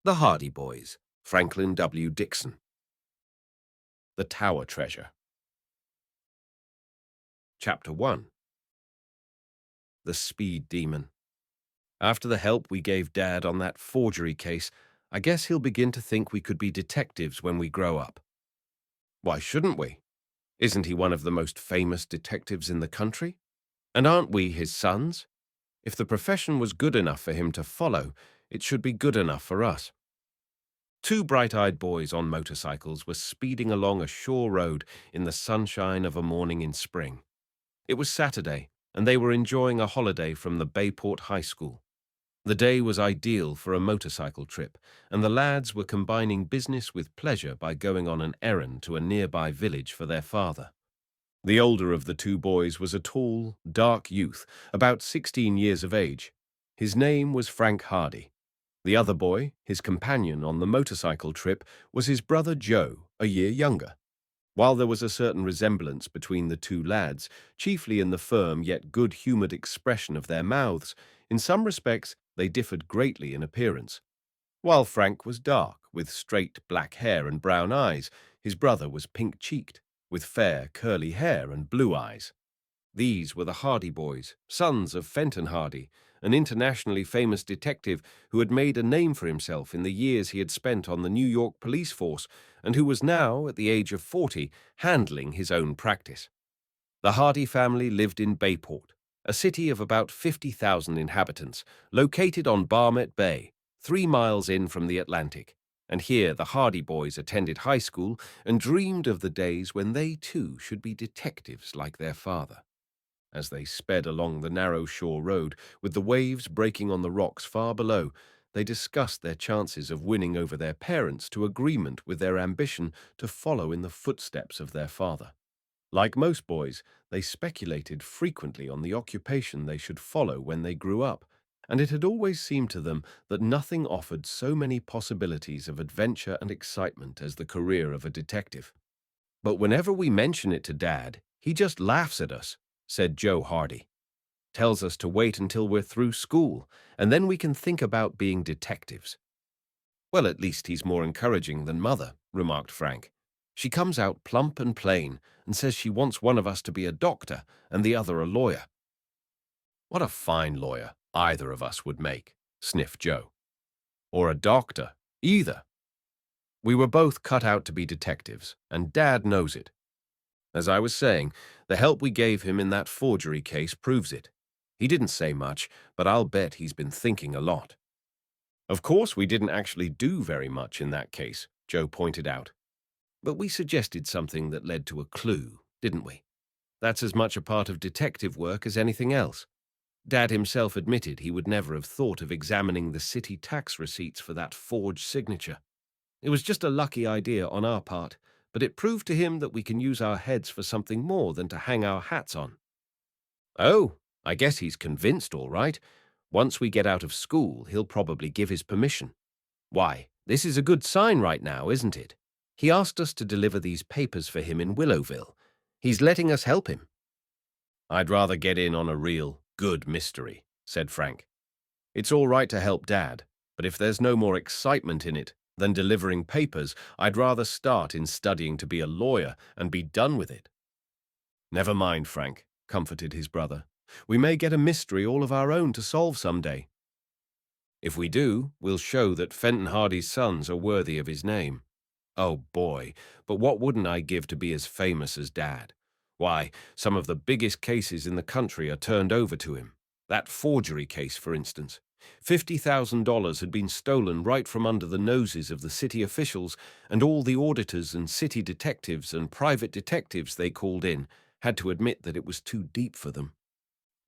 The Hardy Boys, Franklin W. Dixon. The Tower Treasure. Chapter 1. The Speed Demon. After the help we gave Dad on that forgery case, I guess he'll begin to think we could be detectives when we grow up. Why shouldn't we? Isn't he one of the most famous detectives in the country? And aren't we his sons? If the profession was good enough for him to follow, it should be good enough for us. Two bright-eyed boys on motorcycles were speeding along a shore road in the sunshine of a morning in spring. It was Saturday, and they were enjoying a holiday from the Bayport High School. The day was ideal for a motorcycle trip, and the lads were combining business with pleasure by going on an errand to a nearby village for their father. The older of the two boys was a tall, dark youth, about 16 years of age. His name was Frank Hardy. The other boy, his companion on the motorcycle trip, was his brother Joe, a year younger. While there was a certain resemblance between the two lads, chiefly in the firm yet good-humored expression of their mouths, in some respects they differed greatly in appearance. While Frank was dark, with straight black hair and brown eyes, his brother was pink-cheeked, with fair, curly hair and blue eyes. These were the Hardy Boys, sons of Fenton Hardy, an internationally famous detective who had made a name for himself in the years he had spent on the New York police force and who was now, at the age of 40, handling his own practice. The Hardy family lived in Bayport, a city of about 50,000 inhabitants, located on Barmet Bay, 3 miles in from the Atlantic. And here the Hardy Boys attended high school and dreamed of the days when they too should be detectives like their father. As they sped along the narrow shore road, with the waves breaking on the rocks far below, they discussed their chances of winning over their parents to agreement with their ambition to follow in the footsteps of their father. Like most boys, they speculated frequently on the occupation they should follow when they grew up, and it had always seemed to them that nothing offered so many possibilities of adventure and excitement as the career of a detective. "But whenever we mention it to Dad, he just laughs at us," said Joe Hardy. "Tells us to wait until we're through school, and then we can think about being detectives." "Well, at least he's more encouraging than Mother," remarked Frank. "She comes out plump and plain and says she wants one of us to be a doctor and the other a lawyer." "What a fine lawyer either of us would make," sniffed Joe. "Or a doctor, either. We were both cut out to be detectives, and Dad knows it. As I was saying, the help we gave him in that forgery case proves it. He didn't say much, but I'll bet he's been thinking a lot." "Of course we didn't actually do very much in that case," Joe pointed out. "But we suggested something that led to a clue, didn't we? That's as much a part of detective work as anything else. Dad himself admitted he would never have thought of examining the city tax receipts for that forged signature. It was just a lucky idea on our part, but it proved to him that we can use our heads for something more than to hang our hats on." "Oh, I guess he's convinced all right. Once we get out of school, he'll probably give his permission. Why, this is a good sign right now, isn't it? He asked us to deliver these papers for him in Willowville. He's letting us help him." "I'd rather get in on a real, good mystery," said Frank. "It's all right to help Dad, but if there's no more excitement in it than delivering papers, I'd rather start in studying to be a lawyer and be done with it." "Never mind, Frank," comforted his brother. "We may get a mystery all of our own to solve someday. If we do, we'll show that Fenton Hardy's sons are worthy of his name. Oh boy, but what wouldn't I give to be as famous as Dad? Why, some of the biggest cases in the country are turned over to him. That forgery case, for instance. $50,000 had been stolen right from under the noses of the city officials, and all the auditors and city detectives and private detectives they called in had to admit that it was too deep for them.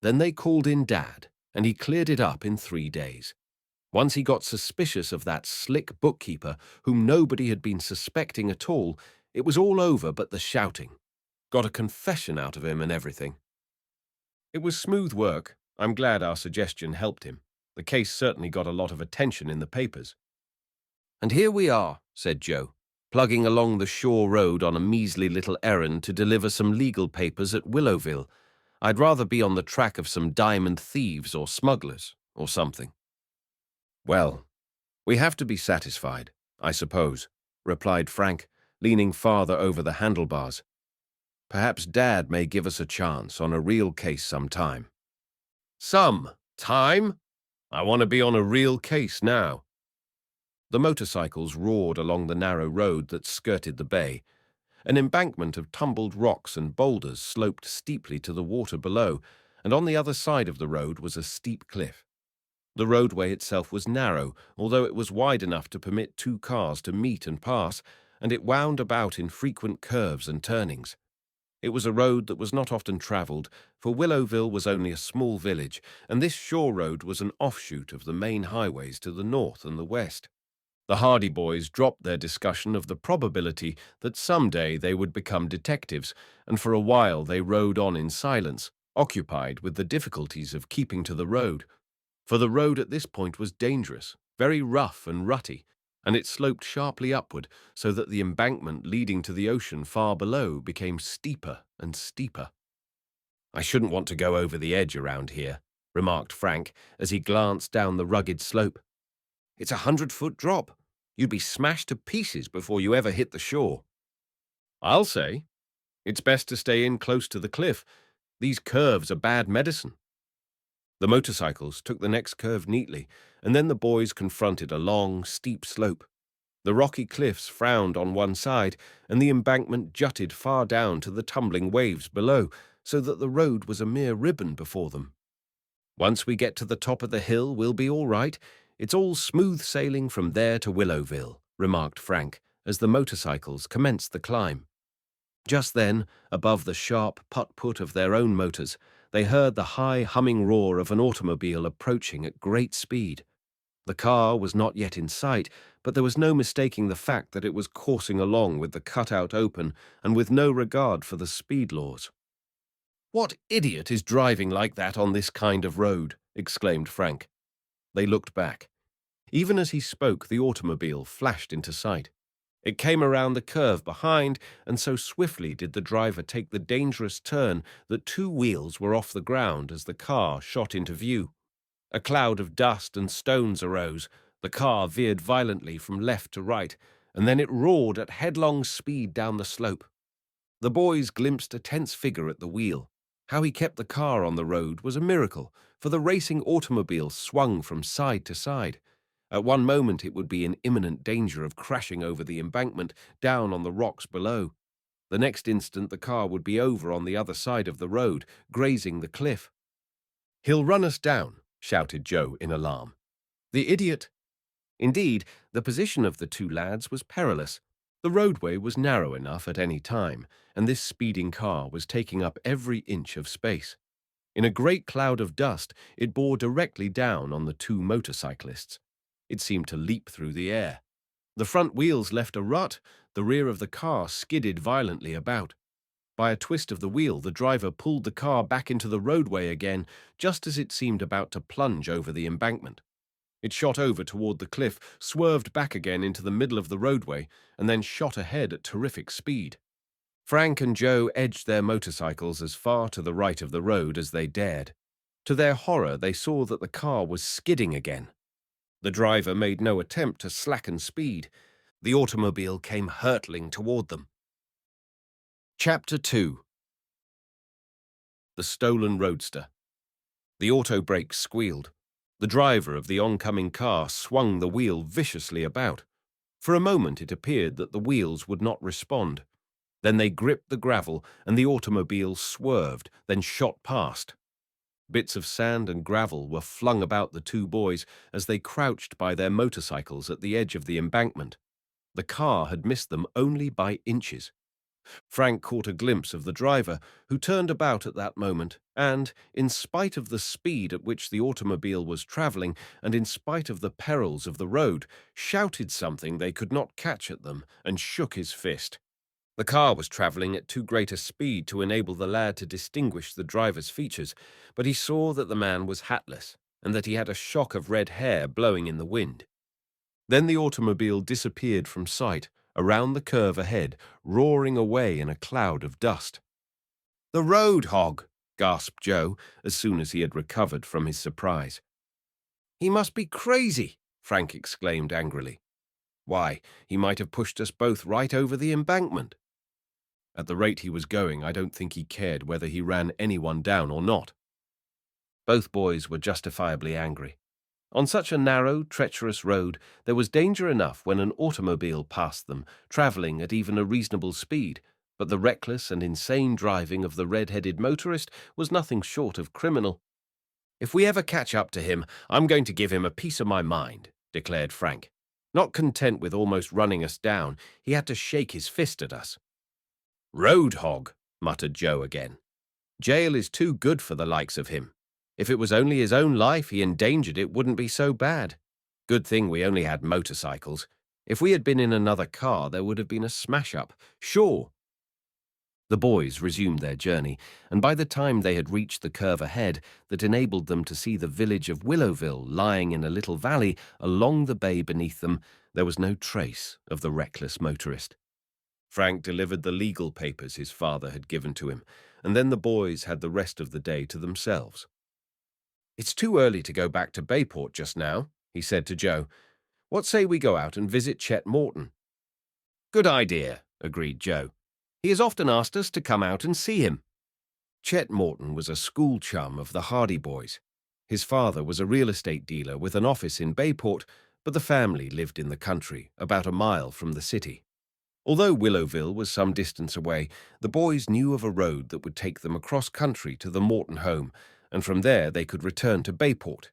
Then they called in Dad, and he cleared it up in 3 days. Once he got suspicious of that slick bookkeeper, whom nobody had been suspecting at all, it was all over but the shouting. Got a confession out of him and everything. It was smooth work. I'm glad our suggestion helped him. The case certainly got a lot of attention in the papers." "And here we are," said Joe, "plugging along the shore road on a measly little errand to deliver some legal papers at Willowville. I'd rather be on the track of some diamond thieves or smugglers or something." "Well, We have to be satisfied, I suppose, replied Frank, leaning farther over the handlebars. Perhaps Dad may give us a chance on a real case sometime. Some time? I want to be on a real case now. The motorcycles roared along the narrow road that skirted the bay. An embankment of tumbled rocks and boulders sloped steeply to the water below, and on the other side of the road was a steep cliff. The roadway itself was narrow, although it was wide enough to permit two cars to meet and pass, and it wound about in frequent curves and turnings. It was a road that was not often travelled, for Willowville was only a small village, and this shore road was an offshoot of the main highways to the north and the west. The Hardy boys dropped their discussion of the probability that someday they would become detectives, and for a while they rode on in silence, occupied with the difficulties of keeping to the road. For the road at this point was dangerous, very rough and rutty, and it sloped sharply upward so that the embankment leading to the ocean far below became steeper and steeper. I shouldn't want to go over the edge around here, remarked Frank as he glanced down the rugged slope. It's 100-foot drop. You'd be smashed to pieces before you ever hit the shore. I'll say. It's best to stay in close to the cliff. These curves are bad medicine. The motorcycles took the next curve neatly, and then the boys confronted a long, steep slope. The rocky cliffs frowned on one side, and the embankment jutted far down to the tumbling waves below, so that the road was a mere ribbon before them. Once we get to the top of the hill, we'll be all right. It's all smooth sailing from there to Willowville, remarked Frank, as the motorcycles commenced the climb. Just then, above the sharp put-put of their own motors, they heard the high humming roar of an automobile approaching at great speed. The car was not yet in sight, but there was no mistaking the fact that it was coursing along with the cutout open and with no regard for the speed laws. "What idiot is driving like that on this kind of road?" exclaimed Frank. They looked back. Even as he spoke, the automobile flashed into sight. It came around the curve behind, and so swiftly did the driver take the dangerous turn that two wheels were off the ground as the car shot into view. A cloud of dust and stones arose. The car veered violently from left to right, and then it roared at headlong speed down the slope. The boys glimpsed a tense figure at the wheel. How he kept the car on the road was a miracle, for the racing automobile swung from side to side. At one moment it would be in imminent danger of crashing over the embankment, down on the rocks below. The next instant the car would be over on the other side of the road, grazing the cliff. "He'll run us down," shouted Joe in alarm. "The idiot!" Indeed, the position of the two lads was perilous. The roadway was narrow enough at any time, and this speeding car was taking up every inch of space. In a great cloud of dust, it bore directly down on the two motorcyclists. It seemed to leap through the air. The front wheels left a rut, the rear of the car skidded violently about. By a twist of the wheel, the driver pulled the car back into the roadway again, just as it seemed about to plunge over the embankment. It shot over toward the cliff, swerved back again into the middle of the roadway, and then shot ahead at terrific speed. Frank and Joe edged their motorcycles as far to the right of the road as they dared. To their horror, they saw that the car was skidding again. The driver made no attempt to slacken speed. The automobile came hurtling toward them. Chapter 2. The Stolen Roadster. The auto brakes squealed. The driver of the oncoming car swung the wheel viciously about. For a moment it appeared that the wheels would not respond. Then they gripped the gravel, and the automobile swerved, then shot past. Bits of sand and gravel were flung about the two boys as they crouched by their motorcycles at the edge of the embankment. The car had missed them only by inches. Frank caught a glimpse of the driver, who turned about at that moment, and, in spite of the speed at which the automobile was travelling, and in spite of the perils of the road, shouted something they could not catch at them, and shook his fist. The car was travelling at too great a speed to enable the lad to distinguish the driver's features, but he saw that the man was hatless, and that he had a shock of red hair blowing in the wind. Then the automobile disappeared from sight, around the curve ahead, roaring away in a cloud of dust. "The road hog!" gasped Joe, as soon as he had recovered from his surprise. "He must be crazy," Frank exclaimed angrily. Why, he might have pushed us both right over the embankment. At the rate he was going, I don't think he cared whether he ran anyone down or not. Both boys were justifiably angry. On such a narrow, treacherous road, there was danger enough when an automobile passed them, travelling at even a reasonable speed, but the reckless and insane driving of the red-headed motorist was nothing short of criminal. "If we ever catch up to him, I'm going to give him a piece of my mind," declared Frank. Not content with almost running us down, he had to shake his fist at us. "Road hog," muttered Joe again. "Jail is too good for the likes of him. If it was only his own life he endangered, it wouldn't be so bad. Good thing we only had motorcycles. If we had been in another car, there would have been a smash-up. Sure." The boys resumed their journey, and by the time they had reached the curve ahead that enabled them to see the village of Willowville lying in a little valley along the bay beneath them, there was no trace of the reckless motorist. Frank delivered the legal papers his father had given to him, and then the boys had the rest of the day to themselves. "It's too early to go back to Bayport just now," he said to Joe. "What say we go out and visit Chet Morton?" "Good idea," agreed Joe. "He has often asked us to come out and see him." Chet Morton was a school chum of the Hardy boys. His father was a real estate dealer with an office in Bayport, but the family lived in the country, about a mile from the city. Although Willowville was some distance away, the boys knew of a road that would take them across country to the Morton home, and from there they could return to Bayport.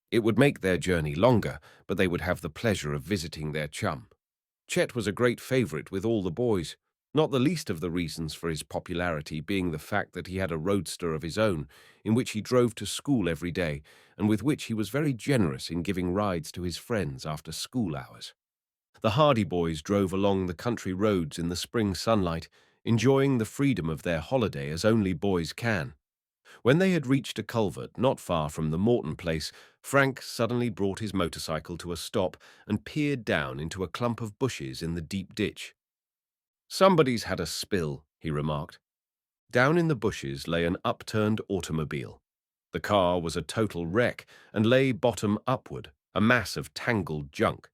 It would make their journey longer, but they would have the pleasure of visiting their chum. Chet was a great favorite with all the boys, not the least of the reasons for his popularity being the fact that he had a roadster of his own, in which he drove to school every day, and with which he was very generous in giving rides to his friends after school hours. The Hardy boys drove along the country roads in the spring sunlight, enjoying the freedom of their holiday as only boys can. When they had reached a culvert not far from the Morton place, Frank suddenly brought his motorcycle to a stop and peered down into a clump of bushes in the deep ditch. "Somebody's had a spill," he remarked. Down in the bushes lay an upturned automobile. The car was a total wreck and lay bottom upward, a mass of tangled junk.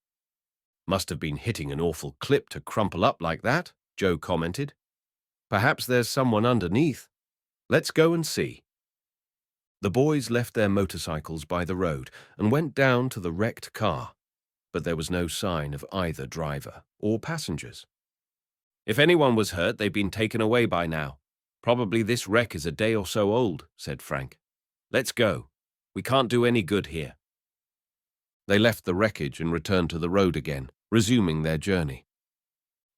"Must have been hitting an awful clip to crumple up like that," Joe commented. "Perhaps there's someone underneath. Let's go and see." The boys left their motorcycles by the road and went down to the wrecked car, but there was no sign of either driver or passengers. "If anyone was hurt, they've been taken away by now. Probably this wreck is a day or so old," said Frank. "Let's go. We can't do any good here." They left the wreckage and returned to the road again, resuming their journey.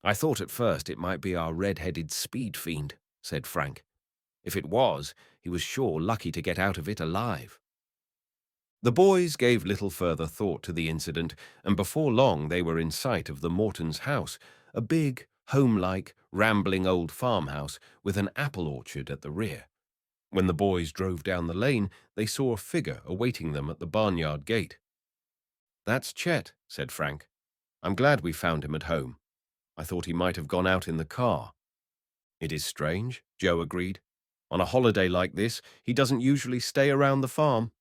"I thought at first it might be our red-headed speed fiend," said Frank. "If it was, he was sure lucky to get out of it alive." The boys gave little further thought to the incident, and before long they were in sight of the Mortons' house, a big, home-like, rambling old farmhouse with an apple orchard at the rear. When the boys drove down the lane, they saw a figure awaiting them at the barnyard gate. "That's Chet," said Frank. "I'm glad we found him at home. I thought he might have gone out in the car." "It is strange," Joe agreed. "On a holiday like this, he doesn't usually stay around the farm."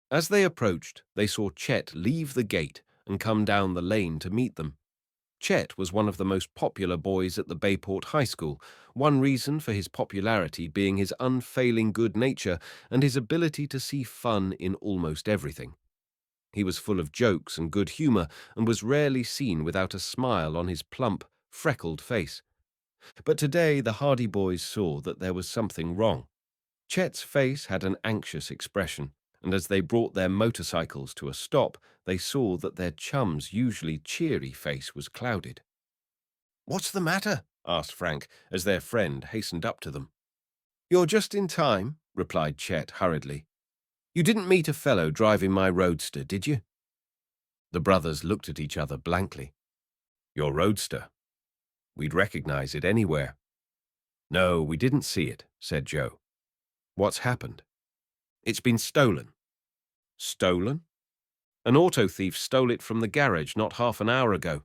As they approached, they saw Chet leave the gate and come down the lane to meet them. Chet was one of the most popular boys at the Bayport High School, one reason for his popularity being his unfailing good nature and his ability to see fun in almost everything. He was full of jokes and good humor and was rarely seen without a smile on his plump, freckled face. But today the Hardy boys saw that there was something wrong. Chet's face had an anxious expression, and as they brought their motorcycles to a stop, they saw that their chum's usually cheery face was clouded. "What's the matter?" asked Frank, as their friend hastened up to them. "You're just in time," replied Chet hurriedly. "You didn't meet a fellow driving my roadster, did you?" The brothers looked at each other blankly. "Your roadster? We'd recognize it anywhere." "No, we didn't see it," said Joe. "What's happened?" "It's been stolen." "Stolen?" "An auto thief stole it from the garage not half an hour ago.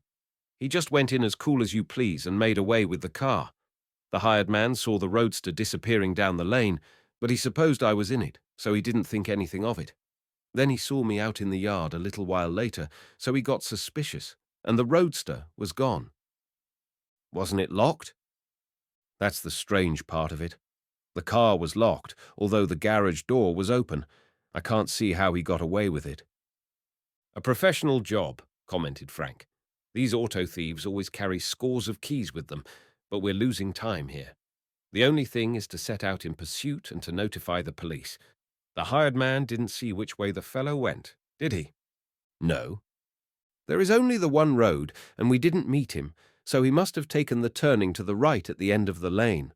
He just went in as cool as you please and made away with the car. The hired man saw the roadster disappearing down the lane, but he supposed I was in it, so he didn't think anything of it. Then he saw me out in the yard a little while later, so he got suspicious, and the roadster was gone. Wasn't it locked? That's the strange part of it. The car was locked, although the garage door was open. I can't see how he got away with it. A professional job, commented Frank. These auto thieves always carry scores of keys with them, but we're losing time here. The only thing is to set out in pursuit and to notify the police. The hired man didn't see which way the fellow went, did he? No. There is only the one road, and we didn't meet him, so he must have taken the turning to the right at the end of the lane.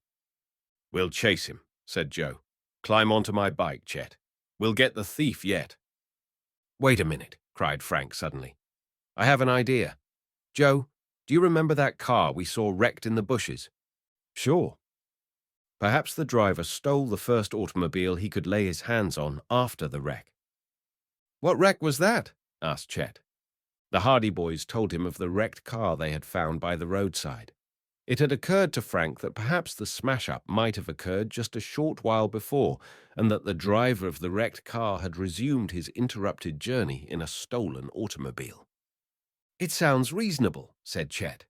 We'll chase him, said Joe. Climb onto my bike, Chet. We'll get the thief yet. Wait a minute, cried Frank suddenly. I have an idea. Joe, do you remember that car we saw wrecked in the bushes? Sure. Perhaps the driver stole the first automobile he could lay his hands on after the wreck. What wreck was that? Asked Chet. The Hardy boys told him of the wrecked car they had found by the roadside. It had occurred to Frank that perhaps the smash-up might have occurred just a short while before, and that the driver of the wrecked car had resumed his interrupted journey in a stolen automobile. It sounds reasonable, said Chet.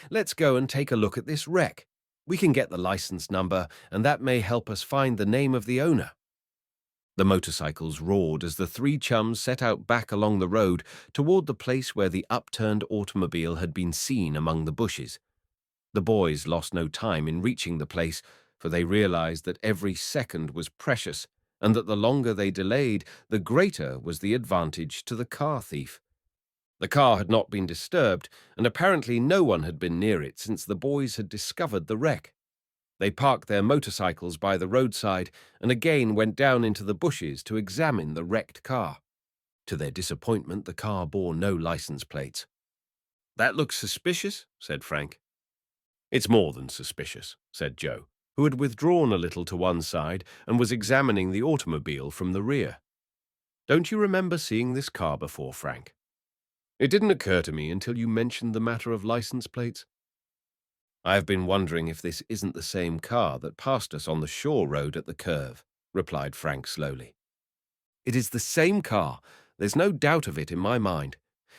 Let's go and take a look at this wreck. We can get the license number, and that may help us find the name of the owner. The motorcycles roared as the three chums set out back along the road toward the place where the upturned automobile had been seen among the bushes. The boys lost no time in reaching the place, for they realized that every second was precious, and that the longer they delayed, the greater was the advantage to the car thief. The car had not been disturbed, and apparently no one had been near it since the boys had discovered the wreck. They parked their motorcycles by the roadside and again went down into the bushes to examine the wrecked car. To their disappointment, the car bore no license plates. That looks suspicious, said Frank. It's more than suspicious, said Joe, who had withdrawn a little to one side and was examining the automobile from the rear. Don't you remember seeing this car before, Frank? It didn't occur to me until you mentioned the matter of license plates. I have been wondering if this isn't the same car that passed us on the shore road at the curve, replied Frank slowly. It is the same car. There's no doubt of it in my mind.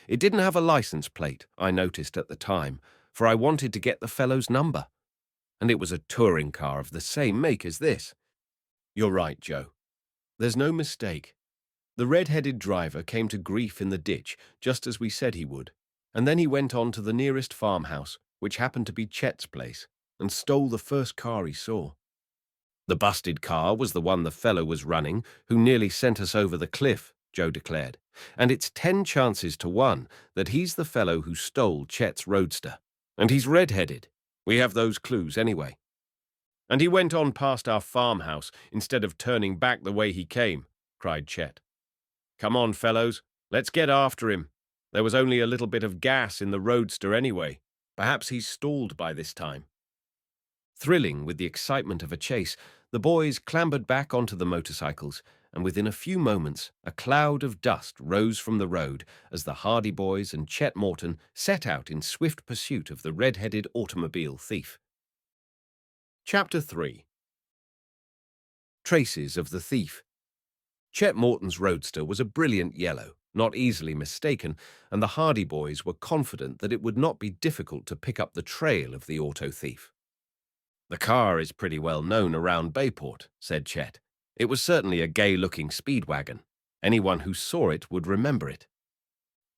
It didn't have a license plate, I noticed at the time, for I wanted to get the fellow's number. And it was a touring car of the same make as this. You're right, Joe. There's no mistake. The red-headed driver came to grief in the ditch, just as we said he would, and then he went on to the nearest farmhouse, which happened to be Chet's place, and stole the first car he saw. The busted car was the one the fellow was running, who nearly sent us over the cliff, Joe declared, and it's 10 chances to 1 that he's the fellow who stole Chet's roadster. And he's red-headed. We have those clues anyway. And he went on past our farmhouse instead of turning back the way he came, cried Chet. Come on, fellows, let's get after him. There was only a little bit of gas in the roadster anyway. Perhaps he's stalled by this time. Thrilling with the excitement of a chase, the boys clambered back onto the motorcycles, and within a few moments a cloud of dust rose from the road as the Hardy boys and Chet Morton set out in swift pursuit of the red-headed automobile thief. Chapter 3. Traces of the thief. Chet Morton's roadster was a brilliant yellow, not easily mistaken, and the Hardy boys were confident that it would not be difficult to pick up the trail of the auto thief. The car is pretty well known around Bayport, said Chet. It was certainly a gay-looking speed wagon. Anyone who saw it would remember it.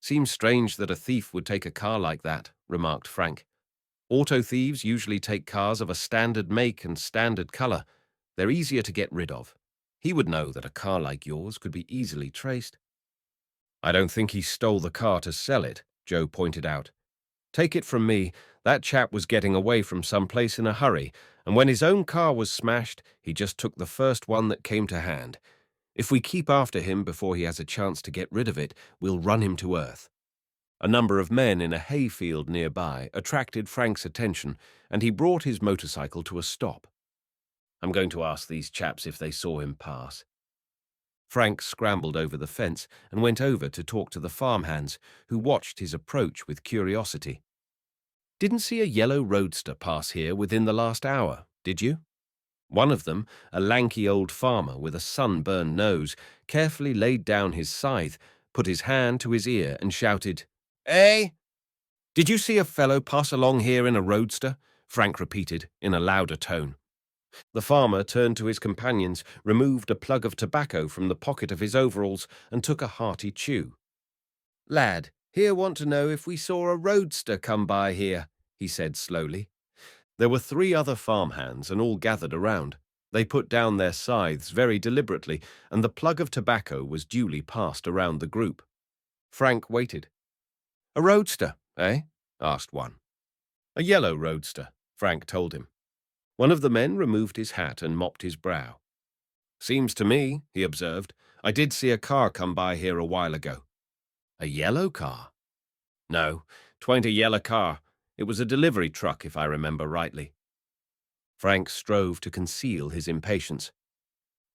Seems strange that a thief would take a car like that, remarked Frank. Auto thieves usually take cars of a standard make and standard color. They're easier to get rid of. He would know that a car like yours could be easily traced. I don't think he stole the car to sell it, Joe pointed out. Take it from me, that chap was getting away from someplace in a hurry, and when his own car was smashed, he just took the first one that came to hand. If we keep after him before he has a chance to get rid of it, we'll run him to earth. A number of men in a hayfield nearby attracted Frank's attention, and he brought his motorcycle to a stop. I'm going to ask these chaps if they saw him pass. Frank scrambled over the fence and went over to talk to the farmhands, who watched his approach with curiosity. Didn't see a yellow roadster pass here within the last hour, did you? One of them, a lanky old farmer with a sunburned nose, carefully laid down his scythe, put his hand to his ear and shouted, "Eh? Did you see a fellow pass along here in a roadster?" Frank repeated in a louder tone. The farmer turned to his companions, removed a plug of tobacco from the pocket of his overalls, and took a hearty chew. "Lad, here want to know if we saw a roadster come by here," he said slowly. There were 3 other farmhands, and all gathered around. They put down their scythes very deliberately, and the plug of tobacco was duly passed around the group. Frank waited. "A roadster, eh?" asked one. "A yellow roadster," Frank told him. One of the men removed his hat and mopped his brow. "Seems to me," he observed, "I did see a car come by here a while ago." "A yellow car?" "No, 'twa'n't a yellow car. It was a delivery truck, if I remember rightly." Frank strove to conceal his impatience.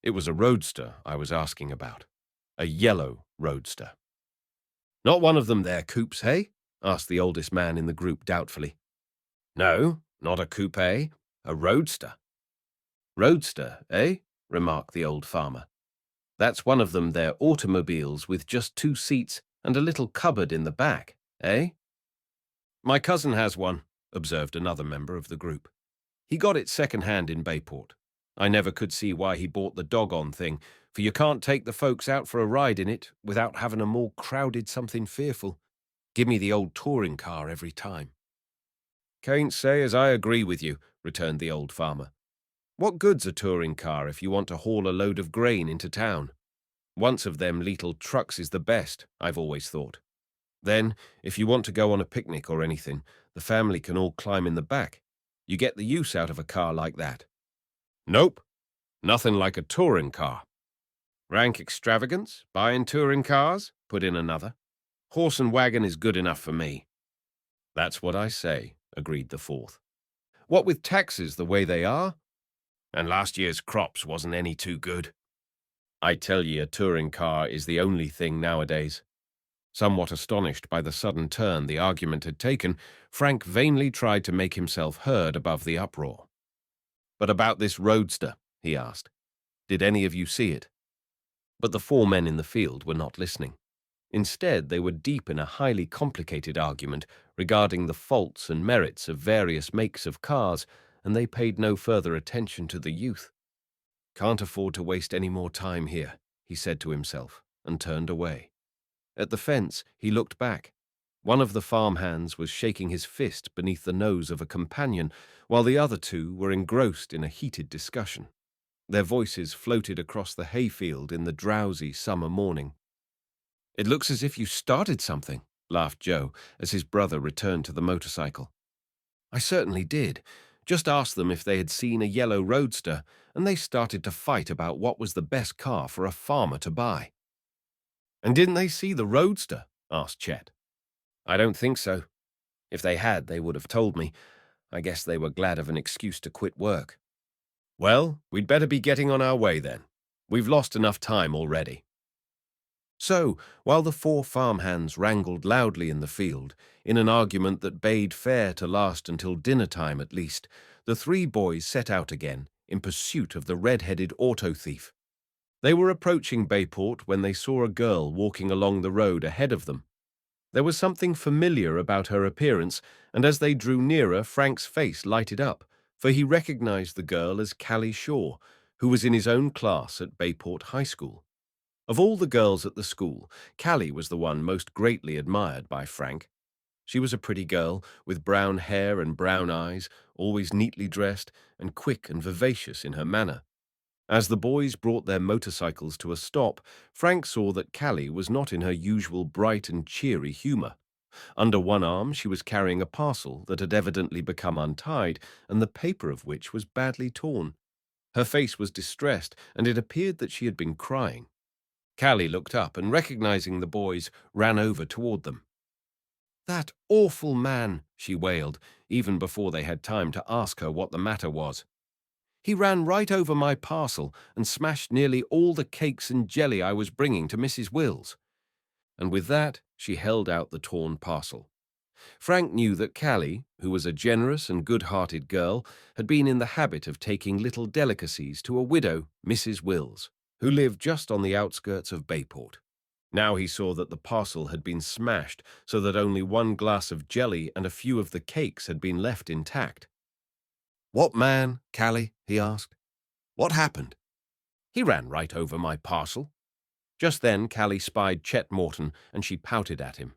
"It was a roadster I was asking about. A yellow roadster." "Not one of them there coupes, hey?" asked the oldest man in the group doubtfully. "No, not a coupe, a roadster." "Roadster, eh?" remarked the old farmer. "That's one of them there automobiles with just 2 seats and a little cupboard in the back, eh?" "My cousin has one," observed another member of the group. "He got it second-hand in Bayport. I never could see why he bought the dog-on thing, for you can't take the folks out for a ride in it without having 'em all crowded something fearful. Give me the old touring car every time." "Can't say as I agree with you," returned the old farmer. "What good's a touring car if you want to haul a load of grain into town? Once of them little trucks is the best, I've always thought. Then, if you want to go on a picnic or anything, the family can all climb in the back. You get the use out of a car like that." "Nope, nothing like a touring car." "Rank extravagance, buying touring cars?" put in another. "Horse and wagon is good enough for me." "That's what I say," agreed the fourth. "What with taxes the way they are? And last year's crops wasn't any too good. I tell ye, a touring car is the only thing nowadays." Somewhat astonished by the sudden turn the argument had taken, Frank vainly tried to make himself heard above the uproar. "But about this roadster," he asked. "Did any of you see it?" But the 4 men in the field were not listening. Instead, they were deep in a highly complicated argument regarding the faults and merits of various makes of cars, and they paid no further attention to the youth. "Can't afford to waste any more time here," he said to himself, and turned away. At the fence, he looked back. One of the farmhands was shaking his fist beneath the nose of a companion, while the other 2 were engrossed in a heated discussion. Their voices floated across the hayfield in the drowsy summer morning. "It looks as if you started something," laughed Joe, as his brother returned to the motorcycle. "I certainly did. Just asked them if they had seen a yellow roadster, and they started to fight about what was the best car for a farmer to buy." "And didn't they see the roadster?" asked Chet. "I don't think so. If they had, they would have told me. I guess they were glad of an excuse to quit work." "Well, we'd better be getting on our way then. We've lost enough time already." So, while the 4 farmhands wrangled loudly in the field, in an argument that bade fair to last until dinner time at least, the 3 boys set out again in pursuit of the red-headed auto thief. They were approaching Bayport when they saw a girl walking along the road ahead of them. There was something familiar about her appearance, and as they drew nearer, Frank's face lighted up, for he recognized the girl as Callie Shaw, who was in his own class at Bayport High School. Of all the girls at the school, Callie was the one most greatly admired by Frank. She was a pretty girl, with brown hair and brown eyes, always neatly dressed, and quick and vivacious in her manner. As the boys brought their motorcycles to a stop, Frank saw that Callie was not in her usual bright and cheery humor. Under one arm she was carrying a parcel that had evidently become untied, and the paper of which was badly torn. Her face was distressed, and it appeared that she had been crying. Callie looked up and, recognizing the boys, ran over toward them. "That awful man," she wailed, even before they had time to ask her what the matter was. "He ran right over my parcel and smashed nearly all the cakes and jelly I was bringing to Mrs. Wills." And with that, she held out the torn parcel. Frank knew that Callie, who was a generous and good-hearted girl, had been in the habit of taking little delicacies to a widow, Mrs. Wills, who lived just on the outskirts of Bayport. Now he saw that the parcel had been smashed so that only one glass of jelly and a few of the cakes had been left intact. "What man, Callie?" he asked. "What happened?" "He ran right over my parcel." Just then Callie spied Chet Morton, and she pouted at him.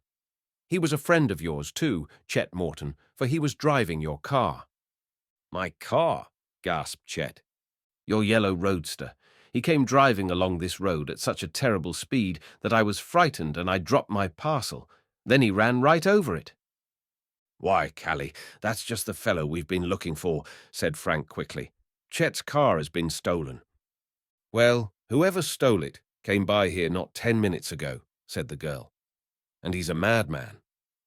"He was a friend of yours, too, Chet Morton, for he was driving your car." "My car?" gasped Chet. "Your yellow roadster. He came driving along this road at such a terrible speed that I was frightened and I dropped my parcel. Then he ran right over it." "Why, Callie, that's just the fellow we've been looking for," said Frank quickly. "Chet's car has been stolen." "Well, whoever stole it came by here not 10 minutes ago," said the girl. "And he's a madman,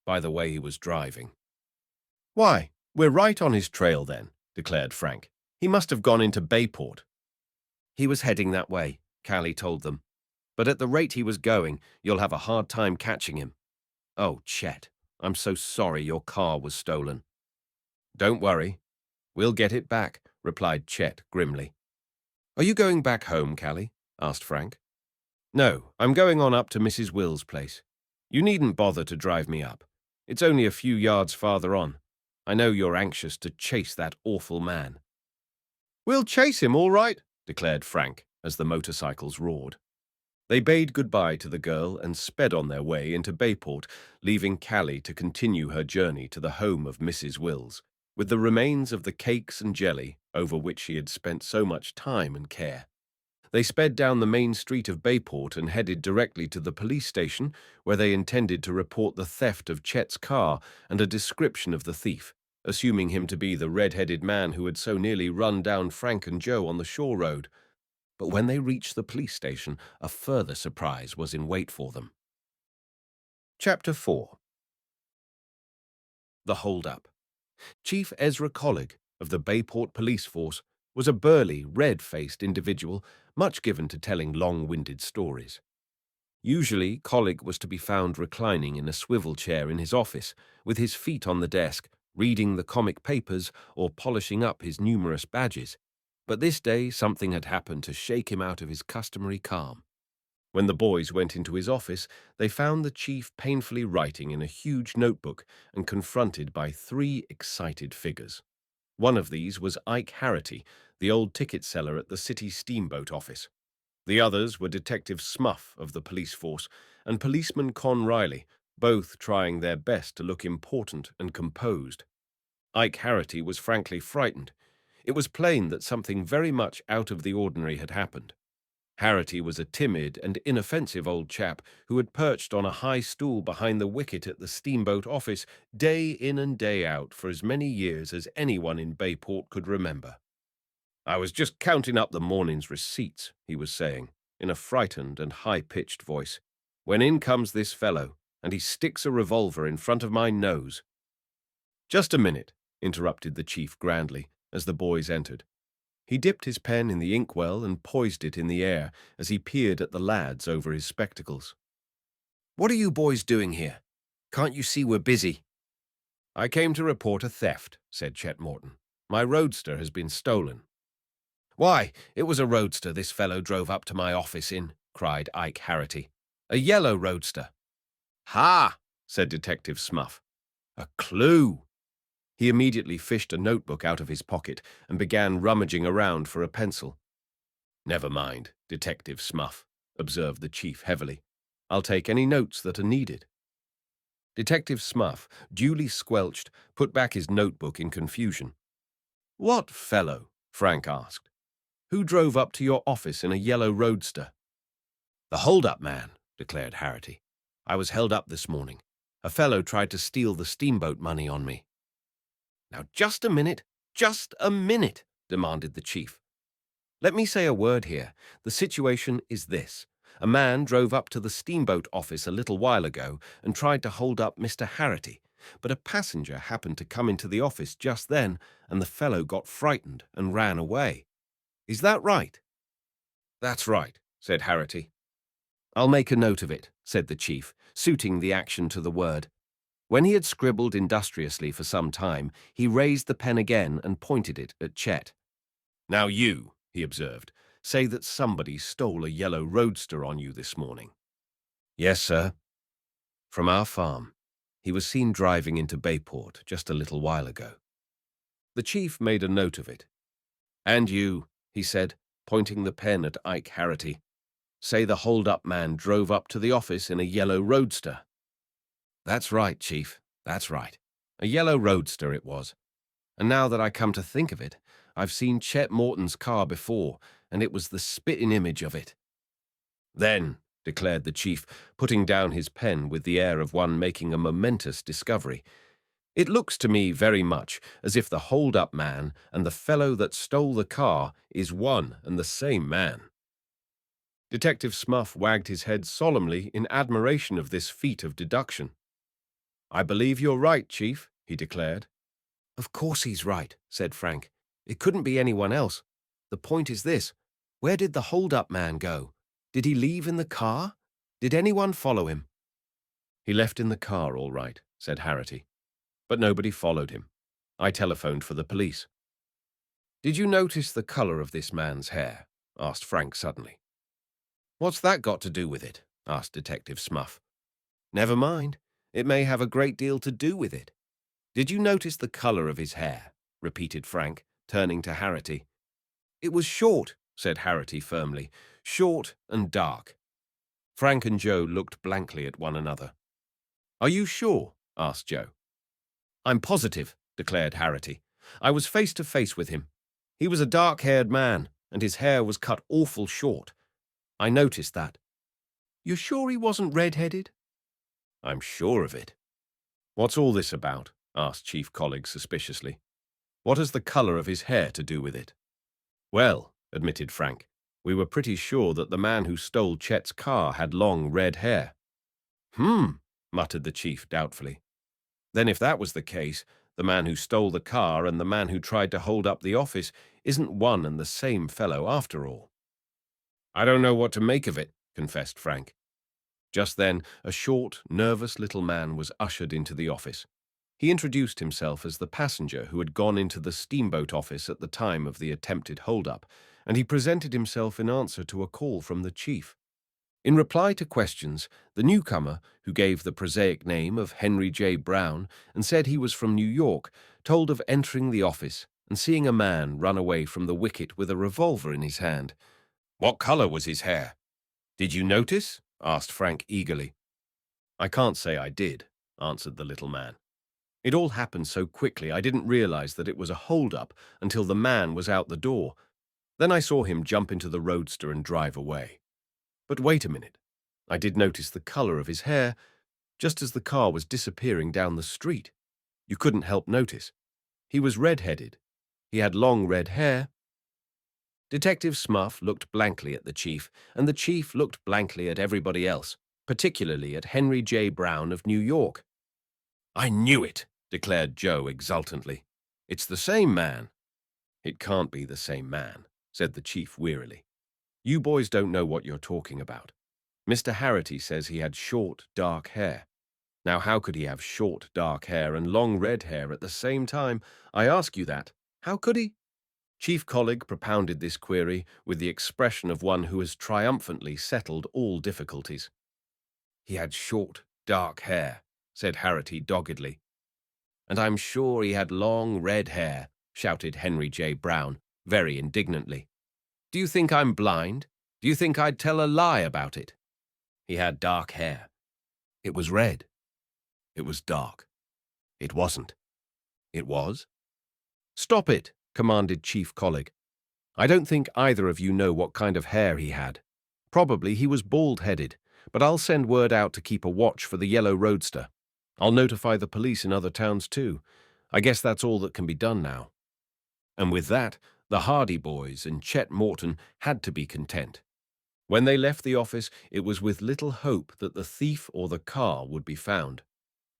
by the way he was driving." "Why, we're right on his trail then," declared Frank. "He must have gone into Bayport." "He was heading that way," Callie told them. "But at the rate he was going, you'll have a hard time catching him." "Oh, Chet, I'm so sorry your car was stolen." "Don't worry. We'll get it back," replied Chet grimly. "Are you going back home, Callie?" asked Frank. "No, I'm going on up to Mrs. Will's place. You needn't bother to drive me up. It's only a few yards farther on. I know you're anxious to chase that awful man." "We'll chase him, all right," declared Frank as the motorcycles roared. They bade goodbye to the girl and sped on their way into Bayport, leaving Callie to continue her journey to the home of Mrs. Wills, with the remains of the cakes and jelly over which she had spent so much time and care. They sped down the main street of Bayport and headed directly to the police station, where they intended to report the theft of Chet's car and a description of the thief, assuming him to be the red-headed man who had so nearly run down Frank and Joe on the shore road. But when they reached the police station, a further surprise was in wait for them. Chapter 4. The Holdup. Chief Ezra Collig of the Bayport Police Force was a burly, red-faced individual, much given to telling long-winded stories. Usually, Collig was to be found reclining in a swivel chair in his office, with his feet on the desk, reading the comic papers or polishing up his numerous badges. But this day something had happened to shake him out of his customary calm. When the boys went into his office, they found the chief painfully writing in a huge notebook and confronted by three excited figures. One of these was Ike Harity, the old ticket seller at the city steamboat office. The others were Detective Smuff of the police force and Policeman Con Riley, both trying their best to look important and composed. Ike Harity was frankly frightened. It was plain that something very much out of the ordinary had happened. Harity was a timid and inoffensive old chap who had perched on a high stool behind the wicket at the steamboat office day in and day out for as many years as anyone in Bayport could remember. "I was just counting up the morning's receipts," he was saying, in a frightened and high-pitched voice, "when in comes this fellow, and he sticks a revolver in front of my nose." "Just a minute," interrupted the chief grandly, as the boys entered. He dipped his pen in the inkwell and poised it in the air as he peered at the lads over his spectacles. "What are you boys doing here? Can't you see we're busy?" "I came to report a theft," said Chet Morton. "My roadster has been stolen." "Why, it was a roadster this fellow drove up to my office in," cried Ike Harity. "A yellow roadster." "Ha!" said Detective Smuff. "A clue." He immediately fished a notebook out of his pocket and began rummaging around for a pencil. "Never mind, Detective Smuff," observed the chief heavily. "I'll take any notes that are needed." Detective Smuff, duly squelched, put back his notebook in confusion. "What fellow?" Frank asked. "Who drove up to your office in a yellow roadster?" "The hold-up man," declared Harity. "I was held up this morning. A fellow tried to steal the steamboat money on me." "Now, just a minute, demanded the chief. "Let me say a word here. The situation is this. A man drove up to the steamboat office a little while ago and tried to hold up Mr. Harity, but a passenger happened to come into the office just then, and the fellow got frightened and ran away. Is that right?" "That's right," said Harity. "I'll make a note of it," said the chief, suiting the action to the word. When he had scribbled industriously for some time, he raised the pen again and pointed it at Chet. "Now you," he observed, "say that somebody stole a yellow roadster on you this morning." "Yes, sir." "From our farm. He was seen driving into Bayport just a little while ago." The chief made a note of it. "And you," he said, pointing the pen at Ike Harity, "say the hold-up man drove up to the office in a yellow roadster." "That's right, Chief, that's right. A yellow roadster it was. And now that I come to think of it, I've seen Chet Morton's car before, and it was the spitting image of it." "Then," declared the chief, putting down his pen with the air of one making a momentous discovery, "it looks to me very much as if the hold-up man and the fellow that stole the car is one and the same man." Detective Smuff wagged his head solemnly in admiration of this feat of deduction. "I believe you're right, Chief," he declared. "Of course he's right," said Frank. "It couldn't be anyone else. The point is this. Where did the hold-up man go? Did he leave in the car? Did anyone follow him?" "He left in the car, all right," said Harity. "But nobody followed him. I telephoned for the police." "Did you notice the color of this man's hair?" asked Frank suddenly. "What's that got to do with it?" asked Detective Smuff. "Never mind. It may have a great deal to do with it. Did you notice the color of his hair?" repeated Frank, turning to Harity. "It was short," said Harity firmly. "Short and dark." Frank and Joe looked blankly at one another. "Are you sure?" asked Joe. "I'm positive," declared Harity. "I was face to face with him. He was a dark-haired man, and his hair was cut awful short. I noticed that." "You're sure he wasn't red-headed?" "I'm sure of it." "What's all this about?" asked Chief Collig suspiciously. "What has the color of his hair to do with it?" "Well," admitted Frank, "we were pretty sure that the man who stole Chet's car had long red hair." Muttered the chief doubtfully. "Then if that was the case, the man who stole the car and the man who tried to hold up the office isn't one and the same fellow after all." "I don't know what to make of it," confessed Frank. Just then, a short, nervous little man was ushered into the office. He introduced himself as the passenger who had gone into the steamboat office at the time of the attempted holdup, and he presented himself in answer to a call from the chief. In reply to questions, the newcomer, who gave the prosaic name of Henry J. Brown and said he was from New York, told of entering the office and seeing a man run away from the wicket with a revolver in his hand. "What color was his hair? Did you notice?" asked Frank eagerly. "I can't say I did," answered the little man. "It all happened so quickly I didn't realize that it was a hold-up until the man was out the door. Then I saw him jump into the roadster and drive away. But wait a minute. I did notice the color of his hair just as the car was disappearing down the street. You couldn't help notice. He was red-headed. He had long red hair." Detective Smuff looked blankly at the chief, and the chief looked blankly at everybody else, particularly at Henry J. Brown of New York. "I knew it," declared Joe exultantly. "It's the same man." "It can't be the same man," said the chief wearily. "You boys don't know what you're talking about. Mr. Harity says he had short, dark hair. Now, how could he have short, dark hair and long red hair at the same time? I ask you that. How could he?" Chief Collig propounded this query with the expression of one who has triumphantly settled all difficulties. "He had short, dark hair," said Harity doggedly. "And I'm sure he had long red hair," shouted Henry J. Brown, very indignantly. "Do you think I'm blind? Do you think I'd tell a lie about it? He had dark hair. It was red. It was dark. It wasn't. It was." "Stop it," commanded Chief Collig. "I don't think either of you know what kind of hair he had. Probably he was bald-headed, but I'll send word out to keep a watch for the yellow roadster. I'll notify the police in other towns too. I guess that's all that can be done now." And with that, the Hardy boys and Chet Morton had to be content. When they left the office, it was with little hope that the thief or the car would be found.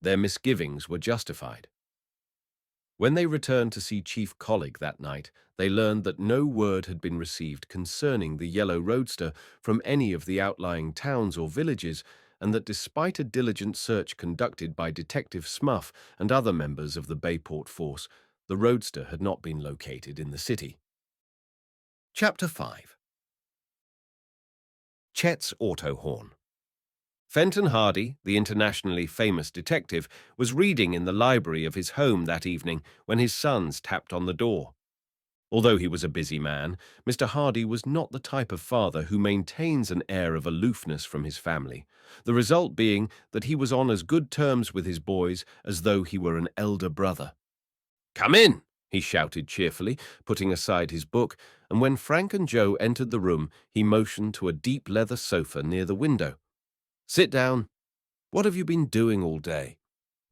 Their misgivings were justified. When they returned to see Chief Collig that night, they learned that no word had been received concerning the yellow roadster from any of the outlying towns or villages, and that despite a diligent search conducted by Detective Smuff and other members of the Bayport force, the roadster had not been located in the city. Chapter 5. Chet's auto horn. Fenton Hardy, the internationally famous detective, was reading in the library of his home that evening when his sons tapped on the door. Although he was a busy man, Mr. Hardy was not the type of father who maintains an air of aloofness from his family, the result being that he was on as good terms with his boys as though he were an elder brother. "Come in," he shouted cheerfully, putting aside his book, and when Frank and Joe entered the room, he motioned to a deep leather sofa near the window. "Sit down. What have you been doing all day?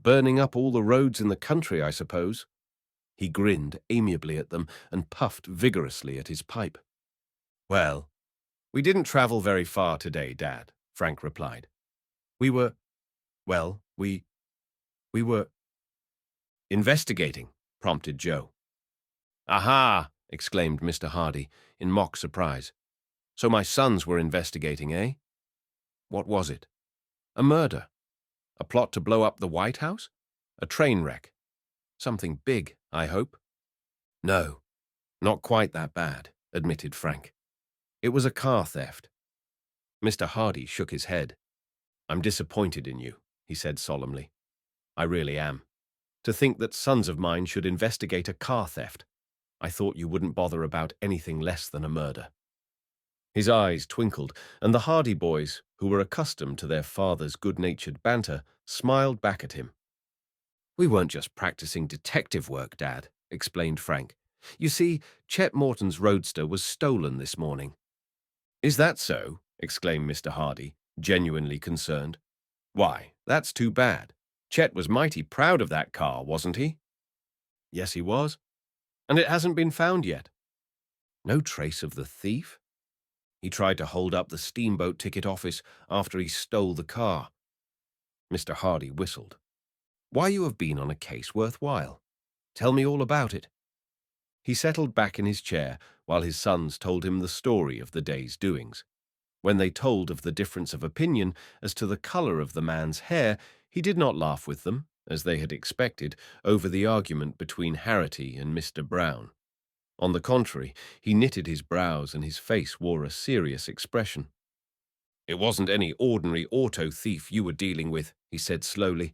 Burning up all the roads in the country, I suppose?" He grinned amiably at them and puffed vigorously at his pipe. "Well, we didn't travel very far today, Dad," Frank replied. "We were, well, we were investigating," prompted Joe. "Aha!" exclaimed Mr. Hardy in mock surprise. "So my sons were investigating, eh? What was it? A murder? A plot to blow up the White House? A train wreck? Something big, I hope?" "No, not quite that bad," admitted Frank. "It was a car theft." Mr. Hardy shook his head. "I'm disappointed in you," he said solemnly. "I really am. To think that sons of mine should investigate a car theft. I thought you wouldn't bother about anything less than a murder." His eyes twinkled, and the Hardy boys, who were accustomed to their father's good-natured banter, smiled back at him. "We weren't just practicing detective work, Dad," explained Frank. "You see, Chet Morton's roadster was stolen this morning." "Is that so?" exclaimed Mr. Hardy, genuinely concerned. "Why, that's too bad. Chet was mighty proud of that car, wasn't he?" "Yes, he was. And it hasn't been found yet." "No trace of the thief?" "He tried to hold up the steamboat ticket office after he stole the car." Mr. Hardy whistled. "Why, you have been on a case worthwhile. Tell me all about it." He settled back in his chair while his sons told him the story of the day's doings. When they told of the difference of opinion as to the color of the man's hair, he did not laugh with them, as they had expected, over the argument between Harity and Mr. Brown. On the contrary, he knitted his brows and his face wore a serious expression. "It wasn't any ordinary auto thief you were dealing with," he said slowly.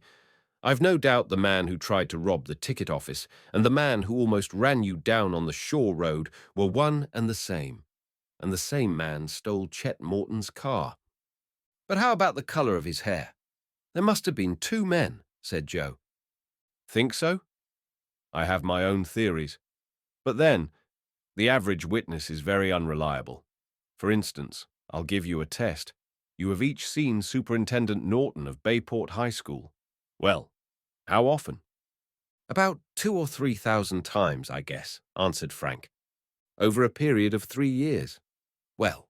"I've no doubt the man who tried to rob the ticket office and the man who almost ran you down on the Shore Road were one and the same man stole Chet Morton's car." "But how about the color of his hair? There must have been two men," said Joe. "Think so? I have my own theories. But then, the average witness is very unreliable. For instance, I'll give you a test. You have each seen Superintendent Norton of Bayport High School. Well, how often?" "About 2,000 or 3,000 times, I guess," answered Frank. "Over a period of 3 years." "Well,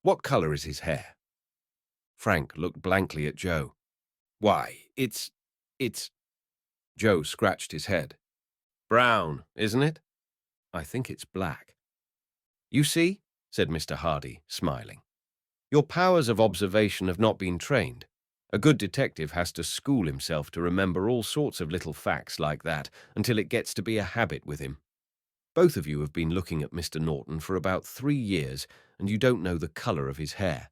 what color is his hair?" Frank looked blankly at Joe. "Why, it's... Joe scratched his head. "Brown, isn't it?" "I think it's black." "You see," said Mr. Hardy, smiling. "Your powers of observation have not been trained. A good detective has to school himself to remember all sorts of little facts like that until it gets to be a habit with him. Both of you have been looking at Mr. Norton for about 3 years, and you don't know the color of his hair.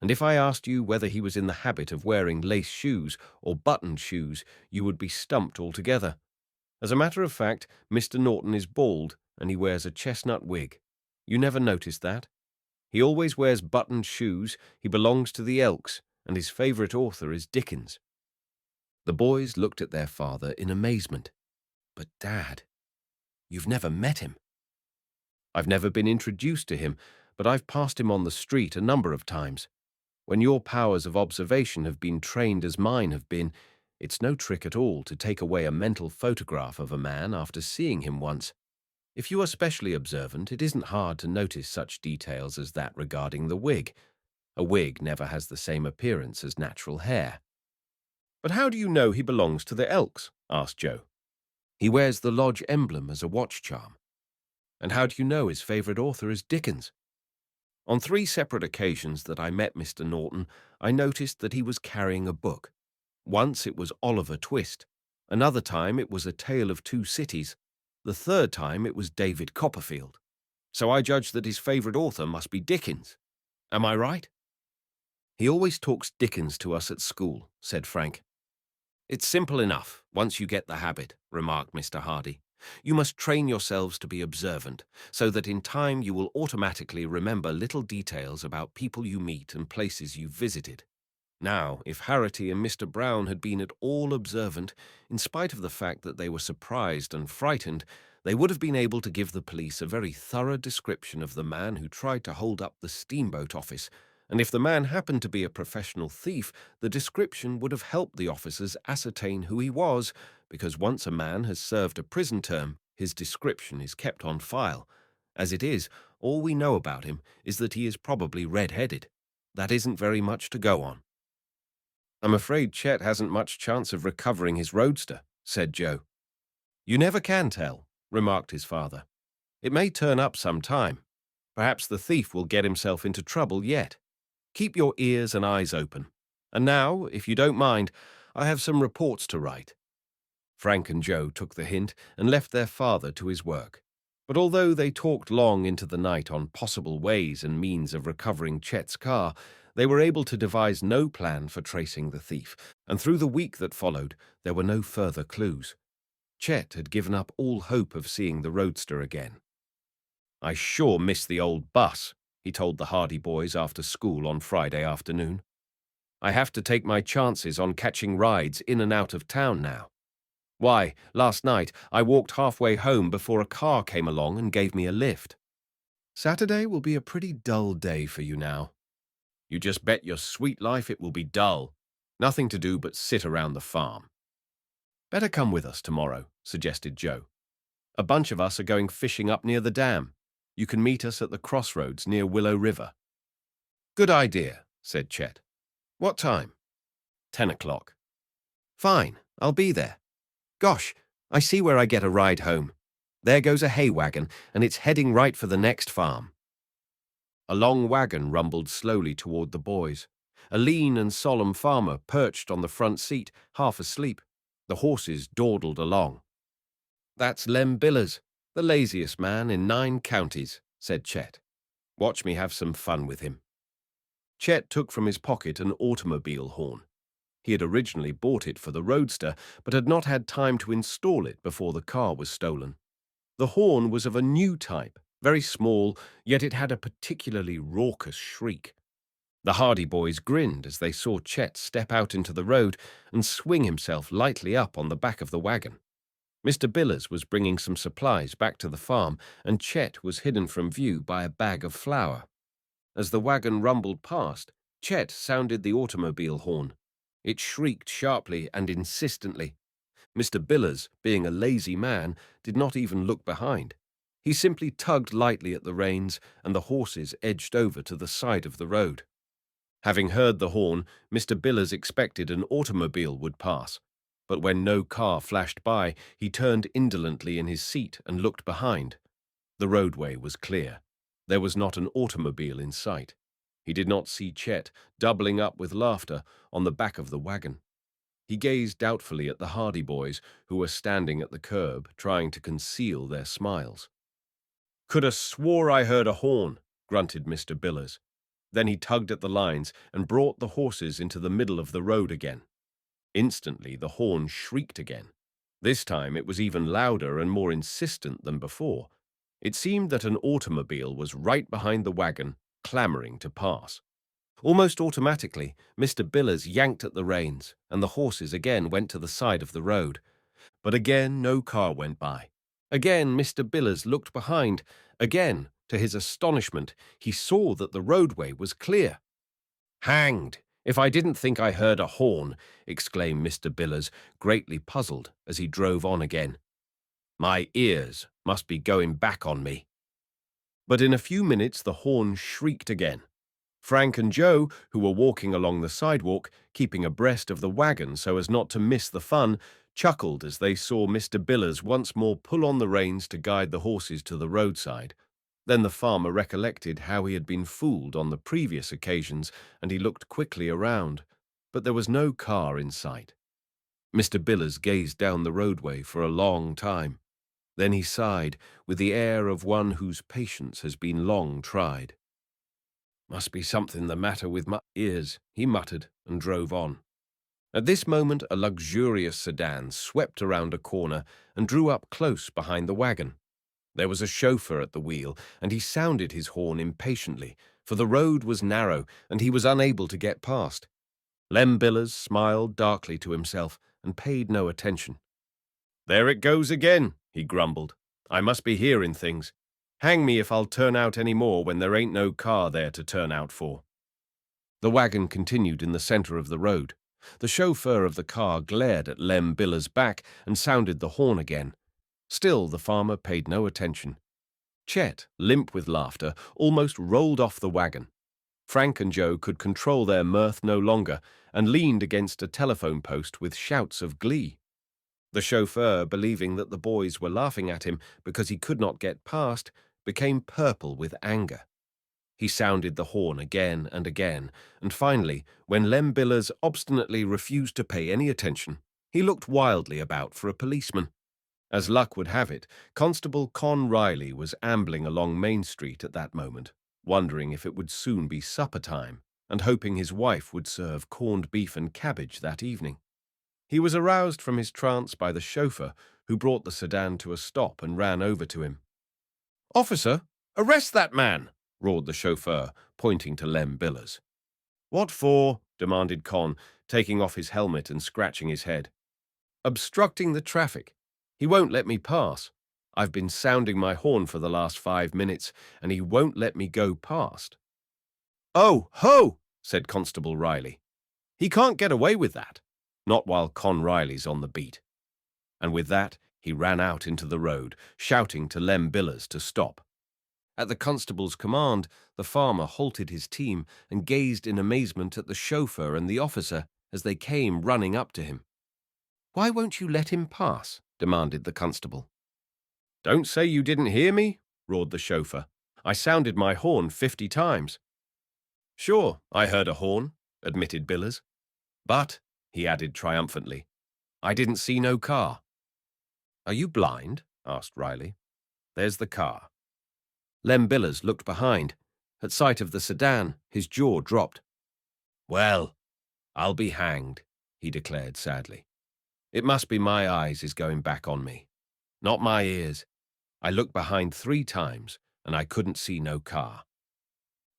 And if I asked you whether he was in the habit of wearing lace shoes or buttoned shoes, you would be stumped altogether. As a matter of fact, Mr. Norton is bald, and he wears a chestnut wig. You never noticed that? He always wears buttoned shoes, he belongs to the Elks, and his favorite author is Dickens." The boys looked at their father in amazement. "But, Dad, you've never met him." "I've never been introduced to him, but I've passed him on the street a number of times. When your powers of observation have been trained as mine have been, it's no trick at all to take away a mental photograph of a man after seeing him once. If you are specially observant, it isn't hard to notice such details as that regarding the wig. A wig never has the same appearance as natural hair." "But how do you know he belongs to the Elks?" asked Joe. "He wears the lodge emblem as a watch charm." "And how do you know his favorite author is Dickens?" On 3 separate occasions that I met Mr. Norton, I noticed that he was carrying a book. Once it was Oliver Twist. Another time it was A Tale of Two Cities. The third time it was David Copperfield. So I judged that his favorite author must be Dickens. Am I right? He always talks Dickens to us at school, said Frank. It's simple enough, once you get the habit, remarked Mr. Hardy. You must train yourselves to be observant, so that in time you will automatically remember little details about people you meet and places you've visited. Now, if Harity and Mr. Brown had been at all observant, in spite of the fact that they were surprised and frightened, they would have been able to give the police a very thorough description of the man who tried to hold up the steamboat office, and if the man happened to be a professional thief, the description would have helped the officers ascertain who he was, because once a man has served a prison term, his description is kept on file. As it is, all we know about him is that he is probably red-headed. That isn't very much to go on. I'm afraid Chet hasn't much chance of recovering his roadster, said Joe. You never can tell, remarked his father. It may turn up some time. Perhaps the thief will get himself into trouble yet. Keep your ears and eyes open. And now, if you don't mind, I have some reports to write. Frank and Joe took the hint and left their father to his work. But although they talked long into the night on possible ways and means of recovering Chet's car, they were able to devise no plan for tracing the thief, and through the week that followed, there were no further clues. Chet had given up all hope of seeing the roadster again. I sure miss the old bus, he told the Hardy boys after school on Friday afternoon. I have to take my chances on catching rides in and out of town now. Why, last night I walked halfway home before a car came along and gave me a lift. Saturday will be a pretty dull day for you now. You just bet your sweet life it will be dull. Nothing to do but sit around the farm. Better come with us tomorrow, suggested Joe. A bunch of us are going fishing up near the dam. You can meet us at the crossroads near Willow River. Good idea, said Chet. What time? 10 o'clock. Fine, I'll be there. Gosh, I see where I get a ride home. There goes a hay wagon, and it's heading right for the next farm. A long wagon rumbled slowly toward the boys. A lean and solemn farmer perched on the front seat, half asleep. The horses dawdled along. That's Lem Billers, the laziest man in 9 counties, said Chet. Watch me have some fun with him. Chet took from his pocket an automobile horn. He had originally bought it for the roadster, but had not had time to install it before the car was stolen. The horn was of a new type, very small, yet it had a particularly raucous shriek. The Hardy boys grinned as they saw Chet step out into the road and swing himself lightly up on the back of the wagon. Mr. Billers was bringing some supplies back to the farm, and Chet was hidden from view by a bag of flour. As the wagon rumbled past, Chet sounded the automobile horn. It shrieked sharply and insistently. Mr. Billers, being a lazy man, did not even look behind. He simply tugged lightly at the reins, and the horses edged over to the side of the road. Having heard the horn, Mr. Billers expected an automobile would pass. But when no car flashed by, he turned indolently in his seat and looked behind. The roadway was clear. There was not an automobile in sight. He did not see Chet, doubling up with laughter, on the back of the wagon. He gazed doubtfully at the Hardy boys, who were standing at the curb, trying to conceal their smiles. "Could 'a' swore I heard a horn," grunted Mr. Billers. Then he tugged at the lines and brought the horses into the middle of the road again. Instantly the horn shrieked again. This time it was even louder and more insistent than before. It seemed that an automobile was right behind the wagon, clamoring to pass. Almost automatically, Mr. Billers yanked at the reins, and the horses again went to the side of the road. But again no car went by. Again Mr. Billers looked behind. Again, to his astonishment, he saw that the roadway was clear. "Hanged, if I didn't think I heard a horn," exclaimed Mr. Billers, greatly puzzled as he drove on again. "My ears must be going back on me." But in a few minutes the horn shrieked again. Frank and Joe, who were walking along the sidewalk, keeping abreast of the wagon so as not to miss the fun, chuckled as they saw Mr. Billers once more pull on the reins to guide the horses to the roadside. Then the farmer recollected how he had been fooled on the previous occasions, and he looked quickly around, but there was no car in sight. Mr. Billers gazed down the roadway for a long time. Then he sighed, with the air of one whose patience has been long tried. "Must be something the matter with my ears," he muttered, and drove on. At this moment a luxurious sedan swept around a corner and drew up close behind the wagon. There was a chauffeur at the wheel, and he sounded his horn impatiently, for the road was narrow, and he was unable to get past. Lem Billers smiled darkly to himself and paid no attention. "There it goes again," he grumbled. "I must be hearing things. Hang me if I'll turn out any more when there ain't no car there to turn out for." The wagon continued in the center of the road. The chauffeur of the car glared at Lem Billers' back and sounded the horn again. Still the farmer paid no attention. Chet, limp with laughter, almost rolled off the wagon. Frank and Joe could control their mirth no longer and leaned against a telephone post with shouts of glee. The chauffeur, believing that the boys were laughing at him because he could not get past, became purple with anger. He sounded the horn again and again, and finally, when Lem Billers obstinately refused to pay any attention, he looked wildly about for a policeman. As luck would have it, Constable Con Riley was ambling along Main Street at that moment, wondering if it would soon be supper time, and hoping his wife would serve corned beef and cabbage that evening. He was aroused from his trance by the chauffeur, who brought the sedan to a stop and ran over to him. "Officer, arrest that man!" roared the chauffeur, pointing to Lem Billers. "What for?" demanded Con, taking off his helmet and scratching his head. "Obstructing the traffic. He won't let me pass. I've been sounding my horn for the last 5 minutes, and he won't let me go past." "Oh, ho!" said Constable Riley. "He can't get away with that. Not while Con Riley's on the beat." And with that, he ran out into the road, shouting to Lem Billers to stop. At the constable's command, the farmer halted his team and gazed in amazement at the chauffeur and the officer as they came running up to him. "Why won't you let him pass?" demanded the constable. "Don't say you didn't hear me," roared the chauffeur. "I sounded my horn 50 times. "Sure, I heard a horn," admitted Billers. "But," he added triumphantly, "I didn't see no car." "Are you blind?" asked Riley. "There's the car." Lem Billers looked behind. At sight of the sedan, his jaw dropped. "Well, I'll be hanged," he declared sadly. "It must be my eyes is going back on me. Not my ears. I looked behind 3 times, and I couldn't see no car."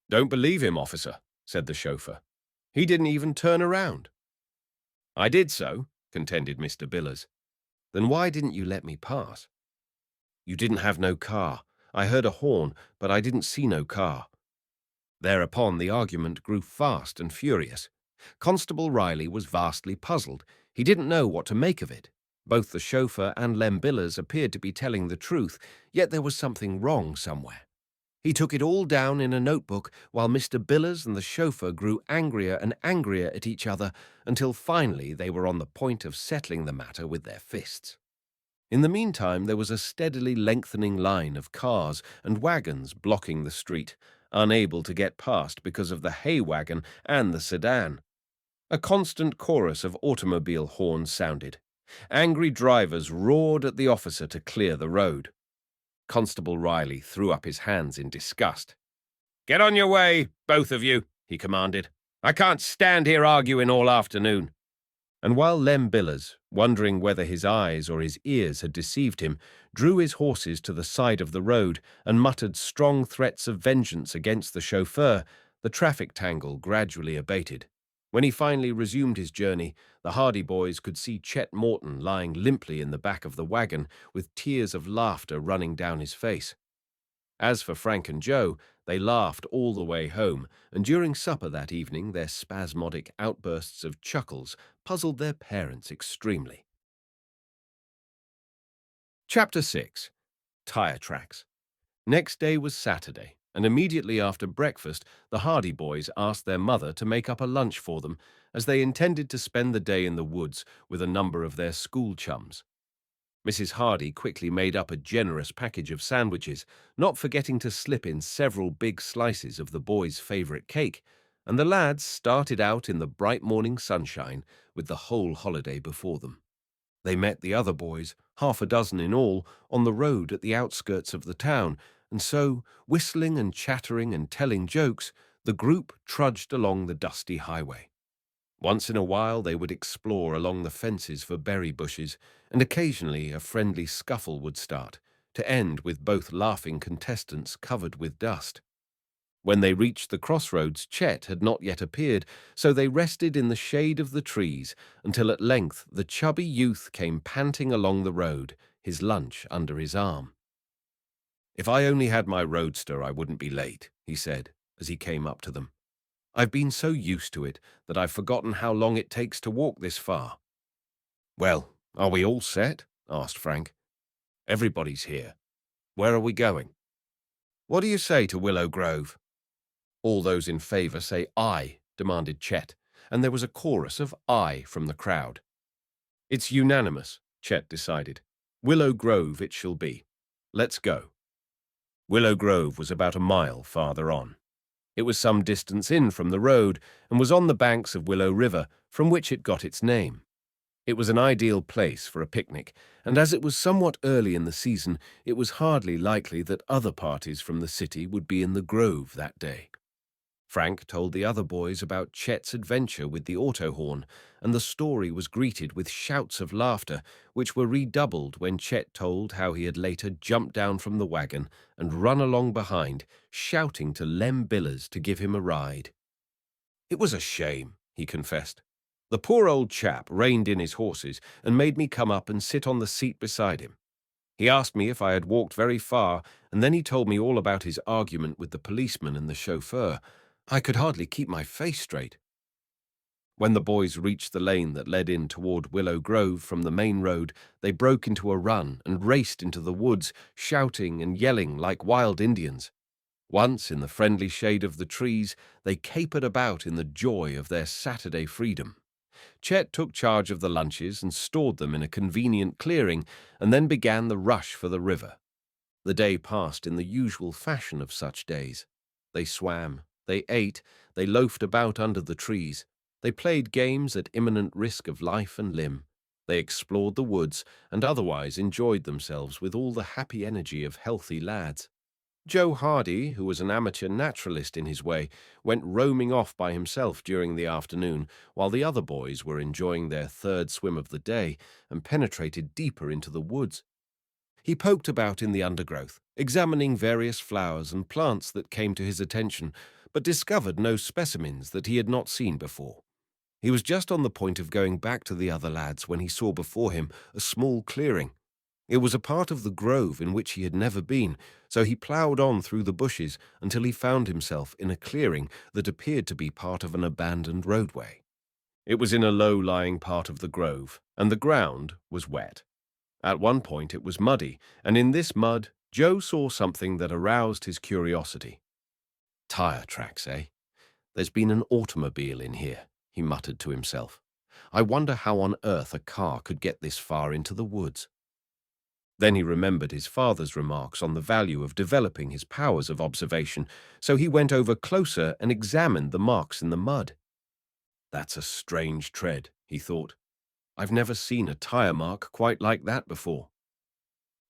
"Don't believe him, officer," said the chauffeur. "He didn't even turn around." "I did so," contended Mr. Billers. "Then why didn't you let me pass?" "You didn't have no car. I heard a horn, but I didn't see no car." Thereupon the argument grew fast and furious. Constable Riley was vastly puzzled. He didn't know what to make of it. Both the chauffeur and Lem Billers appeared to be telling the truth, yet there was something wrong somewhere. He took it all down in a notebook while Mr. Billers and the chauffeur grew angrier and angrier at each other until finally they were on the point of settling the matter with their fists. In the meantime, there was a steadily lengthening line of cars and wagons blocking the street, unable to get past because of the hay wagon and the sedan. A constant chorus of automobile horns sounded. Angry drivers roared at the officer to clear the road. Constable Riley threw up his hands in disgust. "Get on your way, both of you," he commanded. "I can't stand here arguing all afternoon." And while Lem Billers, wondering whether his eyes or his ears had deceived him, drew his horses to the side of the road and muttered strong threats of vengeance against the chauffeur, the traffic tangle gradually abated. When he finally resumed his journey, the Hardy boys could see Chet Morton lying limply in the back of the wagon, with tears of laughter running down his face. As for Frank and Joe, they laughed all the way home, and during supper that evening their spasmodic outbursts of chuckles puzzled their parents extremely. Chapter 6. Tire Tracks. Next day was Saturday, and immediately after breakfast, the Hardy boys asked their mother to make up a lunch for them, as they intended to spend the day in the woods with a number of their school chums. Mrs. Hardy quickly made up a generous package of sandwiches, not forgetting to slip in several big slices of the boys' favorite cake, and the lads started out in the bright morning sunshine with the whole holiday before them. They met the other boys, half a dozen in all, on the road at the outskirts of the town, and so, whistling and chattering and telling jokes, the group trudged along the dusty highway. Once in a while they would explore along the fences for berry bushes, and occasionally a friendly scuffle would start, to end with both laughing contestants covered with dust. When they reached the crossroads, Chet had not yet appeared, so they rested in the shade of the trees until at length the chubby youth came panting along the road, his lunch under his arm. "If I only had my roadster, I wouldn't be late," he said, as he came up to them. "I've been so used to it that I've forgotten how long it takes to walk this far." "Well, are we all set?" asked Frank. "Everybody's here. Where are we going?" "What do you say to Willow Grove?" "All those in favor say aye," demanded Chet, and there was a chorus of aye from the crowd. "It's unanimous," Chet decided. "Willow Grove it shall be. Let's go." Willow Grove was about a mile farther on. It was some distance in from the road and was on the banks of Willow River, from which it got its name. It was an ideal place for a picnic, and as it was somewhat early in the season, it was hardly likely that other parties from the city would be in the grove that day. Frank told the other boys about Chet's adventure with the auto horn, and the story was greeted with shouts of laughter, which were redoubled when Chet told how he had later jumped down from the wagon and run along behind, shouting to Lem Billers to give him a ride. "It was a shame," he confessed. "The poor old chap reined in his horses and made me come up and sit on the seat beside him. He asked me if I had walked very far, and then he told me all about his argument with the policeman and the chauffeur. I could hardly keep my face straight." When the boys reached the lane that led in toward Willow Grove from the main road, they broke into a run and raced into the woods, shouting and yelling like wild Indians. Once, in the friendly shade of the trees, they capered about in the joy of their Saturday freedom. Chet took charge of the lunches and stored them in a convenient clearing, and then began the rush for the river. The day passed in the usual fashion of such days. They swam, they ate, they loafed about under the trees. They played games at imminent risk of life and limb. They explored the woods and otherwise enjoyed themselves with all the happy energy of healthy lads. Joe Hardy, who was an amateur naturalist in his way, went roaming off by himself during the afternoon, while the other boys were enjoying their third swim of the day and penetrated deeper into the woods. He poked about in the undergrowth, examining various flowers and plants that came to his attention, but discovered no specimens that he had not seen before. He was just on the point of going back to the other lads when he saw before him a small clearing. It was a part of the grove in which he had never been, so he ploughed on through the bushes until he found himself in a clearing that appeared to be part of an abandoned roadway. It was in a low-lying part of the grove, and the ground was wet. At one point it was muddy, and in this mud Joe saw something that aroused his curiosity. "Tire tracks, eh? There's been an automobile in here," he muttered to himself. "I wonder how on earth a car could get this far into the woods." Then he remembered his father's remarks on the value of developing his powers of observation, so he went over closer and examined the marks in the mud. "That's a strange tread," he thought. "I've never seen a tire mark quite like that before."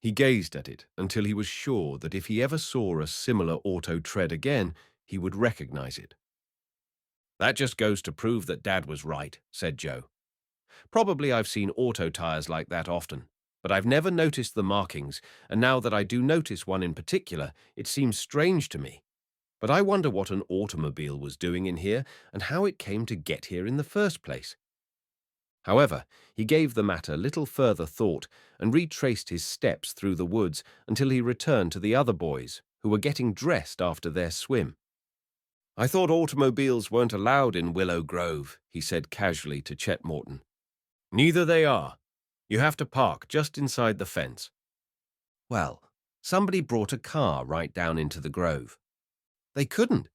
He gazed at it until he was sure that if he ever saw a similar auto tread again, he would recognize it. "That just goes to prove that Dad was right," said Joe. "Probably I've seen auto tires like that often, but I've never noticed the markings, and now that I do notice one in particular, it seems strange to me. But I wonder what an automobile was doing in here and how it came to get here in the first place." However, he gave the matter little further thought and retraced his steps through the woods until he returned to the other boys, who were getting dressed after their swim. "I thought automobiles weren't allowed in Willow Grove," he said casually to Chet Morton. "Neither they are. You have to park just inside the fence." "Well, somebody brought a car right down into the grove." "They couldn't.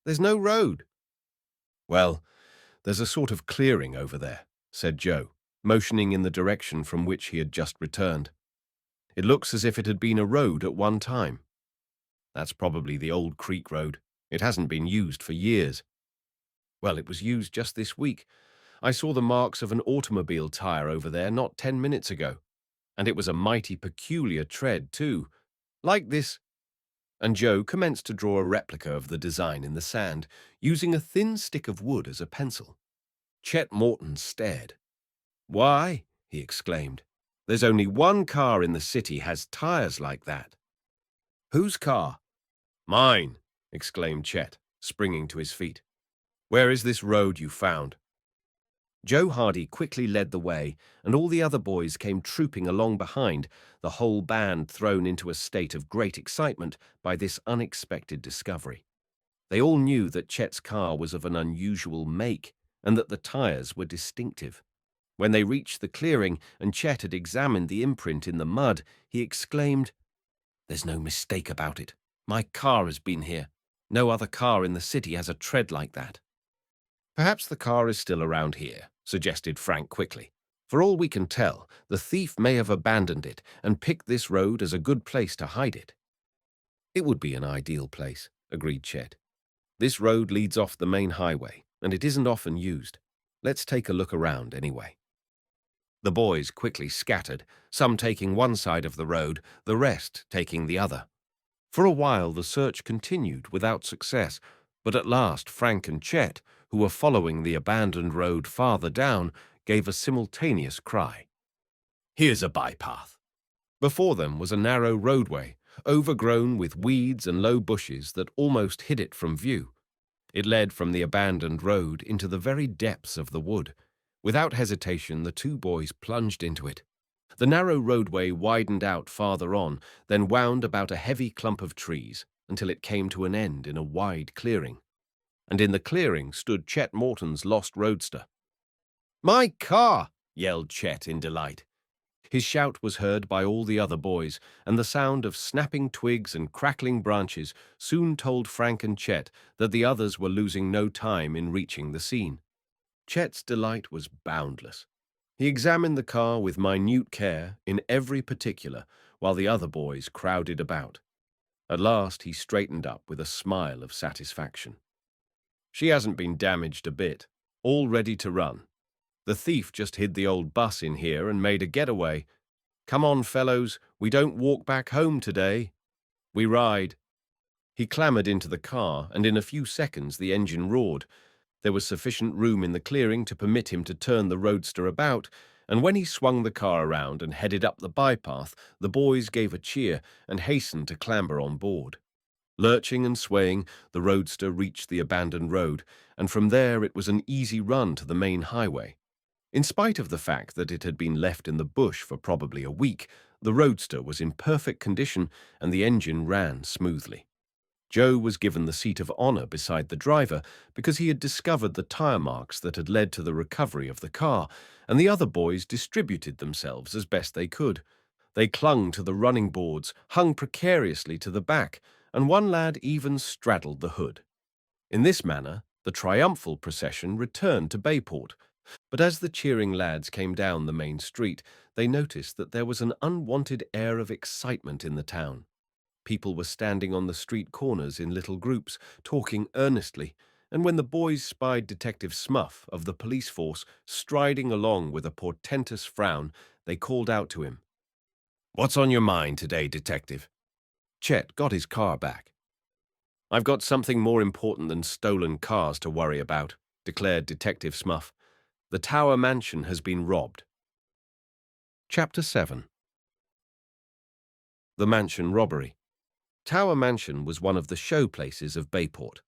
There's no road." "Well, there's a sort of clearing over there," said Joe. motioning in the direction from which he had just returned. "It looks as if it had been a road at one time." "That's probably the old creek road. It hasn't been used for years." "Well, it was used just this week. I saw the marks of an automobile tire over there not 10 minutes ago. And it was a mighty peculiar tread, too. Like this." And Joe commenced to draw a replica of the design in the sand, using a thin stick of wood as a pencil. Chet Morton stared. "Why," he exclaimed, "there's only one car in the city has tires like that." "Whose car?" "Mine," exclaimed Chet, springing to his feet. "Where is this road you found?" Joe Hardy quickly led the way, and all the other boys came trooping along behind, the whole band thrown into a state of great excitement by this unexpected discovery. They all knew that Chet's car was of an unusual make, and that the tires were distinctive. When they reached the clearing and Chet had examined the imprint in the mud, he exclaimed, "There's no mistake about it. My car has been here. No other car in the city has a tread like that." "Perhaps the car is still around here," suggested Frank quickly. "For all we can tell, the thief may have abandoned it and picked this road as a good place to hide it." "It would be an ideal place," agreed Chet. "This road leads off the main highway, and it isn't often used. Let's take a look around anyway." The boys quickly scattered, some taking one side of the road, the rest taking the other. For a while the search continued without success, but at last Frank and Chet, who were following the abandoned road farther down, gave a simultaneous cry. "Here's a bypath." Before them was a narrow roadway, overgrown with weeds and low bushes that almost hid it from view. It led from the abandoned road into the very depths of the wood. Without hesitation, the two boys plunged into it. The narrow roadway widened out farther on, then wound about a heavy clump of trees until it came to an end in a wide clearing. And in the clearing stood Chet Morton's lost roadster. "My car!" yelled Chet in delight. His shout was heard by all the other boys, and the sound of snapping twigs and crackling branches soon told Frank and Chet that the others were losing no time in reaching the scene. Chet's delight was boundless. He examined the car with minute care in every particular, while the other boys crowded about. At last he straightened up with a smile of satisfaction. "She hasn't been damaged a bit, all ready to run. The thief just hid the old bus in here and made a getaway. Come on, fellows, we don't walk back home today. We ride." He clambered into the car, and in a few seconds the engine roared. There was sufficient room in the clearing to permit him to turn the roadster about, and when he swung the car around and headed up the bypath, the boys gave a cheer and hastened to clamber on board. Lurching and swaying, the roadster reached the abandoned road, and from there it was an easy run to the main highway. In spite of the fact that it had been left in the bush for probably a week, the roadster was in perfect condition and the engine ran smoothly. Joe was given the seat of honor beside the driver because he had discovered the tire marks that had led to the recovery of the car, and the other boys distributed themselves as best they could. They clung to the running boards, hung precariously to the back, and one lad even straddled the hood. In this manner, the triumphal procession returned to Bayport. But as the cheering lads came down the main street, they noticed that there was an unwanted air of excitement in the town. People were standing on the street corners in little groups, talking earnestly, and when the boys spied Detective Smuff of the police force striding along with a portentous frown, they called out to him. "What's on your mind today, Detective?" Chet got his car back. "I've got something more important than stolen cars to worry about," declared Detective Smuff. "The Tower Mansion has been robbed." Chapter 7. The Mansion Robbery. Tower Mansion was one of the show places of Bayport.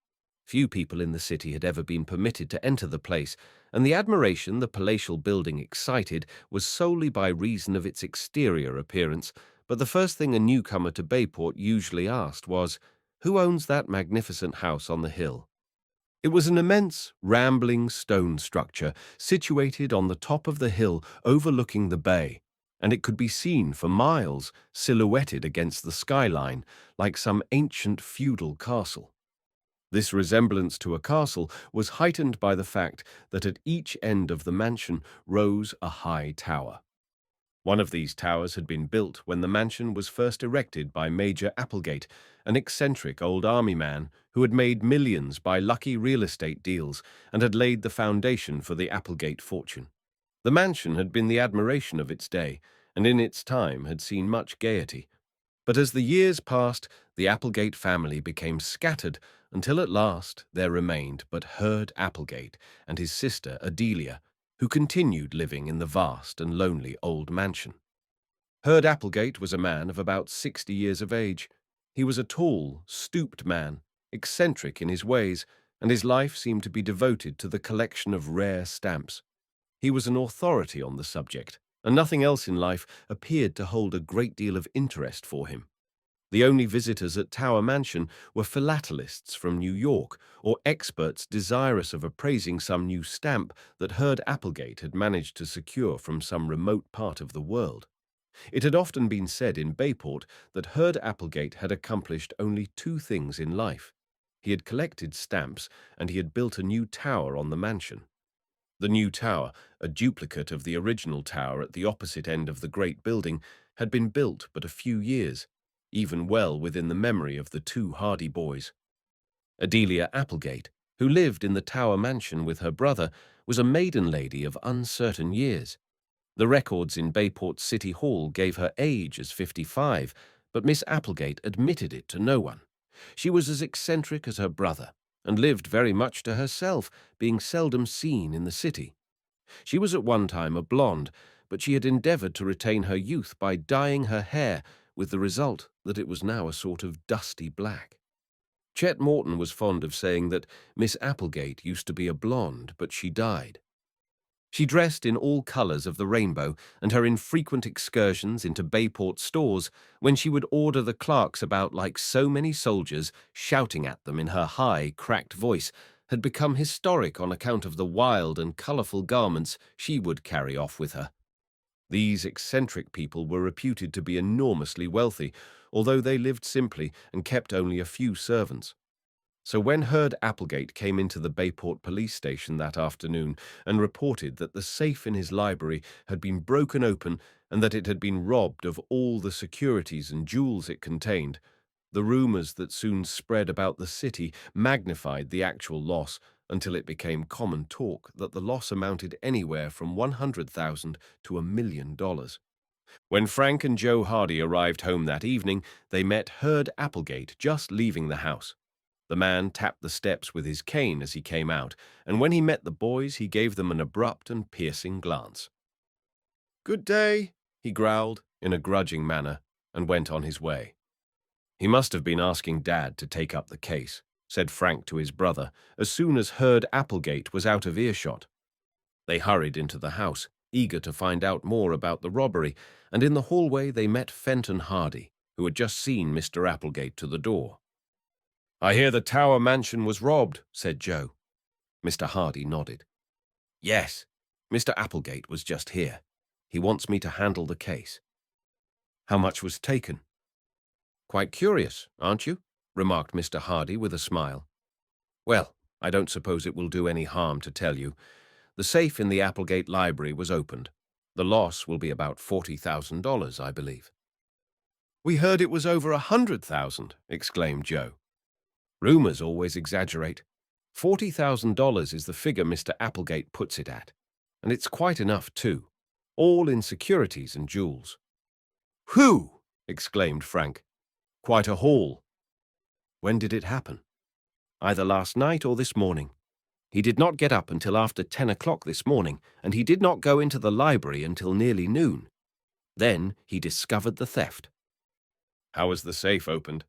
Few people in the city had ever been permitted to enter the place, and the admiration the palatial building excited was solely by reason of its exterior appearance, but the first thing a newcomer to Bayport usually asked was, "Who owns that magnificent house on the hill?" It was an immense, rambling stone structure situated on the top of the hill overlooking the bay, and it could be seen for miles, silhouetted against the skyline like some ancient feudal castle. This resemblance to a castle was heightened by the fact that at each end of the mansion rose a high tower. One of these towers had been built when the mansion was first erected by Major Applegate, an eccentric old army man who had made millions by lucky real estate deals and had laid the foundation for the Applegate fortune. The mansion had been the admiration of its day, and in its time had seen much gaiety. But as the years passed, the Applegate family became scattered until at last there remained but Herd Applegate and his sister Adelia, who continued living in the vast and lonely old mansion. Herd Applegate was a man of about 60 years of age. He was a tall, stooped man, eccentric in his ways, and his life seemed to be devoted to the collection of rare stamps. He was an authority on the subject, and nothing else in life appeared to hold a great deal of interest for him. The only visitors at Tower Mansion were philatelists from New York or experts desirous of appraising some new stamp that Herd Applegate had managed to secure from some remote part of the world. It had often been said in Bayport that Herd Applegate had accomplished only two things in life. He had collected stamps and he had built a new tower on the mansion. The new tower, a duplicate of the original tower at the opposite end of the great building, had been built but a few years, even well within the memory of the two Hardy boys. Adelia Applegate, who lived in the Tower Mansion with her brother, was a maiden lady of uncertain years. The records in Bayport City Hall gave her age as 55, but Miss Applegate admitted it to no one. She was as eccentric as her brother, and lived very much to herself, being seldom seen in the city. She was at one time a blonde, but she had endeavored to retain her youth by dyeing her hair, with the result that it was now a sort of dusty black. Chet Morton was fond of saying that Miss Applegate used to be a blonde, but she died. She dressed in all colors of the rainbow, and her infrequent excursions into Bayport stores, when she would order the clerks about like so many soldiers, shouting at them in her high, cracked voice, had become historic on account of the wild and colorful garments she would carry off with her. These eccentric people were reputed to be enormously wealthy, although they lived simply and kept only a few servants. So when Herd Applegate came into the Bayport police station that afternoon and reported that the safe in his library had been broken open and that it had been robbed of all the securities and jewels it contained, the rumors that soon spread about the city magnified the actual loss until it became common talk that the loss amounted anywhere from $100,000 to $1 million. When Frank and Joe Hardy arrived home that evening, they met Herd Applegate just leaving the house. The man tapped the steps with his cane as he came out, and when he met the boys, he gave them an abrupt and piercing glance. "Good day," he growled in a grudging manner, and went on his way. "He must have been asking Dad to take up the case," said Frank to his brother, as soon as Herd Applegate was out of earshot. They hurried into the house, eager to find out more about the robbery, and in the hallway they met Fenton Hardy, who had just seen Mr. Applegate to the door. "I hear the Tower Mansion was robbed," said Joe. Mr. Hardy nodded. "Yes, Mr. Applegate was just here. He wants me to handle the case." "How much was taken?" "Quite curious, aren't you?" remarked Mr. Hardy with a smile. "Well, I don't suppose it will do any harm to tell you. The safe in the Applegate library was opened. The loss will be about $40,000, I believe." "We heard it was over $100,000, exclaimed Joe. "Rumors always exaggerate. $40,000 is the figure Mr. Applegate puts it at, and it's quite enough, too, all in securities and jewels." "Whew!" exclaimed Frank. "Quite a haul." "When did it happen?" "Either last night or this morning. He did not get up until after 10 o'clock this morning, and he did not go into the library until nearly noon. Then he discovered the theft." "How was the safe opened?"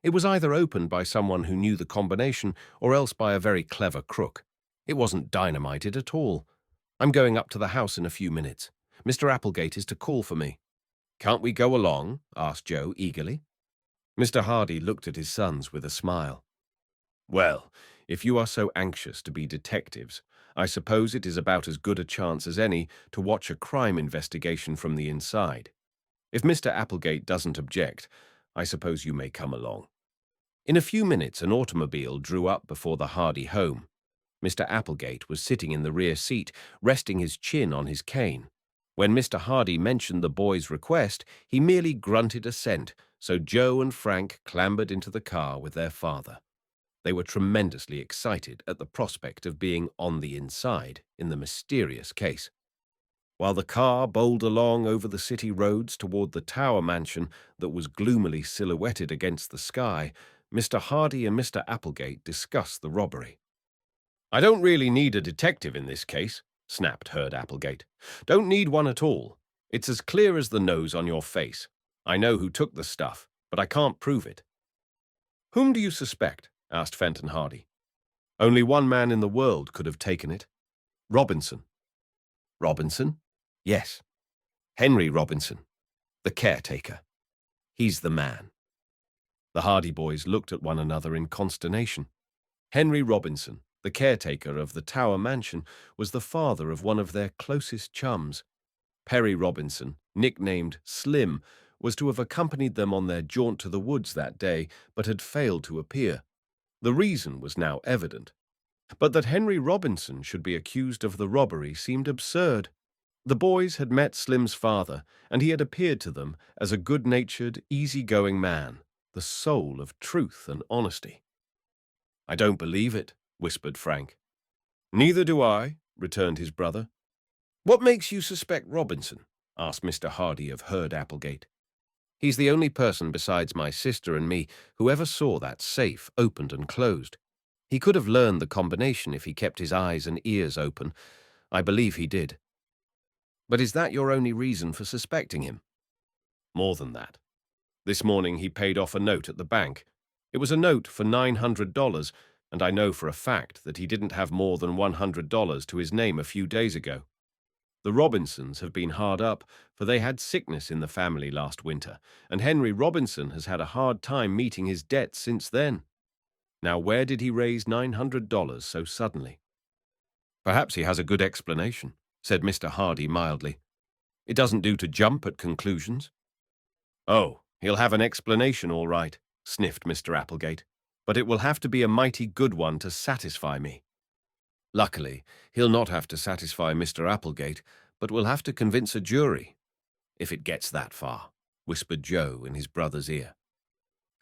"It was either opened by someone who knew the combination or else by a very clever crook. It wasn't dynamited at all. I'm going up to the house in a few minutes. Mr. Applegate is to call for me." "Can't we go along?" asked Joe eagerly. Mr. Hardy looked at his sons with a smile. "Well, if you are so anxious to be detectives, I suppose it is about as good a chance as any to watch a crime investigation from the inside. If Mr. Applegate doesn't object, I suppose you may come along." In a few minutes, an automobile drew up before the Hardy home. Mr. Applegate was sitting in the rear seat, resting his chin on his cane. When Mr. Hardy mentioned the boy's request, he merely grunted assent, so Joe and Frank clambered into the car with their father. They were tremendously excited at the prospect of being on the inside in the mysterious case. While the car bowled along over the city roads toward the Tower mansion that was gloomily silhouetted against the sky, Mr. Hardy and Mr. Applegate discussed the robbery. "I don't really need a detective in this case," snapped Herd Applegate. "Don't need one at all. It's as clear as the nose on your face. I know who took the stuff, but I can't prove it." "Whom do you suspect?" asked Fenton Hardy. "Only one man in the world could have taken it. Robinson." "Robinson?" "Yes. Henry Robinson, the caretaker. He's the man." The Hardy boys looked at one another in consternation. Henry Robinson, the caretaker of the Tower mansion, was the father of one of their closest chums. Perry Robinson, nicknamed Slim, was to have accompanied them on their jaunt to the woods that day, but had failed to appear. The reason was now evident. But that Henry Robinson should be accused of the robbery seemed absurd. The boys had met Slim's father, and he had appeared to them as a good-natured, easy-going man, the soul of truth and honesty. "I don't believe it," whispered Frank. "Neither do I," returned his brother. "What makes you suspect Robinson?" asked Mr. Hardy of Herd Applegate. "He's the only person besides my sister and me who ever saw that safe opened and closed. He could have learned the combination if he kept his eyes and ears open. I believe he did." "But is that your only reason for suspecting him?" "More than that. This morning he paid off a note at the bank. It was a note for $900, and I know for a fact that he didn't have more than $100 to his name a few days ago. The Robinsons have been hard up, for they had sickness in the family last winter, and Henry Robinson has had a hard time meeting his debts since then. Now, where did he raise $900 so suddenly?" "Perhaps he has a good explanation," said Mr. Hardy mildly. "It doesn't do to jump at conclusions." "Oh, he'll have an explanation all right," sniffed Mr. Applegate, "but it will have to be a mighty good one to satisfy me." "Luckily, he'll not have to satisfy Mr. Applegate, but will have to convince a jury, if it gets that far," whispered Joe in his brother's ear.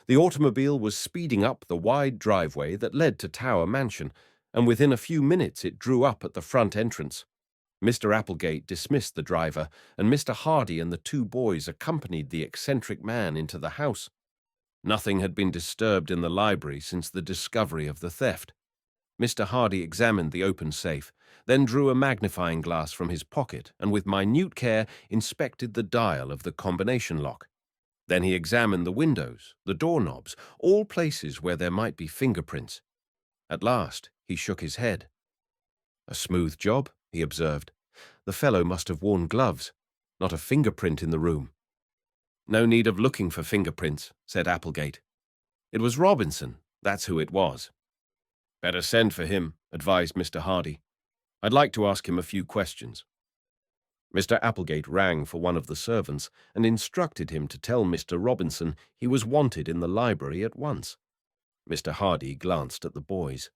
The automobile was speeding up the wide driveway that led to Tower Mansion, and within a few minutes it drew up at the front entrance. Mr. Applegate dismissed the driver, and Mr. Hardy and the two boys accompanied the eccentric man into the house. Nothing had been disturbed in the library since the discovery of the theft. Mr. Hardy examined the open safe, then drew a magnifying glass from his pocket and with minute care inspected the dial of the combination lock. Then he examined the windows, the doorknobs, all places where there might be fingerprints. At last he shook his head. "A smooth job," he observed. "The fellow must have worn gloves. Not a fingerprint in the room." "No need of looking for fingerprints," said Applegate. "It was Robinson, that's who it was." "Better send for him," advised Mr. Hardy. "I'd like to ask him a few questions." Mr. Applegate rang for one of the servants and instructed him to tell Mr. Robinson he was wanted in the library at once. Mr. Hardy glanced at the boys.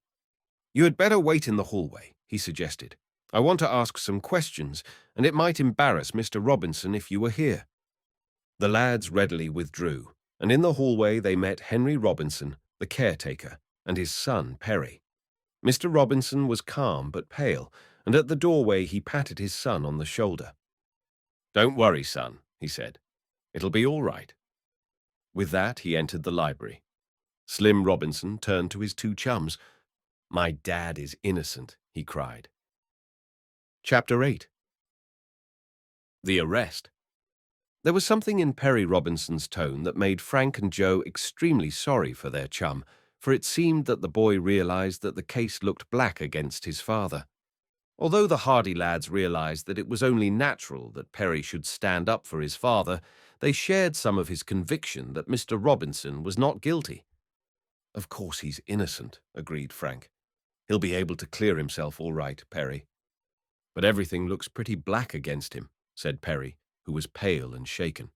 "You had better wait in the hallway," he suggested. "I want to ask some questions, and it might embarrass Mr. Robinson if you were here." The lads readily withdrew, and in the hallway they met Henry Robinson, the caretaker, and his son, Perry. Mr. Robinson was calm but pale, and at the doorway he patted his son on the shoulder. "Don't worry, son," he said. "It'll be all right." With that, he entered the library. Slim Robinson turned to his two chums. "My dad is innocent," he cried. Chapter 8. The Arrest. There was something in Perry Robinson's tone that made Frank and Joe extremely sorry for their chum, for it seemed that the boy realized that the case looked black against his father. Although the Hardy lads realized that it was only natural that Perry should stand up for his father, they shared some of his conviction that Mr. Robinson was not guilty. "Of course he's innocent," agreed Frank. "He'll be able to clear himself all right, Perry." "But everything looks pretty black against him," said Perry, who was pale and shaken.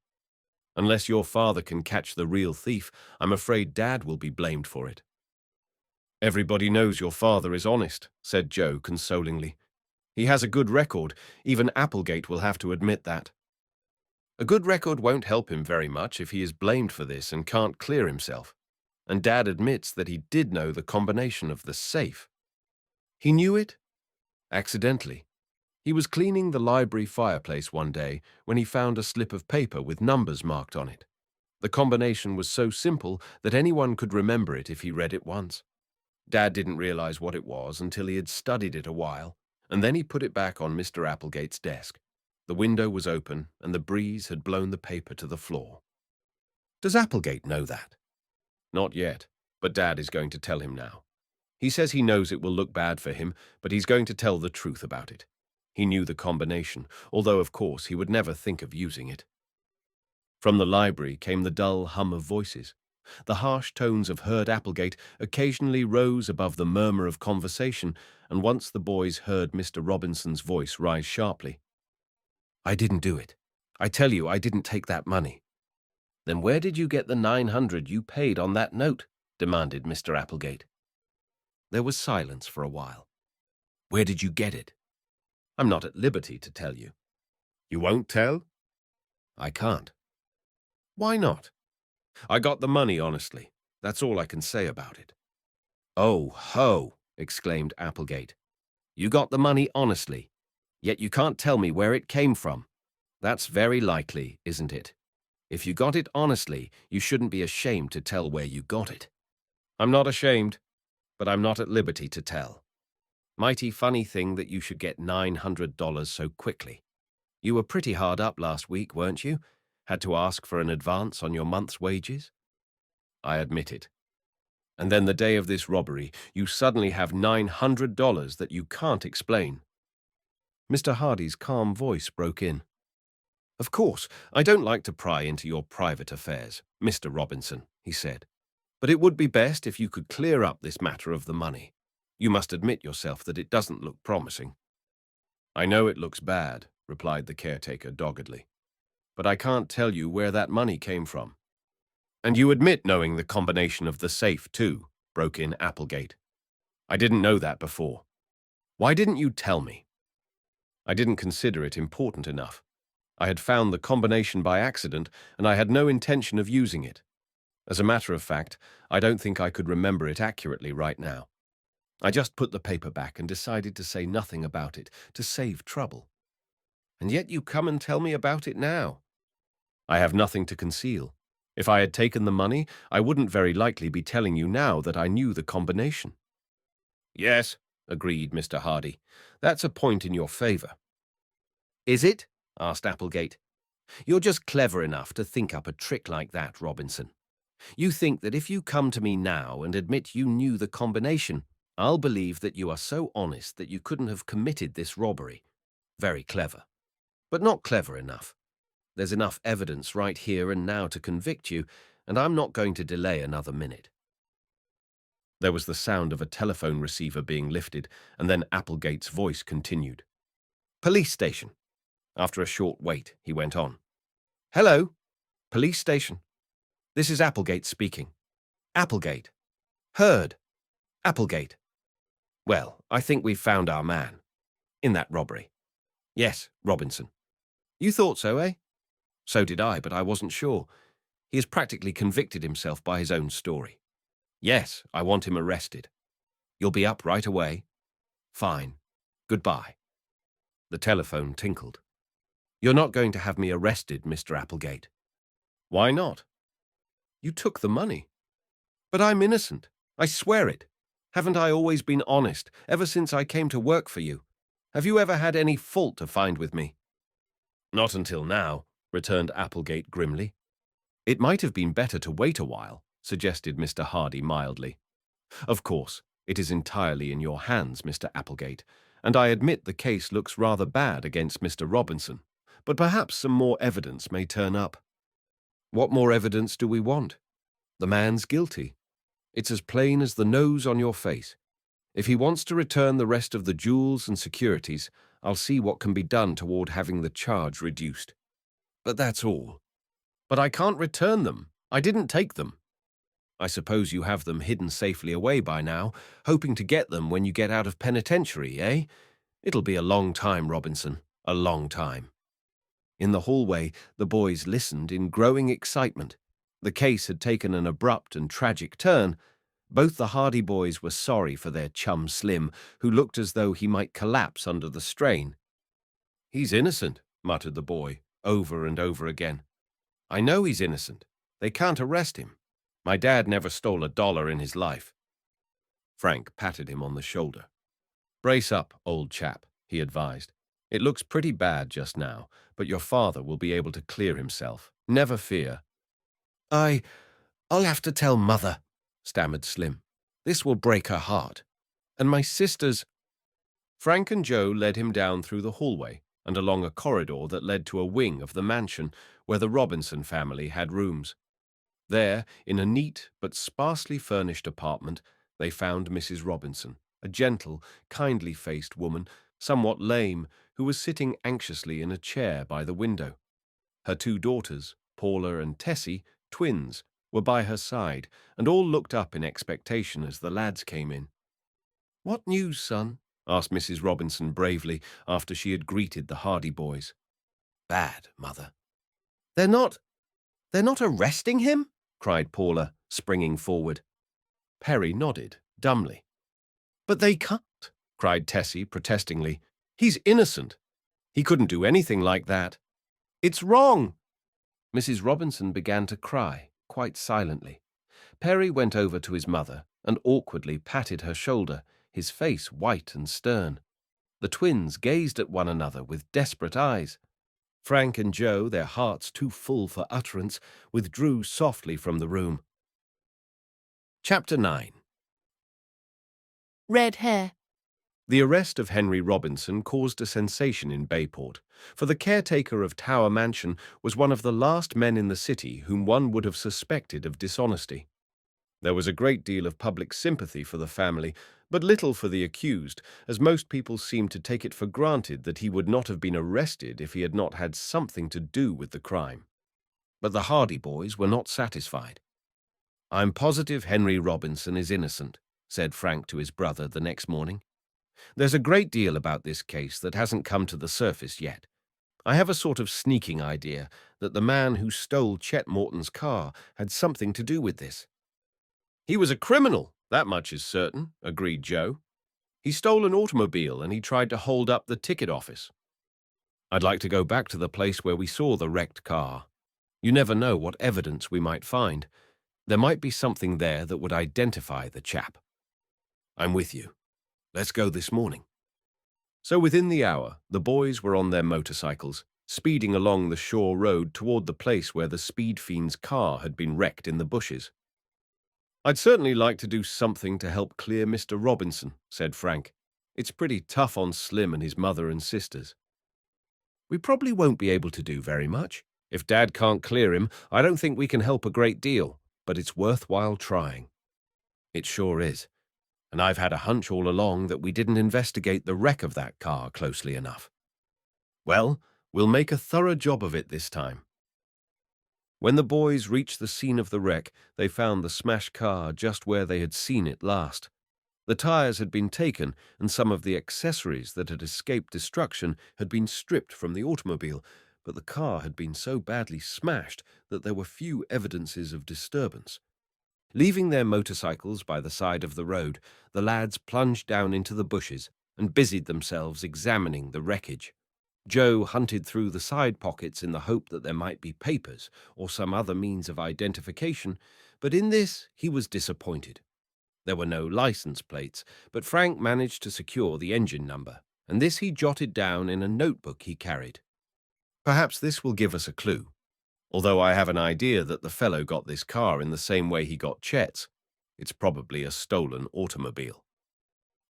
Unless your father can catch the real thief, I'm afraid Dad will be blamed for it." "Everybody knows your father is honest," said Joe consolingly. "He has a good record. Even Applegate will have to admit that." "A good record won't help him very much if he is blamed for this and can't clear himself. And Dad admits that he did know the combination of the safe." "He knew it?" "Accidentally. He was cleaning the library fireplace one day when he found a slip of paper with numbers marked on it. The combination was so simple that anyone could remember it if he read it once. Dad didn't realize what it was until he had studied it a while, and then he put it back on Mr. Applegate's desk. The window was open, and the breeze had blown the paper to the floor." "Does Applegate know that?" "Not yet, but Dad is going to tell him now. He says he knows it will look bad for him, but he's going to tell the truth about it. He knew the combination, although of course he would never think of using it." From the library came the dull hum of voices. The harsh tones of Herd Applegate occasionally rose above the murmur of conversation, and once the boys heard Mr. Robinson's voice rise sharply. "I didn't do it. I tell you, I didn't take that money." "Then where did you get the $900 you paid on that note?" demanded Mr. Applegate. There was silence for a while. "Where did you get it?" "I'm not at liberty to tell you." "You won't tell?" "I can't." "Why not?" "I got the money honestly. That's all I can say about it." "Oh, ho!" exclaimed Applegate. "You got the money honestly, yet you can't tell me where it came from. That's very likely, isn't it? If you got it honestly, you shouldn't be ashamed to tell where you got it." "I'm not ashamed, but I'm not at liberty to tell. Mighty funny thing that you should get $900 so quickly. You were pretty hard up last week, weren't you? Had to ask for an advance on your month's wages?" "I admit it. And then the day of this robbery, you suddenly have $900 that you can't explain." Mr. Hardy's calm voice broke in. "Of course, I don't like to pry into your private affairs, Mr. Robinson," he said. "But it would be best if you could clear up this matter of the money. You must admit yourself that it doesn't look promising." "I know it looks bad," replied the caretaker doggedly. "But I can't tell you where that money came from." "And you admit knowing the combination of the safe, too," broke in Applegate. "I didn't know that before. Why didn't you tell me?" "I didn't consider it important enough. I had found the combination by accident, and I had no intention of using it. As a matter of fact, I don't think I could remember it accurately right now. I just put the paper back and decided to say nothing about it, to save trouble." "And yet you come and tell me about it now." "I have nothing to conceal. If I had taken the money, I wouldn't very likely be telling you now that I knew the combination." "Yes," agreed Mr. Hardy. "That's a point in your favor." "Is it?" asked Applegate. "You're just clever enough to think up a trick like that, Robinson. You think that if you come to me now and admit you knew the combination, I'll believe that you are so honest that you couldn't have committed this robbery. Very clever. But not clever enough. There's enough evidence right here and now to convict you, and I'm not going to delay another minute." There was the sound of a telephone receiver being lifted, and then Applegate's voice continued. "Police station." After a short wait, he went on. "Hello? Police station. This is Applegate speaking. Applegate. Herd. Applegate. Well, I think we've found our man. In that robbery. Yes, Robinson. You thought so, eh? So did I, but I wasn't sure. He has practically convicted himself by his own story. Yes, I want him arrested. You'll be up right away? Fine. Goodbye." The telephone tinkled. "You're not going to have me arrested, Mr. Applegate." "Why not?" "You took the money." "But I'm innocent. I swear it. Haven't I always been honest, ever since I came to work for you? Have you ever had any fault to find with me?" "Not until now," returned Applegate grimly. "It might have been better to wait a while," suggested Mr. Hardy mildly. "Of course, it is entirely in your hands, Mr. Applegate, and I admit the case looks rather bad against Mr. Robinson, but perhaps some more evidence may turn up." "What more evidence do we want? The man's guilty. It's as plain as the nose on your face. If he wants to return the rest of the jewels and securities, I'll see what can be done toward having the charge reduced. But that's all." But I can't return them. I didn't take them. I suppose you have them hidden safely away by now, hoping to get them when you get out of penitentiary, eh? It'll be a long time, Robinson, a long time. In the hallway, the boys listened in growing excitement. The case had taken an abrupt and tragic turn. Both the Hardy boys were sorry for their chum Slim, who looked as though he might collapse under the strain. "He's innocent," muttered the boy, over and over again. "I know he's innocent. They can't arrest him. My dad never stole $1 in his life." Frank patted him on the shoulder. "Brace up, old chap," he advised. "It looks pretty bad just now, but your father will be able to clear himself. Never fear." I'll have to tell Mother," stammered Slim. "This will break her heart. And my sisters—" Frank and Joe led him down through the hallway and along a corridor that led to a wing of the mansion where the Robinson family had rooms. There, in a neat but sparsely furnished apartment, they found Mrs. Robinson, a gentle, kindly-faced woman, somewhat lame, who was sitting anxiously in a chair by the window. Her 2 daughters, Paula and Tessie, twins, were by her side, and all looked up in expectation as the lads came in. "What news, son?" asked Mrs. Robinson bravely after she had greeted the Hardy boys. "Bad, Mother." They're not arresting him?" cried Paula, springing forward. Perry nodded, dumbly. "But they can't," cried Tessie protestingly. "He's innocent. He couldn't do anything like that. It's wrong." Mrs. Robinson began to cry, quite silently. Perry went over to his mother and awkwardly patted her shoulder, his face white and stern. The twins gazed at one another with desperate eyes. Frank and Joe, their hearts too full for utterance, withdrew softly from the room. Chapter 9. Red hair. The arrest of Henry Robinson caused a sensation in Bayport, for the caretaker of Tower Mansion was one of the last men in the city whom one would have suspected of dishonesty. There was a great deal of public sympathy for the family, but little for the accused, as most people seemed to take it for granted that he would not have been arrested if he had not had something to do with the crime. But the Hardy boys were not satisfied. "I'm positive Henry Robinson is innocent," said Frank to his brother the next morning. "There's a great deal about this case that hasn't come to the surface yet. I have a sort of sneaking idea that the man who stole Chet Morton's car had something to do with this." "He was a criminal, that much is certain," agreed Joe. "He stole an automobile and he tried to hold up the ticket office." "I'd like to go back to the place where we saw the wrecked car. You never know what evidence we might find. There might be something there that would identify the chap." "I'm with you. Let's go this morning." So within the hour, the boys were on their motorcycles, speeding along the shore road toward the place where the speed fiend's car had been wrecked in the bushes. "I'd certainly like to do something to help clear Mr. Robinson," said Frank. "It's pretty tough on Slim and his mother and sisters." "We probably won't be able to do very much. If Dad can't clear him, I don't think we can help a great deal, but it's worthwhile trying." "It sure is. And I've had a hunch all along that we didn't investigate the wreck of that car closely enough." "Well, we'll make a thorough job of it this time." When the boys reached the scene of the wreck, they found the smashed car just where they had seen it last. The tires had been taken, and some of the accessories that had escaped destruction had been stripped from the automobile, but the car had been so badly smashed that there were few evidences of disturbance. Leaving their motorcycles by the side of the road, the lads plunged down into the bushes and busied themselves examining the wreckage. Joe hunted through the side pockets in the hope that there might be papers or some other means of identification, but in this he was disappointed. There were no license plates, but Frank managed to secure the engine number, and this he jotted down in a notebook he carried. "Perhaps this will give us a clue. Although I have an idea that the fellow got this car in the same way he got Chet's. It's probably a stolen automobile."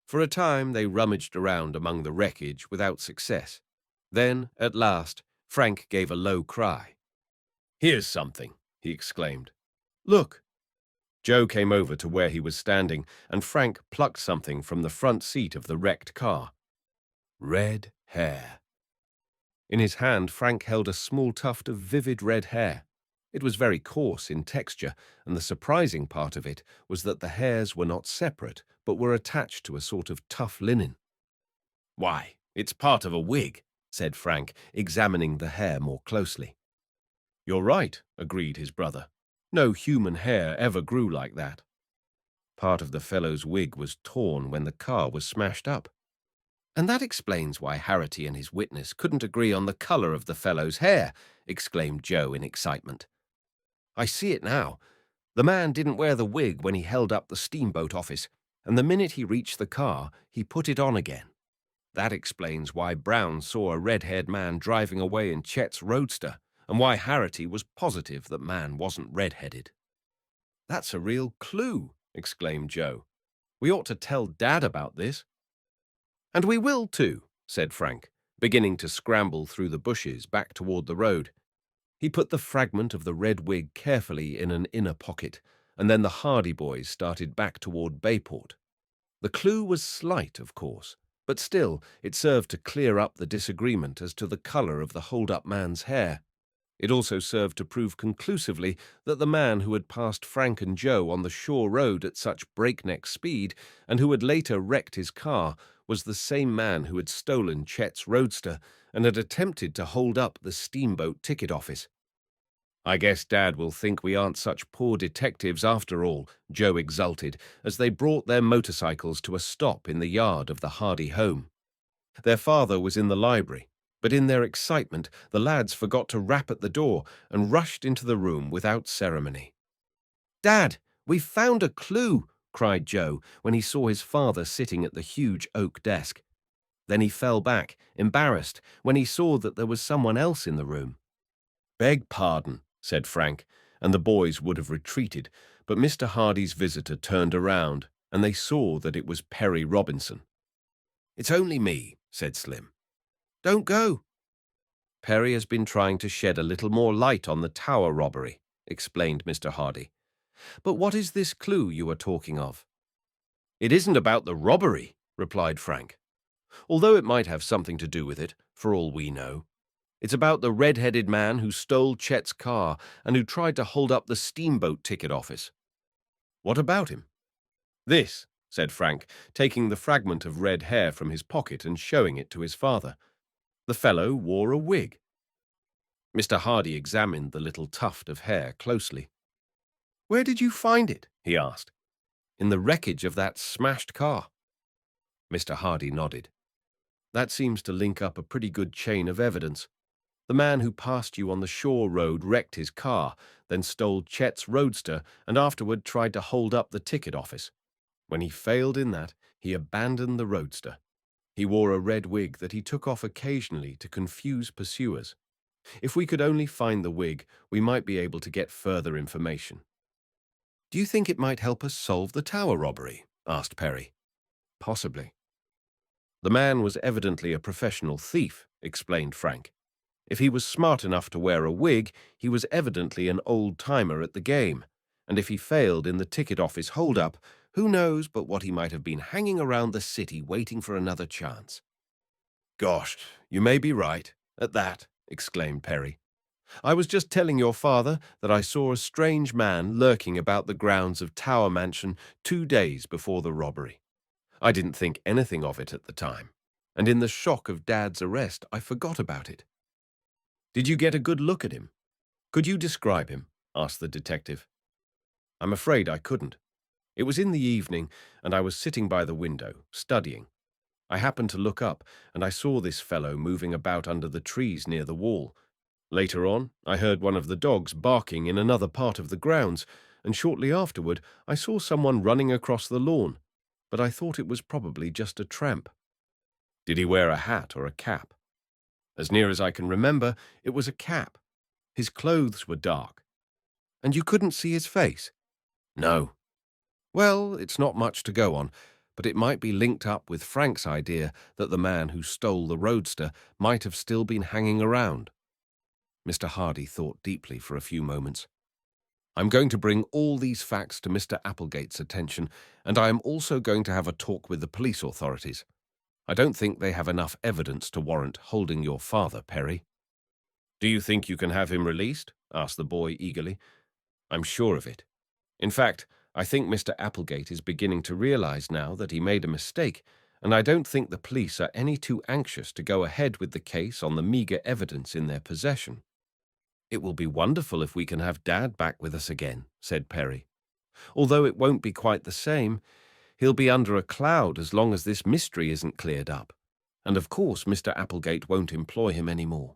For a time they rummaged around among the wreckage without success. Then, at last, Frank gave a low cry. "Here's something," he exclaimed. "Look." Joe came over to where he was standing, and Frank plucked something from the front seat of the wrecked car. Red hair. In his hand, Frank held a small tuft of vivid red hair. It was very coarse in texture, and the surprising part of it was that the hairs were not separate, but were attached to a sort of tough linen. "Why, it's part of a wig," said Frank, examining the hair more closely. "You're right," agreed his brother. "No human hair ever grew like that." Part of the fellow's wig was torn when the car was smashed up. "And that explains why Harity and his witness couldn't agree on the color of the fellow's hair," exclaimed Joe in excitement. "I see it now. The man didn't wear the wig when he held up the steamboat office, and the minute he reached the car, he put it on again. That explains why Brown saw a red-haired man driving away in Chet's roadster, and why Harity was positive that man wasn't red-headed." "That's a real clue," exclaimed Joe. "We ought to tell Dad about this." "And we will too," said Frank, beginning to scramble through the bushes back toward the road. He put the fragment of the red wig carefully in an inner pocket, and then the Hardy boys started back toward Bayport. The clue was slight, of course, but still it served to clear up the disagreement as to the color of the hold-up man's hair. It also served to prove conclusively that the man who had passed Frank and Joe on the shore road at such breakneck speed and who had later wrecked his car was the same man who had stolen Chet's roadster and had attempted to hold up the steamboat ticket office. "I guess Dad will think we aren't such poor detectives after all," Joe exulted as they brought their motorcycles to a stop in the yard of the Hardy home. Their father was in the library, but in their excitement the lads forgot to rap at the door and rushed into the room without ceremony. "Dad, we've found a clue!" cried Joe when he saw his father sitting at the huge oak desk. Then he fell back, embarrassed, when he saw that there was someone else in the room. "Beg pardon," said Frank, and the boys would have retreated, but Mr. Hardy's visitor turned around, and they saw that it was Perry Robinson. "It's only me," said Slim. "Don't go." "Perry has been trying to shed a little more light on the tower robbery," explained Mr. Hardy. "But what is this clue you are talking of?" "It isn't about the robbery," replied Frank, "although it might have something to do with it, for all we know. It's about the red-headed man who stole Chet's car and who tried to hold up the steamboat ticket office." "What about him?" "This," said Frank, taking the fragment of red hair from his pocket and showing it to his father. "The fellow wore a wig." Mr. Hardy examined the little tuft of hair closely. "Where did you find it?" he asked. "In the wreckage of that smashed car." Mr. Hardy nodded. "That seems to link up a pretty good chain of evidence. The man who passed you on the shore road wrecked his car, then stole Chet's roadster, and afterward tried to hold up the ticket office. When he failed in that, he abandoned the roadster. He wore a red wig that he took off occasionally to confuse pursuers. If we could only find the wig, we might be able to get further information." "Do you think it might help us solve the tower robbery?" asked Perry. "Possibly." "The man was evidently a professional thief," explained Frank. "If he was smart enough to wear a wig, he was evidently an old-timer at the game, and if he failed in the ticket office hold-up, who knows but what he might have been hanging around the city waiting for another chance." "Gosh, you may be right, at that," exclaimed Perry. "I was just telling your father that I saw a strange man lurking about the grounds of Tower Mansion 2 days before the robbery. I didn't think anything of it at the time, and in the shock of Dad's arrest, I forgot about it." "Did you get a good look at him? Could you describe him?" asked the detective. "I'm afraid I couldn't. It was in the evening, and I was sitting by the window, studying. I happened to look up, and I saw this fellow moving about under the trees near the wall. Later on, I heard one of the dogs barking in another part of the grounds, and shortly afterward I saw someone running across the lawn, but I thought it was probably just a tramp." "Did he wear a hat or a cap?" "As near as I can remember, it was a cap. His clothes were dark." "And you couldn't see his face?" "No." "Well, it's not much to go on, but it might be linked up with Frank's idea that the man who stole the roadster might have still been hanging around." Mr. Hardy thought deeply for a few moments. "I'm going to bring all these facts to Mr. Applegate's attention, and I am also going to have a talk with the police authorities. I don't think they have enough evidence to warrant holding your father, Perry." "Do you think you can have him released?" asked the boy eagerly. I'm sure of it. In fact, I think Mr. Applegate is beginning to realize now that he made a mistake, and I don't think the police are any too anxious to go ahead with the case on the meager evidence in their possession. It will be wonderful if we can have Dad back with us again, said Perry. Although it won't be quite the same, he'll be under a cloud as long as this mystery isn't cleared up. And of course Mr. Applegate won't employ him any more.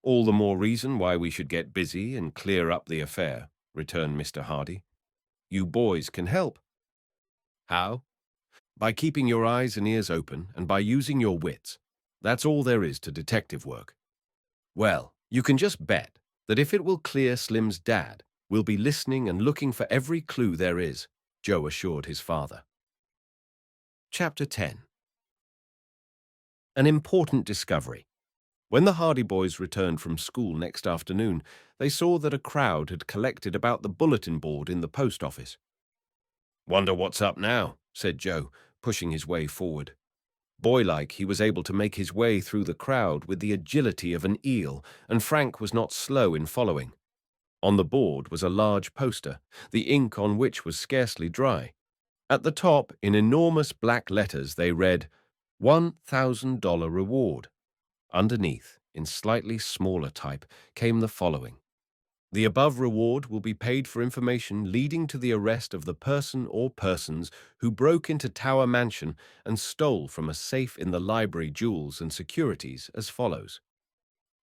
All the more reason why we should get busy and clear up the affair, returned Mr. Hardy. You boys can help. How? By keeping your eyes and ears open and by using your wits. That's all there is to detective work. Well, you can just bet that if it will clear Slim's dad, we'll be listening and looking for every clue there is, Joe assured his father. Chapter 10. An important discovery. When the Hardy boys returned from school next afternoon, they saw that a crowd had collected about the bulletin board in the post office. Wonder what's up now, said Joe, pushing his way forward. Boylike, he was able to make his way through the crowd with the agility of an eel, and Frank was not slow in following. On the board was a large poster, the ink on which was scarcely dry. At the top, in enormous black letters, they read, $1,000 reward. Underneath, in slightly smaller type, came the following. The above reward will be paid for information leading to the arrest of the person or persons who broke into Tower Mansion and stole from a safe in the library jewels and securities as follows.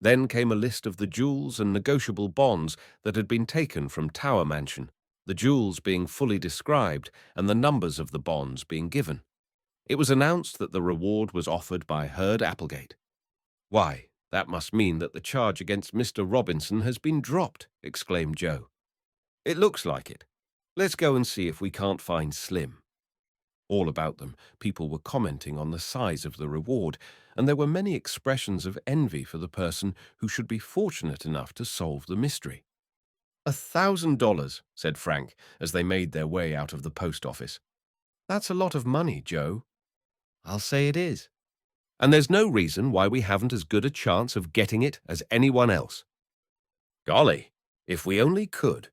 Then came a list of the jewels and negotiable bonds that had been taken from Tower Mansion, the jewels being fully described and the numbers of the bonds being given. It was announced that the reward was offered by Herd Applegate. Why, that must mean that the charge against Mr. Robinson has been dropped, exclaimed Joe. It looks like it. Let's go and see if we can't find Slim. All about them, people were commenting on the size of the reward, and there were many expressions of envy for the person who should be fortunate enough to solve the mystery. $1,000, said Frank, as they made their way out of the post office. That's a lot of money, Joe. I'll say it is. And there's no reason why we haven't as good a chance of getting it as anyone else. Golly, if we only could.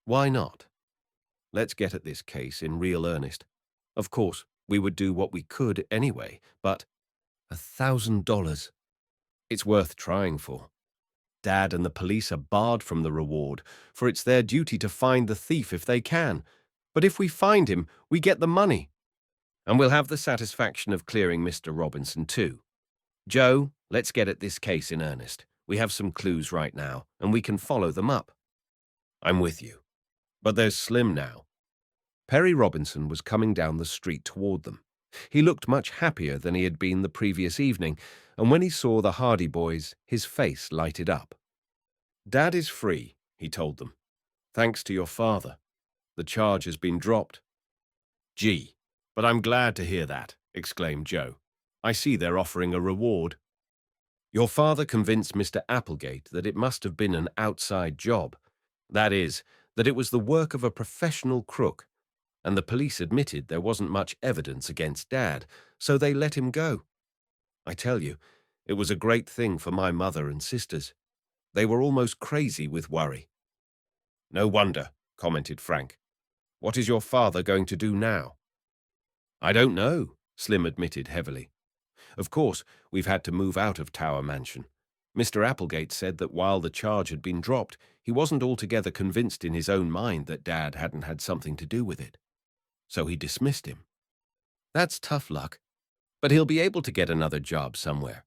Why not? Let's get at this case in real earnest. Of course, we would do what we could anyway, but $1,000. It's worth trying for. Dad and the police are barred from the reward, for it's their duty to find the thief if they can. But if we find him, we get the money. And we'll have the satisfaction of clearing Mr. Robinson too. Joe, let's get at this case in earnest. We have some clues right now, and we can follow them up. I'm with you. But there's Slim now. Perry Robinson was coming down the street toward them. He looked much happier than he had been the previous evening, and when he saw the Hardy boys, his face lighted up. Dad is free, he told them. Thanks to your father. The charge has been dropped. Gee. But I'm glad to hear that, exclaimed Joe. I see they're offering a reward. Your father convinced Mr. Applegate that it must have been an outside job. That is, that it was the work of a professional crook, and the police admitted there wasn't much evidence against Dad, so they let him go. I tell you, it was a great thing for my mother and sisters. They were almost crazy with worry. No wonder, commented Frank. What is your father going to do now? I don't know, Slim admitted heavily. Of course, we've had to move out of Tower Mansion. Mr. Applegate said that while the charge had been dropped, he wasn't altogether convinced in his own mind that Dad hadn't had something to do with it. So he dismissed him. That's tough luck, but he'll be able to get another job somewhere.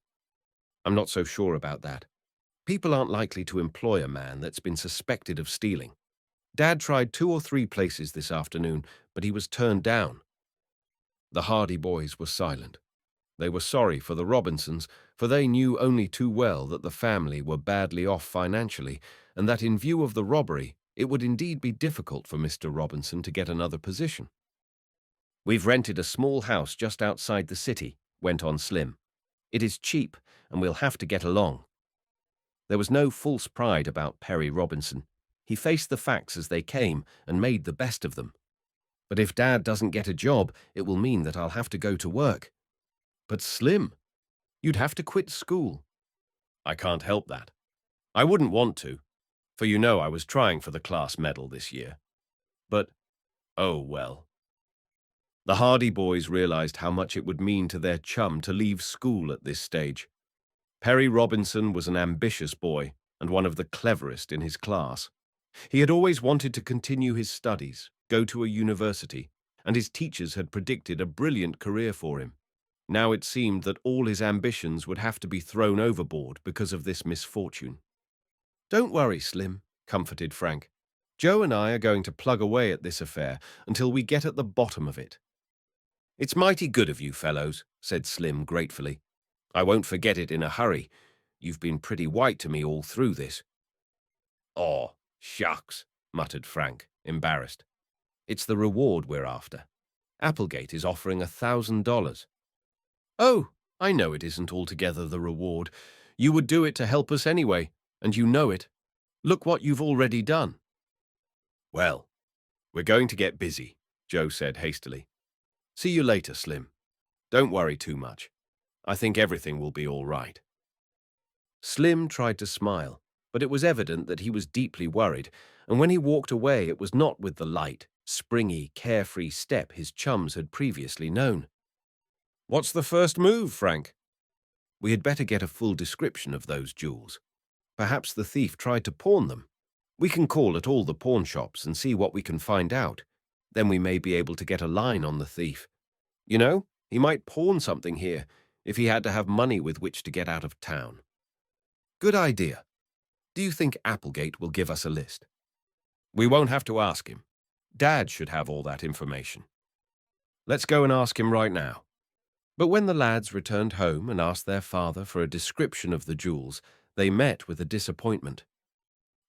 I'm not so sure about that. People aren't likely to employ a man that's been suspected of stealing. Dad tried 2 or 3 places this afternoon, but he was turned down. The Hardy boys were silent. They were sorry for the Robinsons, for they knew only too well that the family were badly off financially, and that in view of the robbery, it would indeed be difficult for Mr. Robinson to get another position. We've rented a small house just outside the city, went on Slim. It is cheap, and we'll have to get along. There was no false pride about Perry Robinson. He faced the facts as they came and made the best of them. But if Dad doesn't get a job, it will mean that I'll have to go to work. But Slim, you'd have to quit school. I can't help that. I wouldn't want to. for you know I was trying for the class medal this year. But, oh well. The Hardy boys realized how much it would mean to their chum to leave school at this stage. Perry Robinson was an ambitious boy and one of the cleverest in his class. He had always wanted to continue his studies, go to a university, and his teachers had predicted a brilliant career for him. Now it seemed that all his ambitions would have to be thrown overboard because of this misfortune. "Don't worry, Slim," comforted Frank. "Joe and I are going to plug away at this affair until we get at the bottom of it." "It's mighty good of you fellows," said Slim gratefully. "I won't forget it in a hurry. You've been pretty white to me all through this." "Aw, shucks," muttered Frank, embarrassed. "It's the reward we're after. Applegate is offering $1,000. "Oh, I know it isn't altogether the reward. You would do it to help us anyway, and you know it. Look what you've already done." "Well, we're going to get busy," Joe said hastily. "See you later, Slim. Don't worry too much. I think everything will be all right." Slim tried to smile, but it was evident that he was deeply worried, and when he walked away it was not with the light, springy, carefree step his chums had previously known. "What's the first move, Frank?" "We had better get a full description of those jewels. Perhaps the thief tried to pawn them. We can call at all the pawn shops and see what we can find out. Then we may be able to get a line on the thief. You know, he might pawn something here if he had to have money with which to get out of town." "Good idea. Do you think Applegate will give us a list?" "We won't have to ask him. Dad should have all that information. Let's go and ask him right now." But when the lads returned home and asked their father for a description of the jewels, they met with a disappointment.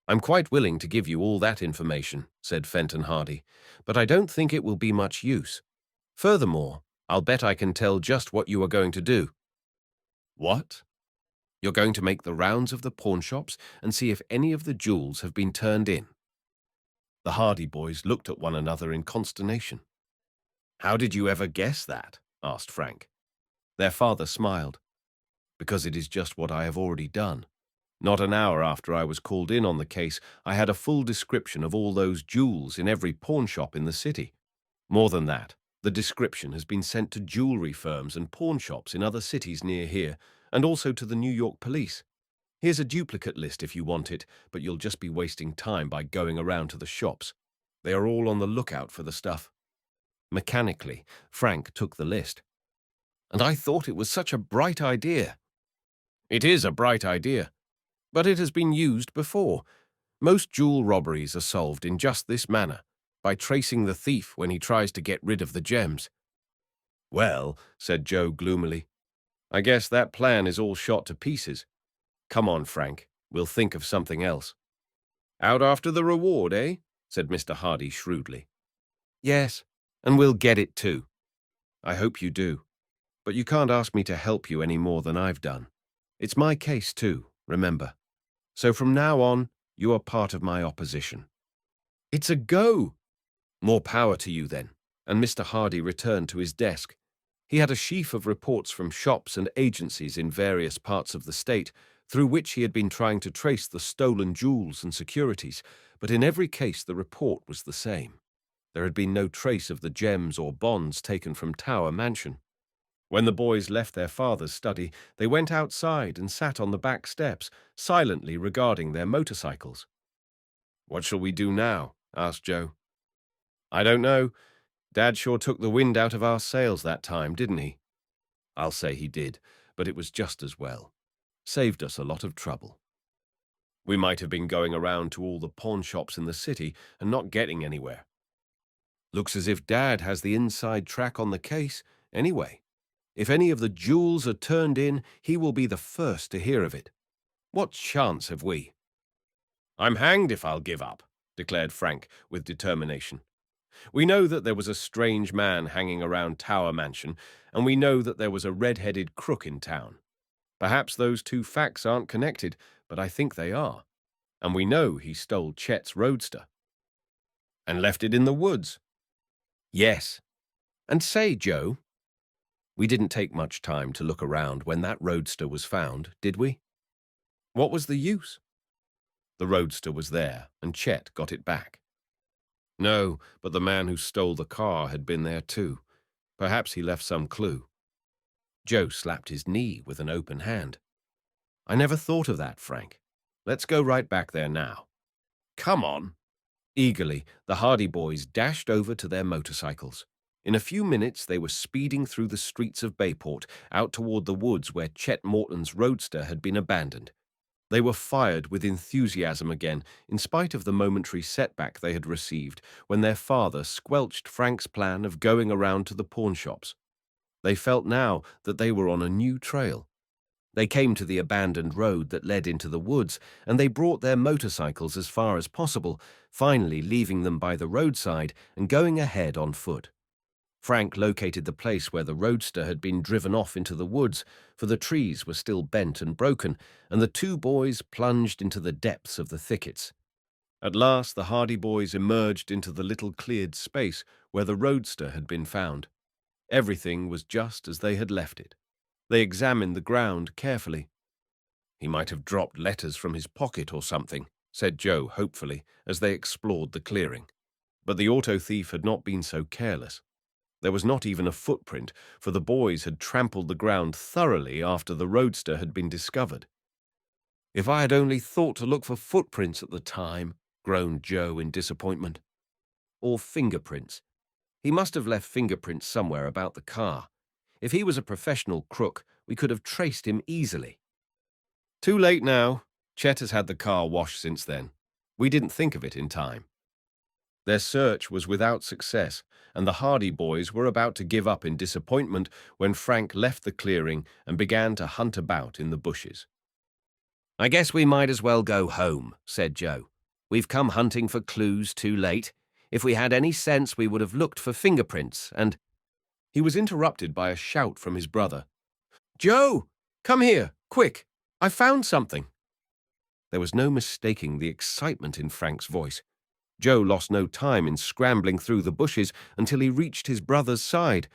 "I'm quite willing to give you all that information," said Fenton Hardy, "but I don't think it will be much use. Furthermore, I'll bet I can tell just what you are going to do." "What?" "You're going to make the rounds of the pawnshops and see if any of the jewels have been turned in." The Hardy boys looked at one another in consternation. "How did you ever guess that?" asked Frank. Their father smiled. "Because it is just what I have already done. Not an hour after I was called in on the case, I had a full description of all those jewels in every pawnshop in the city. More than that, the description has been sent to jewelry firms and pawnshops in other cities near here, and also to the New York police. Here's a duplicate list if you want it, but you'll just be wasting time by going around to the shops. They are all on the lookout for the stuff." Mechanically, Frank took the list. "And I thought it was such a bright idea." "It is a bright idea, but it has been used before. Most jewel robberies are solved in just this manner, by tracing the thief when he tries to get rid of the gems." "Well," said Joe gloomily, "I guess that plan is all shot to pieces. Come on, Frank, we'll think of something else." "Out after the reward, eh?" said Mr. Hardy shrewdly. "Yes, and we'll get it too." "I hope you do. But you can't ask me to help you any more than I've done. It's my case too, remember. So from now on, you are part of my opposition." "It's a go!" "More power to you then." And Mr. Hardy returned to his desk. He had a sheaf of reports from shops and agencies in various parts of the state, through which he had been trying to trace the stolen jewels and securities, but in every case the report was the same. There had been no trace of the gems or bonds taken from Tower Mansion. When the boys left their father's study, they went outside and sat on the back steps, silently regarding their motorcycles. "What shall we do now?" asked Joe. "I don't know. Dad sure took the wind out of our sails that time, didn't he?" "I'll say he did, but it was just as well. Saved us a lot of trouble. We might have been going around to all the pawn shops in the city and not getting anywhere. Looks as if Dad has the inside track on the case, anyway. If any of the jewels are turned in, he will be the first to hear of it. What chance have we?" "I'm hanged if I'll give up," declared Frank with determination. "We know that there was a strange man hanging around Tower Mansion, and we know that there was a red-headed crook in town. Perhaps those two facts aren't connected, but I think they are. And we know he stole Chet's roadster." "And left it in the woods." "Yes. And say, Joe, we didn't take much time to look around when that roadster was found, did we? What was the use? The roadster was there, and Chet got it back. No, but the man who stole the car had been there too. Perhaps he left some clue. Joe slapped his knee with an open hand. I never thought of that, Frank. Let's go right back there now. Come on. Eagerly, the Hardy boys dashed over to their motorcycles. In a few minutes, they were speeding through the streets of Bayport, out toward the woods where Chet Morton's roadster had been abandoned. They were fired with enthusiasm again, in spite of the momentary setback they had received when their father squelched Frank's plan of going around to the pawnshops. They felt now that they were on a new trail. They came to the abandoned road that led into the woods, and they brought their motorcycles as far as possible, finally leaving them by the roadside and going ahead on foot. Frank located the place where the roadster had been driven off into the woods, for the trees were still bent and broken, and the two boys plunged into the depths of the thickets. At last the Hardy boys emerged into the little cleared space where the roadster had been found. Everything was just as they had left it. They examined the ground carefully. "He might have dropped letters from his pocket or something," said Joe hopefully as they explored the clearing. But the auto thief had not been so careless. There was not even a footprint, for the boys had trampled the ground thoroughly after the roadster had been discovered. "If I had only thought to look for footprints at the time," groaned Joe in disappointment. "Or fingerprints. He must have left fingerprints somewhere about the car. If he was a professional crook, we could have traced him easily." "Too late now. Chet has had the car washed since then. We didn't think of it in time." Their search was without success, and the Hardy boys were about to give up in disappointment when Frank left the clearing and began to hunt about in the bushes. "I guess we might as well go home," said Joe. "We've come hunting for clues too late. If we had any sense, we would have looked for fingerprints, and—" He was interrupted by a shout from his brother. "Joe, come here, quick! I found something!" There was no mistaking the excitement in Frank's voice. Joe lost no time in scrambling through the bushes until he reached his brother's side.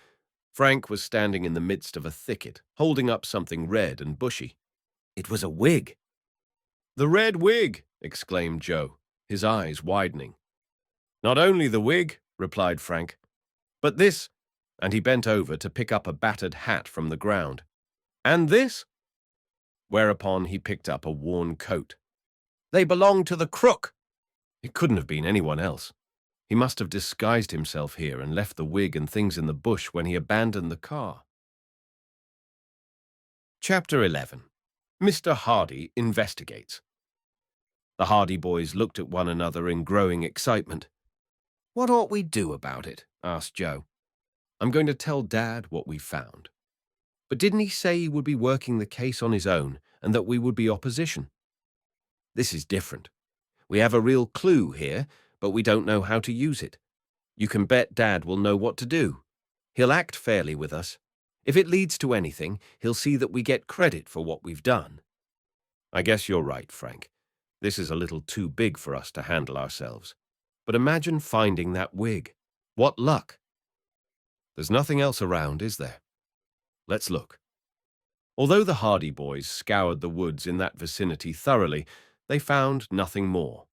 Frank was standing in the midst of a thicket, holding up something red and bushy. It was a wig. "The red wig!" exclaimed Joe, his eyes widening. "Not only the wig," replied Frank, "but this," and he bent over to pick up a battered hat from the ground. "And this?" Whereupon he picked up a worn coat. "They belong to the crook." It couldn't have been anyone else. He must have disguised himself here and left the wig and things in the bush when he abandoned the car. Chapter 11. Mr. Hardy Investigates. The Hardy boys looked at one another in growing excitement. "What ought we do about it?" asked Joe. "I'm going to tell Dad what we found." "But didn't he say he would be working the case on his own and that we would be opposition?" "This is different. We have a real clue here, but we don't know how to use it. You can bet Dad will know what to do. He'll act fairly with us. If it leads to anything, he'll see that we get credit for what we've done." "I guess you're right, Frank. This is a little too big for us to handle ourselves. But imagine finding that wig. What luck!" "There's nothing else around, is there? Let's look." Although the Hardy boys scoured the woods in that vicinity thoroughly, they found nothing more.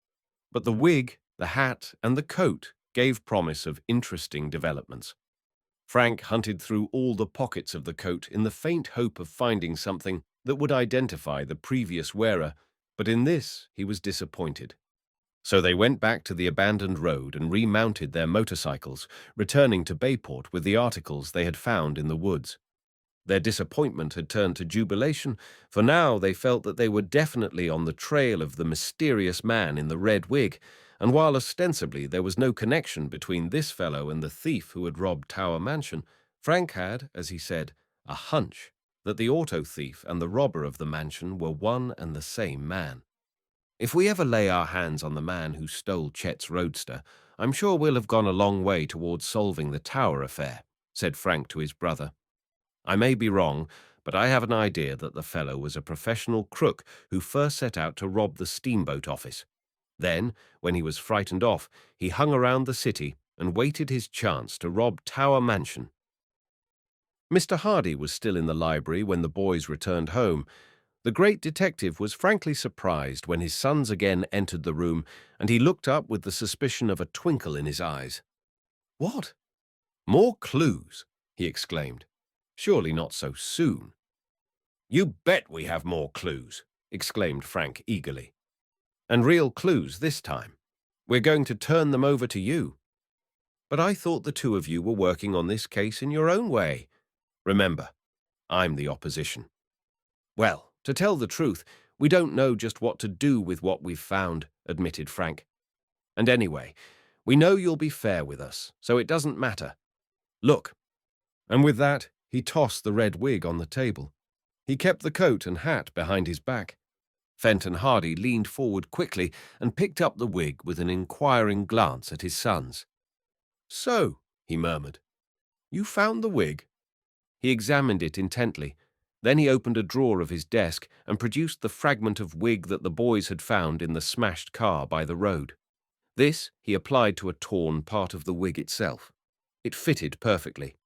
But the wig, the hat, and the coat gave promise of interesting developments. Frank hunted through all the pockets of the coat in the faint hope of finding something that would identify the previous wearer, but in this he was disappointed. So they went back to the abandoned road and remounted their motorcycles, returning to Bayport with the articles they had found in the woods. Their disappointment had turned to jubilation, for now they felt that they were definitely on the trail of the mysterious man in the red wig, and while ostensibly there was no connection between this fellow and the thief who had robbed Tower Mansion, Frank had, as he said, a hunch that the auto thief and the robber of the mansion were one and the same man. "If we ever lay our hands on the man who stole Chet's roadster, I'm sure we'll have gone a long way towards solving the Tower affair," said Frank to his brother. "I may be wrong, but I have an idea that the fellow was a professional crook who first set out to rob the steamboat office. Then, when he was frightened off, he hung around the city and waited his chance to rob Tower Mansion." Mr. Hardy was still in the library when the boys returned home. The great detective was frankly surprised when his sons again entered the room, and he looked up with the suspicion of a twinkle in his eyes. "What? More clues?" he exclaimed. "Surely not so soon." "You bet we have more clues," exclaimed Frank eagerly. "And real clues this time. We're going to turn them over to you." "But I thought the two of you were working on this case in your own way. Remember, I'm the opposition." "Well, to tell the truth, we don't know just what to do with what we've found," admitted Frank. "And anyway, we know you'll be fair with us, so it doesn't matter. Look." And with that, he tossed the red wig on the table. He kept the coat and hat behind his back. Fenton Hardy leaned forward quickly and picked up the wig with an inquiring glance at his sons. "So," he murmured, "you found the wig?" He examined it intently. Then he opened a drawer of his desk and produced the fragment of wig that the boys had found in the smashed car by the road. This he applied to a torn part of the wig itself. It fitted perfectly.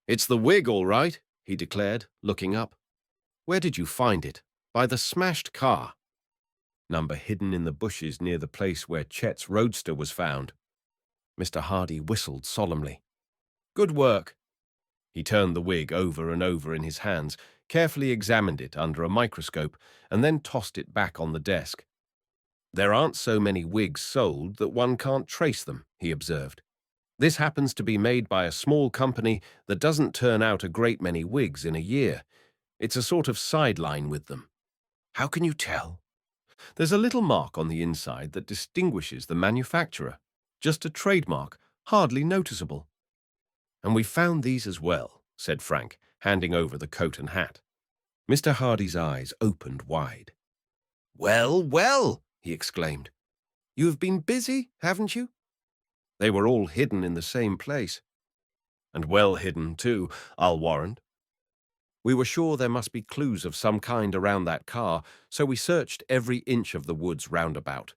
"It's the wig, all right," he declared, looking up. "Where did you find it?" "By the smashed car." "Number hidden in the bushes near the place where Chet's roadster was found." Mr. Hardy whistled solemnly. "Good work." He turned the wig over and over in his hands, carefully examined it under a microscope, and then tossed it back on the desk. "There aren't so many wigs sold that one can't trace them," he observed. "This happens to be made by a small company that doesn't turn out a great many wigs in a year. It's a sort of sideline with them." "How can you tell?" "There's a little mark on the inside that distinguishes the manufacturer. Just a trademark, hardly noticeable." "And we found these as well," said Frank, handing over the coat and hat. Mr. Hardy's eyes opened wide. "Well, well," he exclaimed. "You have been busy, haven't you?" "They were all hidden in the same place." "And well hidden, too, I'll warrant." "We were sure there must be clues of some kind around that car, so we searched every inch of the woods roundabout."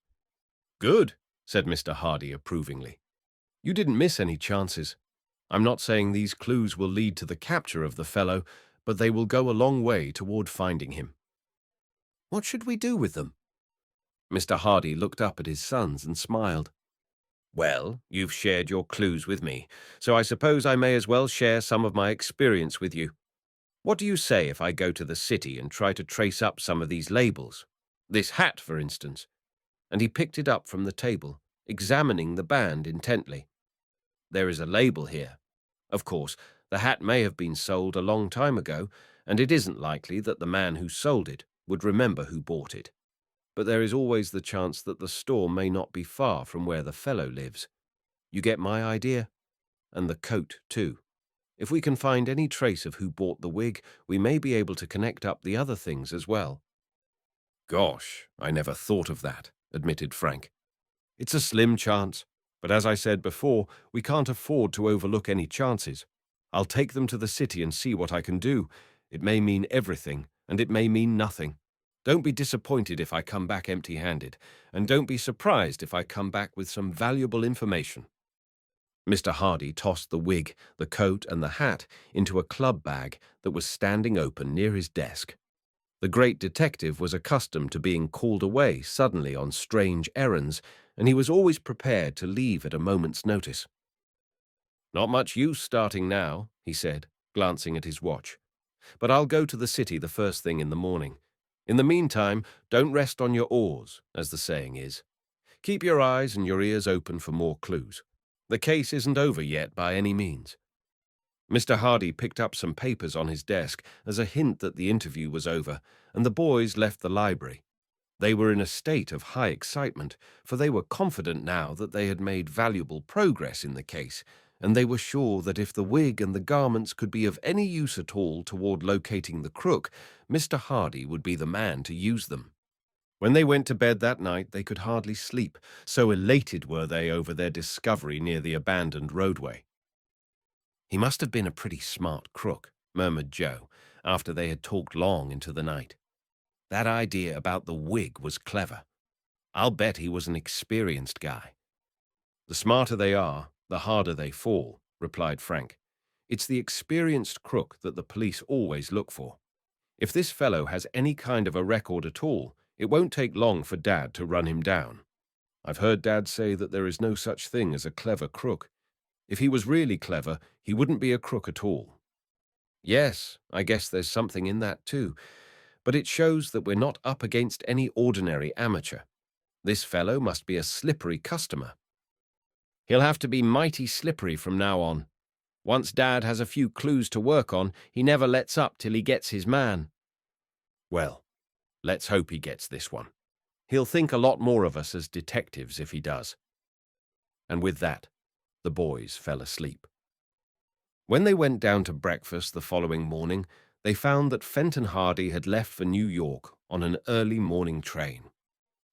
"Good," said Mr. Hardy approvingly. "You didn't miss any chances. I'm not saying these clues will lead to the capture of the fellow, but they will go a long way toward finding him." "What should we do with them?" Mr. Hardy looked up at his sons and smiled. "Well, you've shared your clues with me, so I suppose I may as well share some of my experience with you. What do you say if I go to the city and try to trace up some of these labels? This hat, for instance." And he picked it up from the table, examining the band intently. "There is a label here. Of course, the hat may have been sold a long time ago, and it isn't likely that the man who sold it would remember who bought it. But there is always the chance that the store may not be far from where the fellow lives. You get my idea? And the coat, too. If we can find any trace of who bought the wig, we may be able to connect up the other things as well." "Gosh, I never thought of that," admitted Frank. "It's a slim chance, but as I said before, we can't afford to overlook any chances. I'll take them to the city and see what I can do. It may mean everything, and it may mean nothing. Don't be disappointed if I come back empty-handed, and don't be surprised if I come back with some valuable information." Mr. Hardy tossed the wig, the coat, and the hat into a club bag that was standing open near his desk. The great detective was accustomed to being called away suddenly on strange errands, and he was always prepared to leave at a moment's notice. "Not much use starting now," he said, glancing at his watch. "But I'll go to the city the first thing in the morning. In the meantime, don't rest on your oars, as the saying is. Keep your eyes and your ears open for more clues. The case isn't over yet by any means." Mr. Hardy picked up some papers on his desk as a hint that the interview was over, and the boys left the library. They were in a state of high excitement, for they were confident now that they had made valuable progress in the case, and they were sure that if the wig and the garments could be of any use at all toward locating the crook, Mr. Hardy would be the man to use them. When they went to bed that night, they could hardly sleep, so elated were they over their discovery near the abandoned roadway. "He must have been a pretty smart crook," murmured Joe, after they had talked long into the night. "That idea about the wig was clever. I'll bet he was an experienced guy." "The smarter they are, the harder they fall," replied Frank. "It's the experienced crook that the police always look for." If this fellow has any kind of a record at all, it won't take long for Dad to run him down. I've heard Dad say that there is no such thing as a clever crook. If he was really clever, he wouldn't be a crook at all. Yes, I guess there's something in that too, but it shows that we're not up against any ordinary amateur. This fellow must be a slippery customer. He'll have to be mighty slippery from now on. Once Dad has a few clues to work on, he never lets up till he gets his man. Well, let's hope he gets this one. He'll think a lot more of us as detectives if he does. And with that, the boys fell asleep. When they went down to breakfast the following morning, they found that Fenton Hardy had left for New York on an early morning train.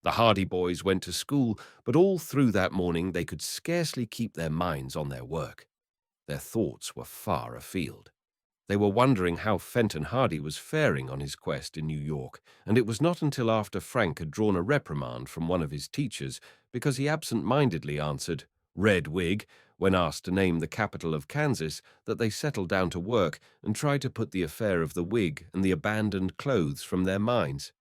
The Hardy boys went to school, but all through that morning they could scarcely keep their minds on their work. Their thoughts were far afield. They were wondering how Fenton Hardy was faring on his quest in New York, and it was not until after Frank had drawn a reprimand from one of his teachers because he absent-mindedly answered, "Red Wig," when asked to name the capital of Kansas, that they settled down to work and tried to put the affair of the wig and the abandoned clothes from their minds.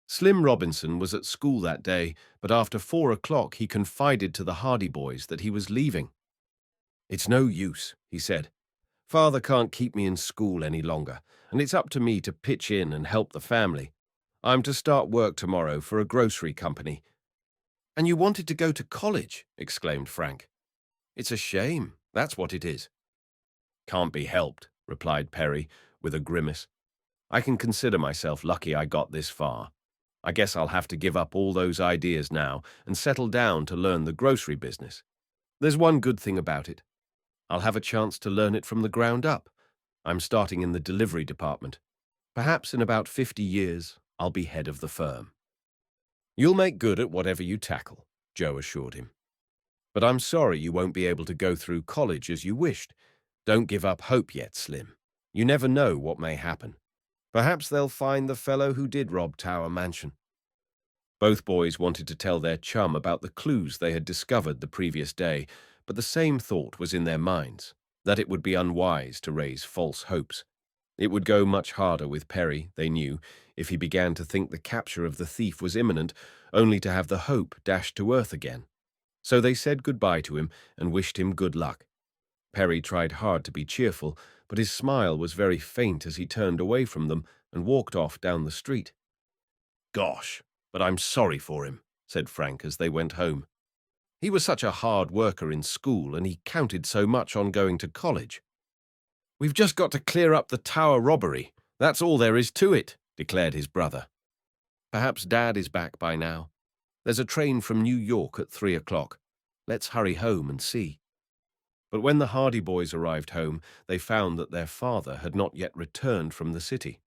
Slim Robinson was at school that day, but after 4 o'clock he confided to the Hardy boys that he was leaving. "It's no use," he said. "Father can't keep me in school any longer, and it's up to me to pitch in and help the family. I'm to start work tomorrow for a grocery company." "And you wanted to go to college?" exclaimed Frank. "It's a shame, that's what it is." "Can't be helped," replied Perry, with a grimace. "I can consider myself lucky I got this far. I guess I'll have to give up all those ideas now and settle down to learn the grocery business. There's one good thing about it. I'll have a chance to learn it from the ground up. I'm starting in the delivery department. Perhaps in about 50 years, I'll be head of the firm." "You'll make good at whatever you tackle," Joe assured him. "But I'm sorry you won't be able to go through college as you wished. Don't give up hope yet, Slim. You never know what may happen. Perhaps they'll find the fellow who did rob Tower Mansion." Both boys wanted to tell their chum about the clues they had discovered the previous day, but the same thought was in their minds, that it would be unwise to raise false hopes. It would go much harder with Perry, they knew, if he began to think the capture of the thief was imminent, only to have the hope dashed to earth again. So they said goodbye to him and wished him good luck. Perry tried hard to be cheerful, but his smile was very faint as he turned away from them and walked off down the street. "Gosh, but I'm sorry for him," said Frank as they went home. "He was such a hard worker in school, and he counted so much on going to college." "We've just got to clear up the Tower robbery. That's all there is to it," declared his brother. "Perhaps Dad is back by now. There's a train from New York at 3 o'clock. Let's hurry home and see." But when the Hardy boys arrived home, they found that their father had not yet returned from the city.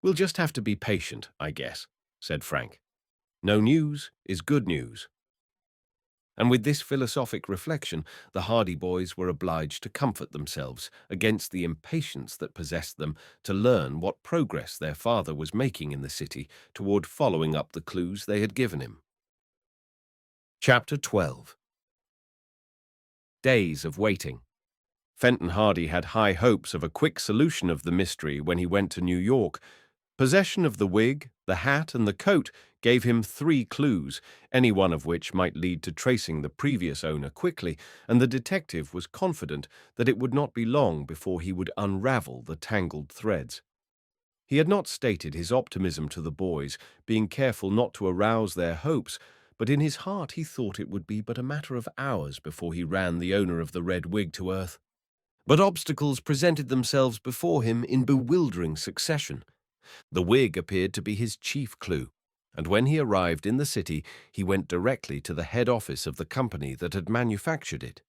"We'll just have to be patient, I guess," said Frank. "No news is good news." And with this philosophic reflection, the Hardy boys were obliged to comfort themselves against the impatience that possessed them to learn what progress their father was making in the city toward following up the clues they had given him. Chapter 12. Days of waiting. Fenton Hardy had high hopes of a quick solution of the mystery when he went to New York. Possession of the wig, the hat, and the coat gave him 3 clues, any one of which might lead to tracing the previous owner quickly, and the detective was confident that it would not be long before he would unravel the tangled threads. He had not stated his optimism to the boys, being careful not to arouse their hopes, but in his heart he thought it would be but a matter of hours before he ran the owner of the red wig to earth. But obstacles presented themselves before him in bewildering succession. The wig appeared to be his chief clue, and when he arrived in the city, he went directly to the head office of the company that had manufactured it.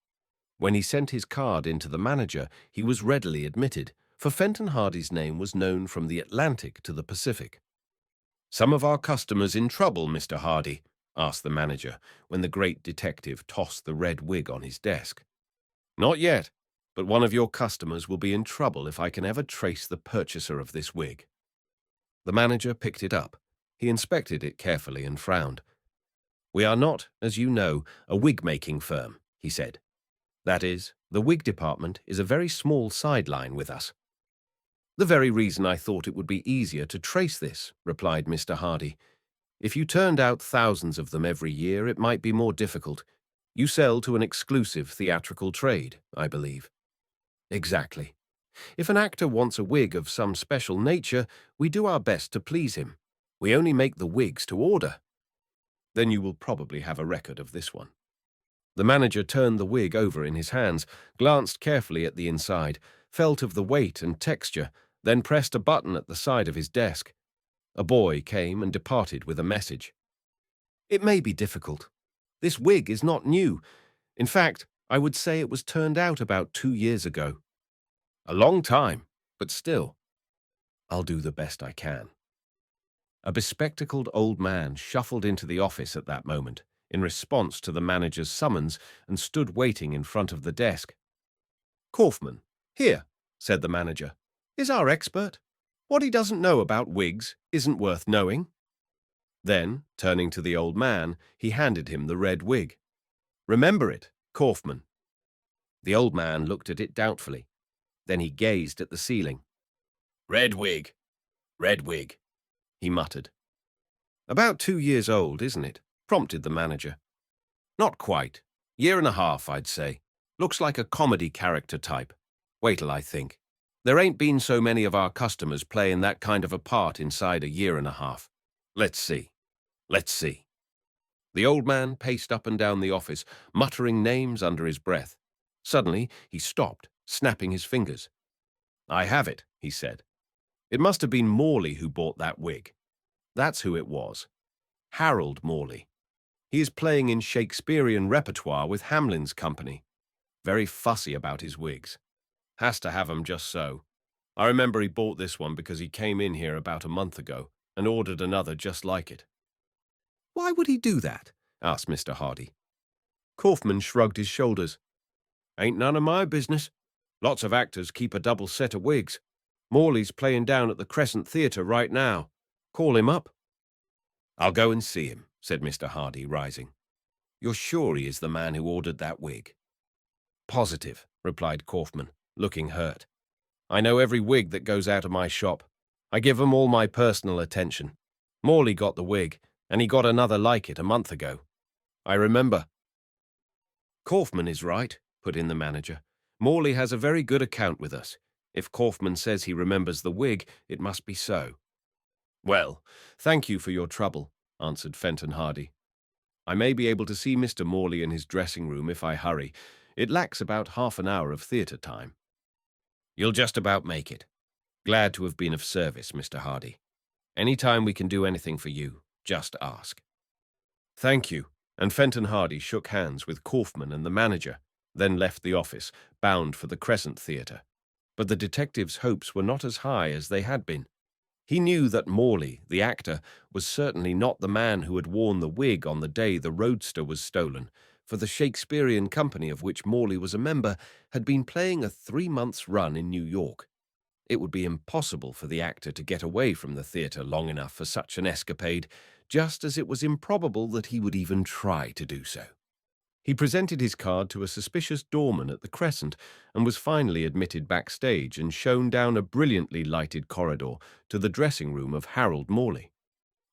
When he sent his card in to the manager, he was readily admitted, for Fenton Hardy's name was known from the Atlantic to the Pacific. "Some of our customers in trouble, Mr. Hardy?" asked the manager, when the great detective tossed the red wig on his desk. "Not yet, but one of your customers will be in trouble if I can ever trace the purchaser of this wig." The manager picked it up. He inspected it carefully and frowned. "We are not, as you know, a wig-making firm," he said. "That is, the wig department is a very small sideline with us." "The very reason I thought it would be easier to trace this," replied Mr. Hardy. "If you turned out thousands of them every year, it might be more difficult. You sell to an exclusive theatrical trade, I believe." "Exactly. If an actor wants a wig of some special nature, we do our best to please him. We only make the wigs to order." "Then you will probably have a record of this one." The manager turned the wig over in his hands, glanced carefully at the inside, felt of the weight and texture, then pressed a button at the side of his desk. A boy came and departed with a message. "It may be difficult. This wig is not new. In fact, I would say it was turned out about 2 years ago." "A long time, but still." "I'll do the best I can." A bespectacled old man shuffled into the office at that moment, in response to the manager's summons, and stood waiting in front of the desk. "Kaufman, here," said the manager, "is our expert. What he doesn't know about wigs isn't worth knowing." Then, turning to the old man, he handed him the red wig. "Remember it, Kaufman." The old man looked at it doubtfully. Then he gazed at the ceiling. "Red wig, he muttered. "About 2 years old, isn't it?" prompted the manager. "Not quite. 1.5 years, I'd say. Looks like a comedy character type. Wait till I think. There ain't been so many of our customers playing that kind of a part inside a 1.5 years. Let's see. The old man paced up and down the office, muttering names under his breath. Suddenly, he stopped, snapping his fingers. "I have it," he said. "It must have been Morley who bought that wig. That's who it was. Harold Morley. He is playing in Shakespearean repertoire with Hamlin's company. Very fussy about his wigs. Has to have 'em just so. I remember he bought this one because he came in here about a month ago and ordered another just like it." "Why would he do that?" asked Mr. Hardy. Kaufman shrugged his shoulders. "Ain't none of my business. Lots of actors keep a double set of wigs. Morley's playing down at the Crescent Theatre right now. Call him up." "I'll go and see him," said Mr. Hardy, rising. "You're sure he is the man who ordered that wig?" "Positive," replied Kaufman, looking hurt. "I know every wig that goes out of my shop. I give 'em all my personal attention. Morley got the wig, and he got another like it a month ago. I remember." "Kaufman is right," put in the manager. "Morley has a very good account with us. If Kaufman says he remembers the wig, it must be so." "Well, thank you for your trouble," answered Fenton Hardy. "I may be able to see Mr. Morley in his dressing room if I hurry. It lacks about half an hour of theatre time." "You'll just about make it. Glad to have been of service, Mr. Hardy. Any time we can do anything for you, just ask." "Thank you," and Fenton Hardy shook hands with Kaufman and the manager, then left the office, bound for the Crescent Theatre. But the detective's hopes were not as high as they had been. He knew that Morley, the actor, was certainly not the man who had worn the wig on the day the roadster was stolen, for the Shakespearean company of which Morley was a member had been playing a 3 months' run in New York. It would be impossible for the actor to get away from the theatre long enough for such an escapade, just as it was improbable that he would even try to do so. He presented his card to a suspicious doorman at the Crescent and was finally admitted backstage and shown down a brilliantly lighted corridor to the dressing room of Harold Morley.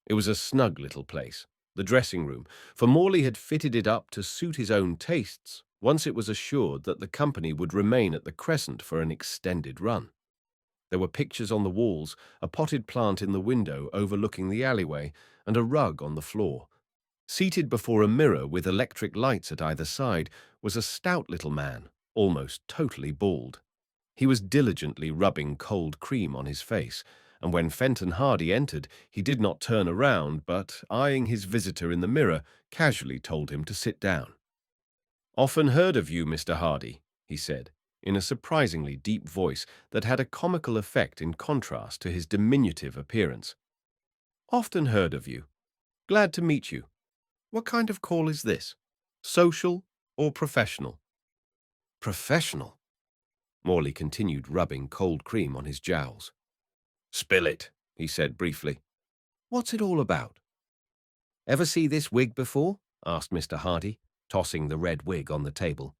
It was a snug little place, the dressing room, for Morley had fitted it up to suit his own tastes once it was assured that the company would remain at the Crescent for an extended run. There were pictures on the walls, a potted plant in the window overlooking the alleyway, and a rug on the floor. Seated before a mirror with electric lights at either side was a stout little man, almost totally bald. He was diligently rubbing cold cream on his face, and when Fenton Hardy entered, he did not turn around, but, eyeing his visitor in the mirror, casually told him to sit down. "Often heard of you, Mr. Hardy," he said, in a surprisingly deep voice that had a comical effect in contrast to his diminutive appearance. "Often heard of you. Glad to meet you. What kind of call is this? Social or professional?" "Professional," Morley continued, rubbing cold cream on his jowls. "Spill it," he said briefly. "What's it all about?" "Ever see this wig before?" asked Mr. Hardy, tossing the red wig on the table.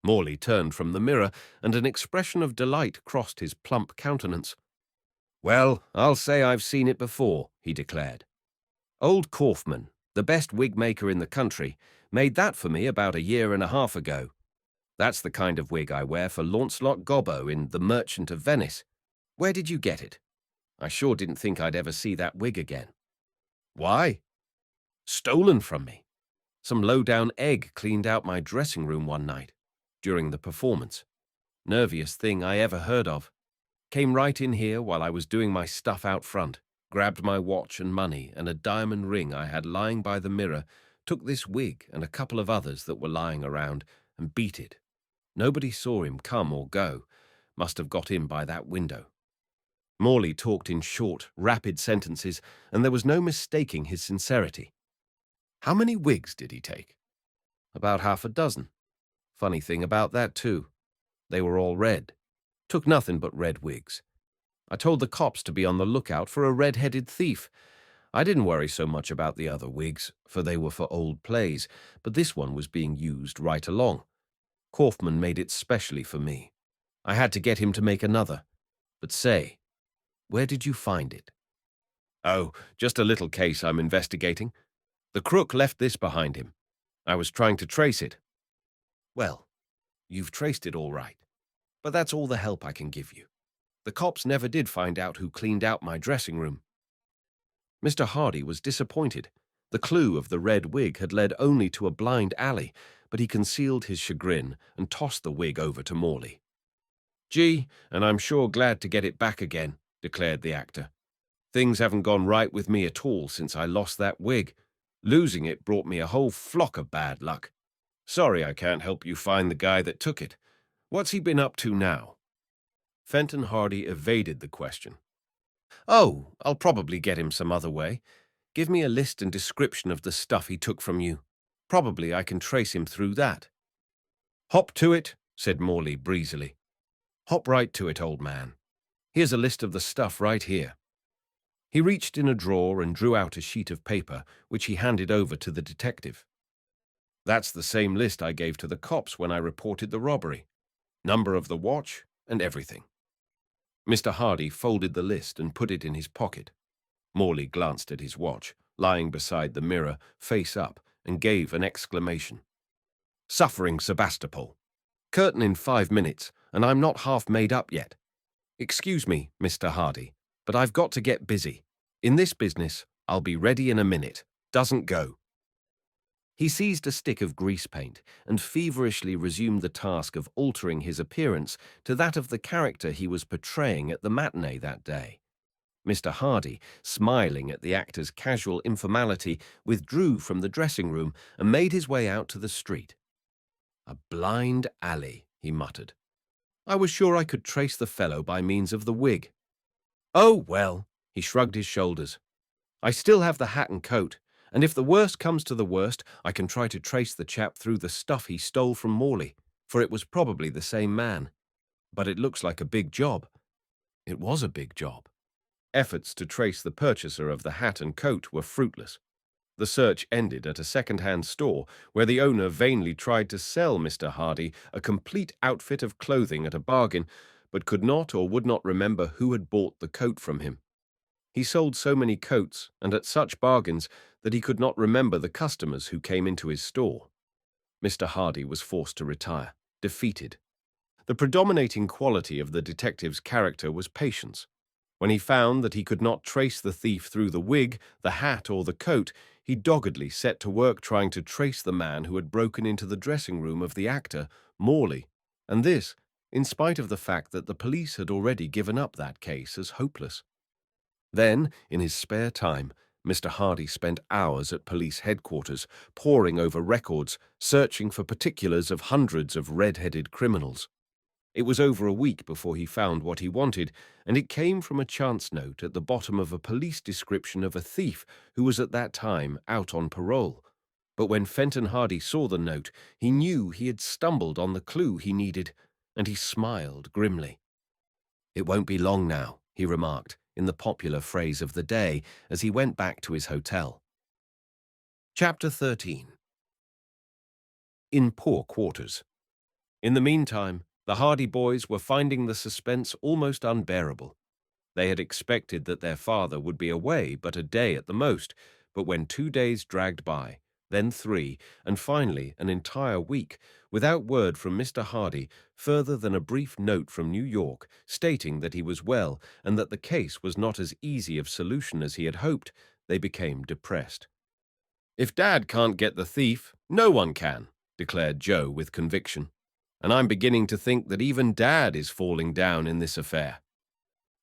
Morley turned from the mirror, and an expression of delight crossed his plump countenance. Well, I'll say I've seen it before, he declared. Old Kaufman, the best wig maker in the country, made that for me about a year and a half ago. That's the kind of wig I wear for Launcelot Gobbo in The Merchant of Venice. Where did you get it? I sure didn't think I'd ever see that wig again. Why? Stolen from me. Some low-down egg cleaned out my dressing room one night, during the performance. Nerviest thing I ever heard of. Came right in here while I was doing my stuff out front, grabbed my watch and money and a diamond ring I had lying by the mirror, took this wig and a couple of others that were lying around, and beat it. Nobody saw him come or go. Must have got in by that window. Morley talked in short, rapid sentences, and there was no mistaking his sincerity. How many wigs did he take? About half a dozen. Funny thing about that, too. They were all red. Took nothing but red wigs. I told the cops to be on the lookout for a red-headed thief. I didn't worry so much about the other wigs, for they were for old plays, but this one was being used right along. Kaufman made it specially for me. I had to get him to make another. But say, where did you find it? Oh, just a little case I'm investigating. The crook left this behind him. I was trying to trace it. Well, you've traced it all right. But that's all the help I can give you. The cops never did find out who cleaned out my dressing room. Mr. Hardy was disappointed. The clue of the red wig had led only to a blind alley, but he concealed his chagrin and tossed the wig over to Morley. Gee, and I'm sure glad to get it back again, declared the actor. Things haven't gone right with me at all since I lost that wig. Losing it brought me a whole flock of bad luck. Sorry I can't help you find the guy that took it. What's he been up to now? Fenton Hardy evaded the question. Oh, I'll probably get him some other way. Give me a list and description of the stuff he took from you. Probably I can trace him through that. Hop to it, said Morley breezily. Hop right to it, old man. Here's a list of the stuff right here. He reached in a drawer and drew out a sheet of paper, which he handed over to the detective. That's the same list I gave to the cops when I reported the robbery. Number of the watch and everything. Mr. Hardy folded the list and put it in his pocket. Morley glanced at his watch, lying beside the mirror, face up, and gave an exclamation. Suffering Sebastopol. Curtain in 5 minutes, and I'm not half made up yet. Excuse me, Mr. Hardy, but I've got to get busy. In this business, I'll be ready in a minute. Doesn't go. He seized a stick of grease paint and feverishly resumed the task of altering his appearance to that of the character he was portraying at the matinee that day. Mr. Hardy, smiling at the actor's casual informality, withdrew from the dressing room and made his way out to the street. A blind alley, he muttered. I was sure I could trace the fellow by means of the wig. Oh, well, he shrugged his shoulders. I still have the hat and coat, and if the worst comes to the worst, I can try to trace the chap through the stuff he stole from Morley, for it was probably the same man. But it looks like a big job. It was a big job. Efforts to trace the purchaser of the hat and coat were fruitless. The search ended at a second-hand store where the owner vainly tried to sell Mr. Hardy a complete outfit of clothing at a bargain, but could not or would not remember who had bought the coat from him. He sold so many coats and at such bargains that he could not remember the customers who came into his store. Mr. Hardy was forced to retire, defeated. The predominating quality of the detective's character was patience. When he found that he could not trace the thief through the wig, the hat, or the coat, he doggedly set to work trying to trace the man who had broken into the dressing room of the actor, Morley, and this, in spite of the fact that the police had already given up that case as hopeless. Then, in his spare time, Mr. Hardy spent hours at police headquarters, poring over records, searching for particulars of hundreds of red-headed criminals. It was over a week before he found what he wanted, and it came from a chance note at the bottom of a police description of a thief who was at that time out on parole. But when Fenton Hardy saw the note, he knew he had stumbled on the clue he needed, and he smiled grimly. It won't be long now, he remarked, in the popular phrase of the day, as he went back to his hotel. Chapter 13. In poor quarters. In the meantime, the Hardy boys were finding the suspense almost unbearable. They had expected that their father would be away but a day at the most, but when 2 days dragged by, then 3, and finally an entire week, without word from Mr. Hardy further than a brief note from New York stating that he was well and that the case was not as easy of solution as he had hoped, they became depressed. "If Dad can't get the thief, no one can," declared Joe with conviction. "And I'm beginning to think that even Dad is falling down in this affair."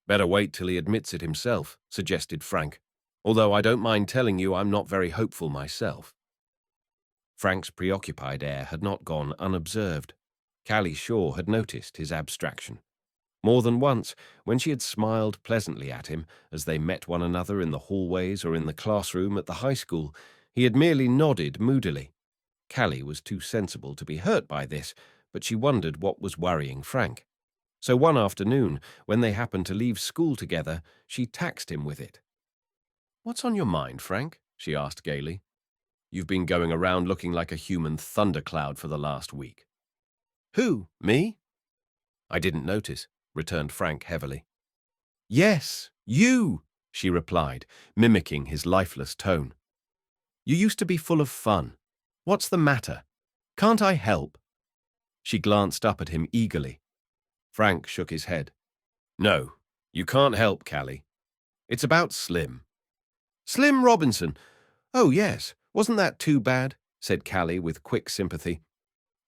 "Better wait till he admits it himself," suggested Frank, "although I don't mind telling you I'm not very hopeful myself." Frank's preoccupied air had not gone unobserved. Callie Shaw had noticed his abstraction. More than once, when she had smiled pleasantly at him as they met one another in the hallways or in the classroom at the high school, he had merely nodded moodily. Callie was too sensible to be hurt by this, but she wondered what was worrying Frank. So one afternoon, when they happened to leave school together, she taxed him with it. "What's on your mind, Frank?" she asked gaily. "You've been going around looking like a human thundercloud for the last week." "Who, me?" "I didn't notice," returned Frank heavily. "Yes, you," she replied, mimicking his lifeless tone. "You used to be full of fun. What's the matter? Can't I help?" She glanced up at him eagerly. Frank shook his head. "No, you can't help, Callie. It's about Slim." "Slim Robinson? Oh, yes. Wasn't that too bad?" said Callie with quick sympathy.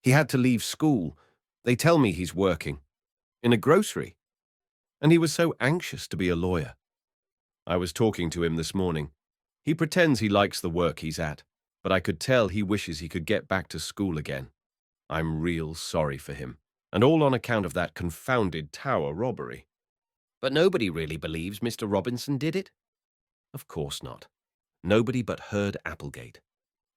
"He had to leave school. They tell me he's working. In a grocery. And he was so anxious to be a lawyer. I was talking to him this morning. He pretends he likes the work he's at, but I could tell he wishes he could get back to school again. I'm real sorry for him, and all on account of that confounded tower robbery." "But nobody really believes Mr. Robinson did it?" "Of course not. Nobody but Herd Applegate.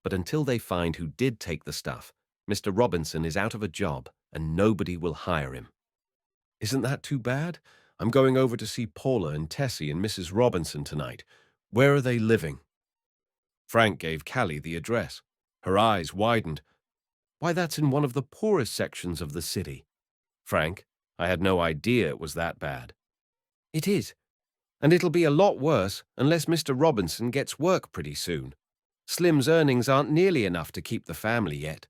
But until they find who did take the stuff, Mr. Robinson is out of a job, and nobody will hire him." "Isn't that too bad? I'm going over to see Paula and Tessie and Mrs. Robinson tonight. Where are they living?" Frank gave Callie the address. Her eyes widened. "Why, that's in one of the poorest sections of the city." "Frank, I had no idea it was that bad." "It is. And it'll be a lot worse unless Mr. Robinson gets work pretty soon. Slim's earnings aren't nearly enough to keep the family yet."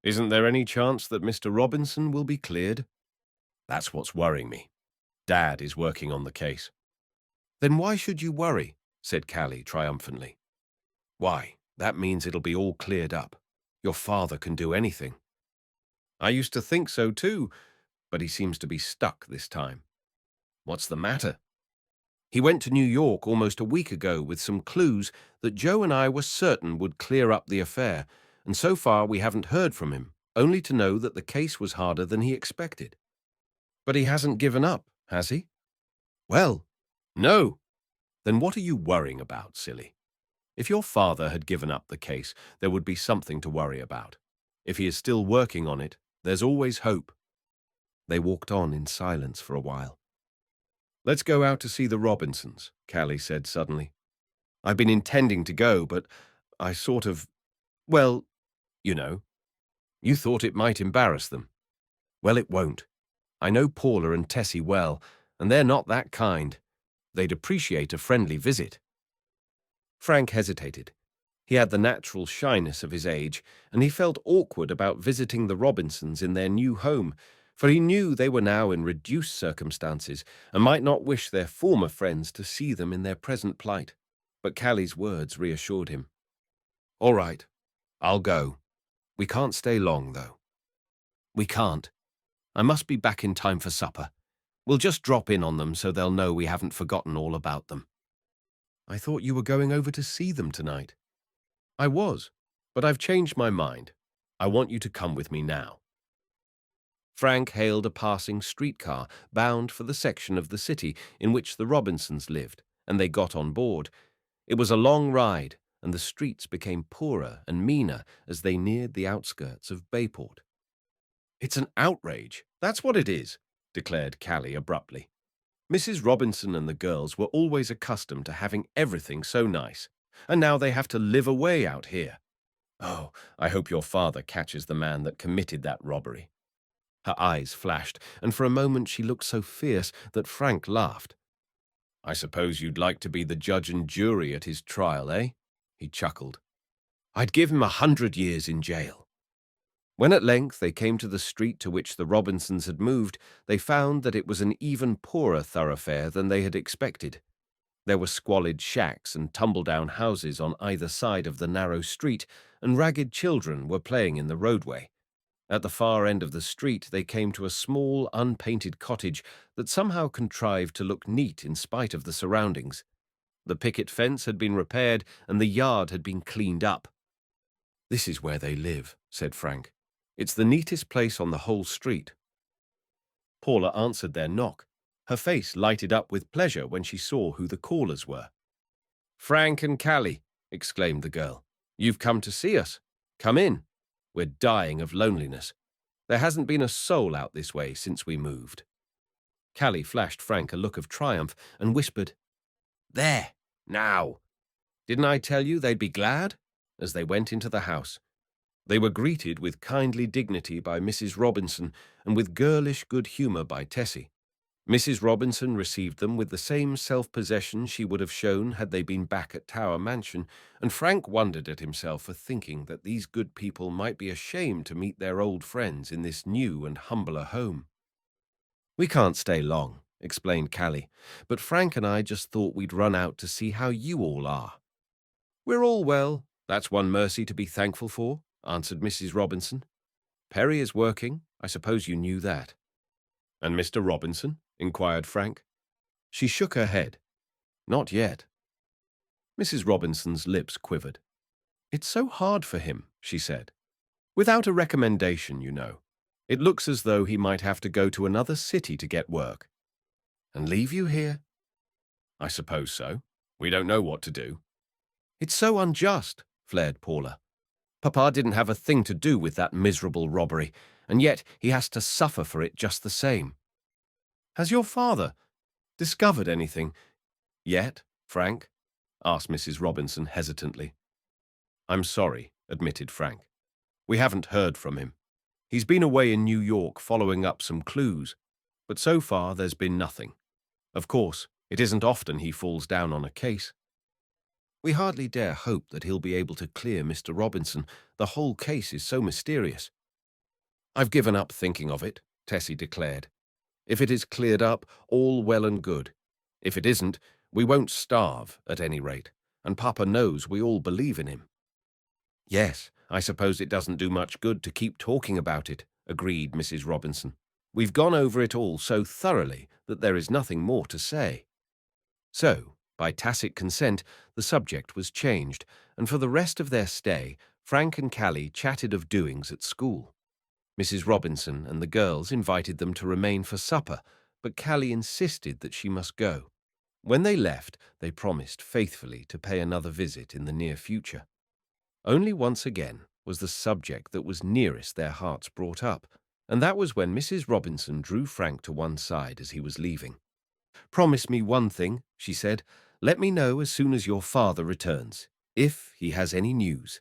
"Isn't there any chance that Mr. Robinson will be cleared?" "That's what's worrying me. Dad is working on the case." "Then why should you worry?" said Callie triumphantly. "Why, that means it'll be all cleared up. Your father can do anything." "I used to think so too, but he seems to be stuck this time." "What's the matter?" "He went to New York almost a week ago with some clues that Joe and I were certain would clear up the affair, and so far we haven't heard from him, only to know that the case was harder than he expected." "But he hasn't given up, has he?" "Well, no." "Then what are you worrying about, silly? If your father had given up the case, there would be something to worry about. If he is still working on it, there's always hope." They walked on in silence for a while. "Let's go out to see the Robinsons," Callie said suddenly. "I've been intending to go, but I sort of, well, you know, you thought it might embarrass them. Well, it won't. I know Paula and Tessie well, and they're not that kind. They'd appreciate a friendly visit." Frank hesitated. He had the natural shyness of his age, and he felt awkward about visiting the Robinsons in their new home, for he knew they were now in reduced circumstances and might not wish their former friends to see them in their present plight. But Callie's words reassured him. "All right, I'll go. We can't stay long, though." "We can't. I must be back in time for supper. We'll just drop in on them so they'll know we haven't forgotten all about them." "I thought you were going over to see them tonight." "I was, but I've changed my mind. I want you to come with me now." Frank hailed a passing streetcar bound for the section of the city in which the Robinsons lived, and they got on board. It was a long ride, and the streets became poorer and meaner as they neared the outskirts of Bayport. "It's an outrage, that's what it is," declared Callie abruptly. "Mrs. Robinson and the girls were always accustomed to having everything so nice, and now they have to live away out here. Oh, I hope your father catches the man that committed that robbery." Her eyes flashed, and for a moment she looked so fierce that Frank laughed. I suppose you'd like to be the judge and jury at his trial, eh? He chuckled. I'd give him 100 years in jail. When at length they came to the street to which the Robinsons had moved, they found that it was an even poorer thoroughfare than they had expected. There were squalid shacks and tumble-down houses on either side of the narrow street, and ragged children were playing in the roadway. At the far end of the street they came to a small, unpainted cottage that somehow contrived to look neat in spite of the surroundings. The picket fence had been repaired and the yard had been cleaned up. "This is where they live," said Frank. "It's the neatest place on the whole street." Paula answered their knock. Her face lighted up with pleasure when she saw who the callers were. "Frank and Callie," exclaimed the girl. "You've come to see us. Come in. We're dying of loneliness. There hasn't been a soul out this way since we moved." Callie flashed Frank a look of triumph and whispered, "There, now. Didn't I tell you they'd be glad?" as they went into the house. They were greeted with kindly dignity by Mrs. Robinson and with girlish good humour by Tessie. Mrs. Robinson received them with the same self-possession she would have shown had they been back at Tower Mansion, and Frank wondered at himself for thinking that these good people might be ashamed to meet their old friends in this new and humbler home. "We can't stay long," explained Callie, "but Frank and I just thought we'd run out to see how you all are." "We're all well. That's one mercy to be thankful for," answered Mrs. Robinson. "Perry is working. I suppose you knew that." "And Mr. Robinson?" inquired Frank. She shook her head. "Not yet." Mrs. Robinson's lips quivered. "It's so hard for him," she said. "Without a recommendation, you know. It looks as though he might have to go to another city to get work." "And leave you here?" "I suppose so. We don't know what to do." "It's so unjust," flared Paula. "Papa didn't have a thing to do with that miserable robbery, and yet he has to suffer for it just the same. Has your father discovered anything yet, Frank?" asked Mrs. Robinson hesitantly. "I'm sorry," admitted Frank. "We haven't heard from him. He's been away in New York following up some clues, but so far there's been nothing. Of course, it isn't often he falls down on a case. We hardly dare hope that he'll be able to clear Mr. Robinson. The whole case is so mysterious." "I've given up thinking of it," Tessie declared. "If it is cleared up, all well and good. If it isn't, we won't starve, at any rate, and Papa knows we all believe in him." "Yes, I suppose it doesn't do much good to keep talking about it," agreed Mrs. Robinson. "We've gone over it all so thoroughly that there is nothing more to say." So, by tacit consent, the subject was changed, and for the rest of their stay, Frank and Callie chatted of doings at school. Mrs. Robinson and the girls invited them to remain for supper, but Callie insisted that she must go. When they left, they promised faithfully to pay another visit in the near future. Only once again was the subject that was nearest their hearts brought up, and that was when Mrs. Robinson drew Frank to one side as he was leaving. "Promise me one thing," she said. "Let me know as soon as your father returns, if he has any news."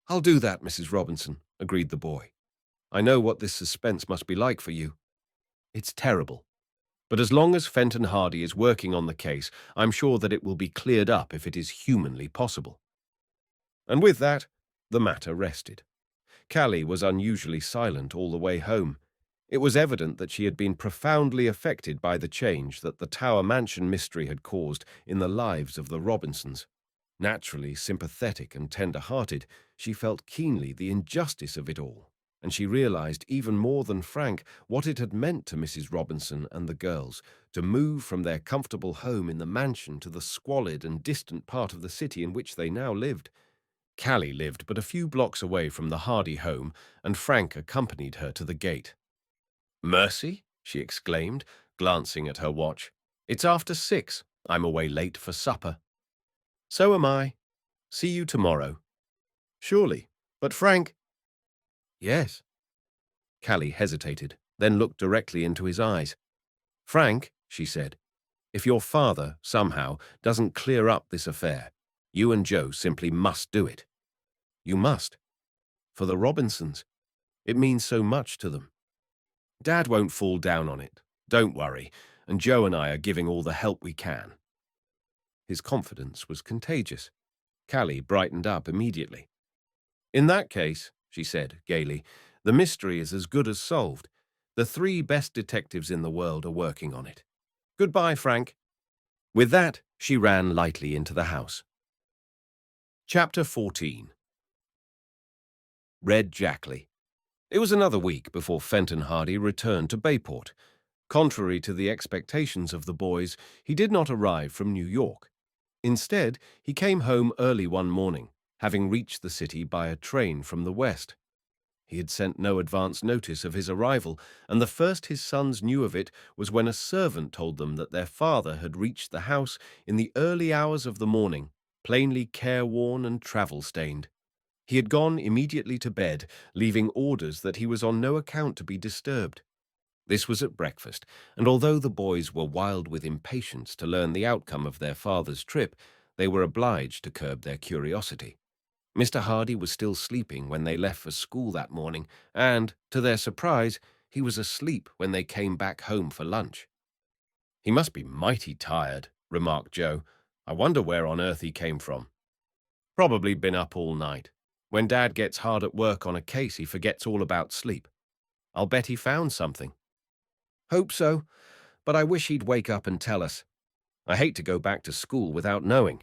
"I'll do that, Mrs. Robinson," agreed the boy. "I know what this suspense must be like for you. It's terrible. But as long as Fenton Hardy is working on the case, I'm sure that it will be cleared up if it is humanly possible." And with that, the matter rested. Callie was unusually silent all the way home. It was evident that she had been profoundly affected by the change that the Tower Mansion mystery had caused in the lives of the Robinsons. Naturally sympathetic and tender-hearted, she felt keenly the injustice of it all, and she realized even more than Frank what it had meant to Mrs. Robinson and the girls to move from their comfortable home in the mansion to the squalid and distant part of the city in which they now lived. Callie lived but a few blocks away from the Hardy home, and Frank accompanied her to the gate. "Mercy," she exclaimed, glancing at her watch. "It's after 6. I'm away late for supper." "So am I. See you tomorrow." "Surely. But Frank—" "Yes." Callie hesitated, then looked directly into his eyes. "Frank," she said, "if your father, somehow, doesn't clear up this affair, you and Joe simply must do it. You must. For the Robinsons. It means so much to them. Dad won't fall down on it. Don't worry. and Joe and I are giving all the help we can." His confidence was contagious. Callie brightened up immediately. "In that case," she said gaily, "the mystery is as good as solved. The three best detectives in the world are working on it. Goodbye, Frank." With that, she ran lightly into the house. Chapter 14. Red Jackley. It was another week before Fenton Hardy returned to Bayport. Contrary to the expectations of the boys, he did not arrive from New York. Instead, he came home early one morning, having reached the city by a train from the west. He had sent no advance notice of his arrival, and the first his sons knew of it was when a servant told them that their father had reached the house in the early hours of the morning, plainly careworn and travel-stained. He had gone immediately to bed, leaving orders that he was on no account to be disturbed. This was at breakfast, and although the boys were wild with impatience to learn the outcome of their father's trip, they were obliged to curb their curiosity. Mr. Hardy was still sleeping when they left for school that morning, and, to their surprise, he was asleep when they came back home for lunch. "He must be mighty tired," remarked Joe. "I wonder where on earth he came from." "Probably been up all night. When Dad gets hard at work on a case, he forgets all about sleep. I'll bet he found something." "Hope so, but I wish he'd wake up and tell us. I hate to go back to school without knowing."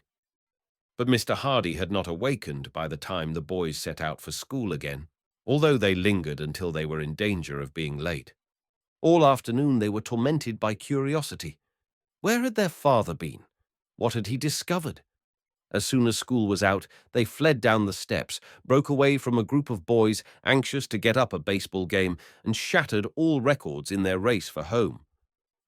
But Mr. Hardy had not awakened by the time the boys set out for school again, although they lingered until they were in danger of being late. All afternoon they were tormented by curiosity. Where had their father been? What had he discovered? As soon as school was out, they fled down the steps, broke away from a group of boys anxious to get up a baseball game, and shattered all records in their race for home.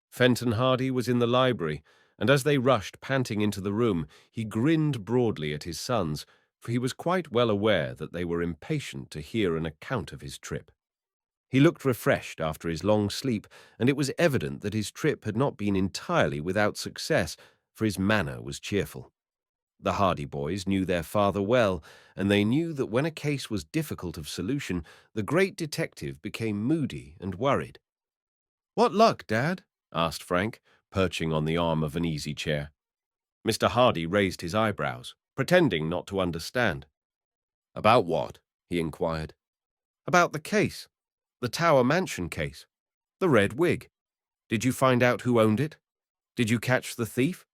Fenton Hardy was in the library, and as they rushed panting into the room, he grinned broadly at his sons, for he was quite well aware that they were impatient to hear an account of his trip. He looked refreshed after his long sleep, and it was evident that his trip had not been entirely without success, for his manner was cheerful. The Hardy boys knew their father well, and they knew that when a case was difficult of solution, the great detective became moody and worried. "What luck, Dad?" asked Frank, perching on the arm of an easy chair. Mr. Hardy raised his eyebrows, pretending not to understand. "About what?" he inquired. "About the case. The Tower Mansion case. The red wig. Did you find out who owned it? Did you catch the thief?"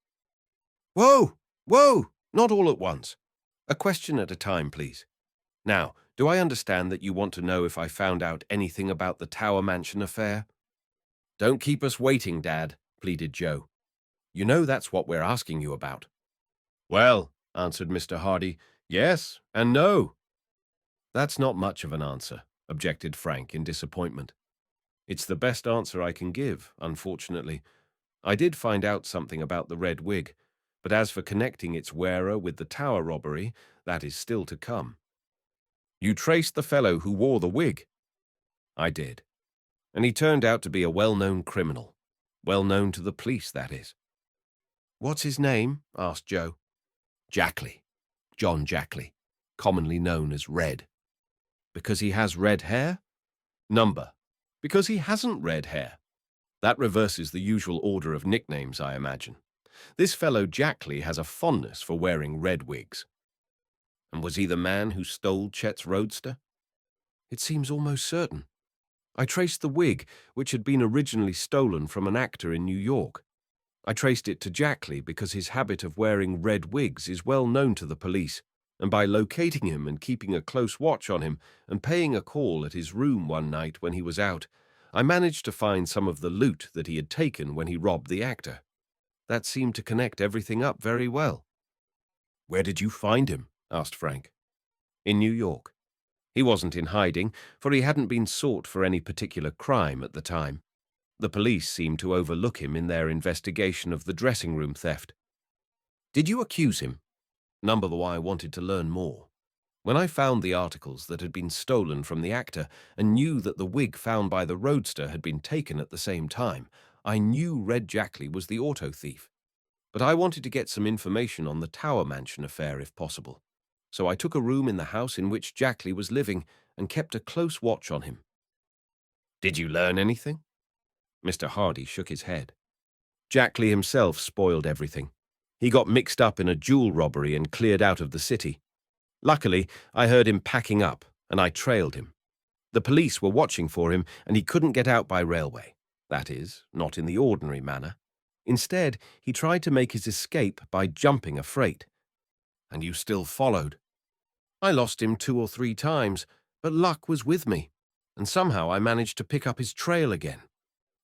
"Whoa! Whoa! Not all at once. A question at a time, please. Now, do I understand that you want to know if I found out anything about the Tower Mansion affair?" "Don't keep us waiting, Dad," pleaded Joe. "You know that's what we're asking you about." "Well," answered Mr. Hardy, "yes and no." "That's not much of an answer," objected Frank in disappointment. "It's the best answer I can give, unfortunately. I did find out something about the red wig, but as for connecting its wearer with the Tower robbery, that is still to come." "You traced the fellow who wore the wig?" "I did. And he turned out to be a well-known criminal. Well-known to the police, that is." "What's his name?" asked Joe. "Jackley. John Jackley, commonly known as Red." "Because he has red hair?" "Number. Because he hasn't red hair. That reverses the usual order of nicknames, I imagine. This fellow Jackley has a fondness for wearing red wigs." "And was he the man who stole Chet's roadster?" "It seems almost certain. I traced the wig, which had been originally stolen from an actor in New York. I traced it to Jackley because his habit of wearing red wigs is well known to the police, and by locating him and keeping a close watch on him and paying a call at his room one night when he was out, I managed to find some of the loot that he had taken when he robbed the actor. That seemed to connect everything up very well." "Where did you find him?" asked Frank. "In New York. He wasn't in hiding, for he hadn't been sought for any particular crime at the time. The police seemed to overlook him in their investigation of the dressing room theft." "Did you accuse him?" "Number why I wanted to learn more. When I found the articles that had been stolen from the actor and knew that the wig found by the roadster had been taken at the same time, I knew Red Jackley was the auto thief. But I wanted to get some information on the Tower Mansion affair if possible. So I took a room in the house in which Jackley was living and kept a close watch on him." "Did you learn anything?" Mr. Hardy shook his head. Jackley himself spoiled everything. He got mixed up in a jewel robbery and cleared out of the city. Luckily, I heard him packing up, and I trailed him. The police were watching for him, and he couldn't get out by railway. That is, not in the ordinary manner. Instead, he tried to make his escape by jumping a freight. And you still followed. I lost him 2 or 3 times, but luck was with me, and somehow I managed to pick up his trail again.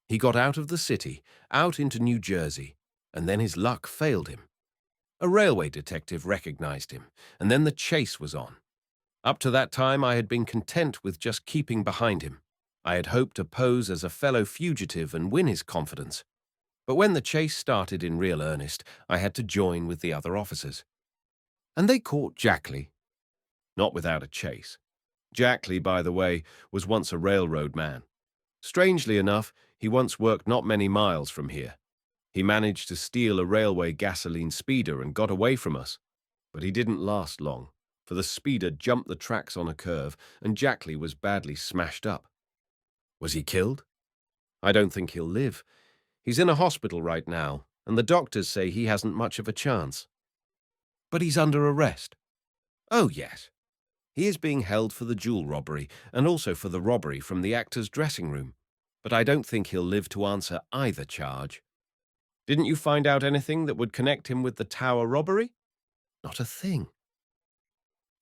He got out of the city, out into New Jersey, and then his luck failed him. A railway detective recognized him, and then the chase was on. Up to that time, I had been content with just keeping behind him. I had hoped to pose as a fellow fugitive and win his confidence. But when the chase started in real earnest, I had to join with the other officers. And they caught Jackley. Not without a chase. Jackley, by the way, was once a railroad man. Strangely enough, he once worked not many miles from here. He managed to steal a railway gasoline speeder and got away from us. But he didn't last long, for the speeder jumped the tracks on a curve and Jackley was badly smashed up. Was he killed? I don't think he'll live. He's in a hospital right now, and the doctors say he hasn't much of a chance. But he's under arrest. Oh, yes. He is being held for the jewel robbery and also for the robbery from the actor's dressing room. But I don't think he'll live to answer either charge. Didn't you find out anything that would connect him with the tower robbery? Not a thing.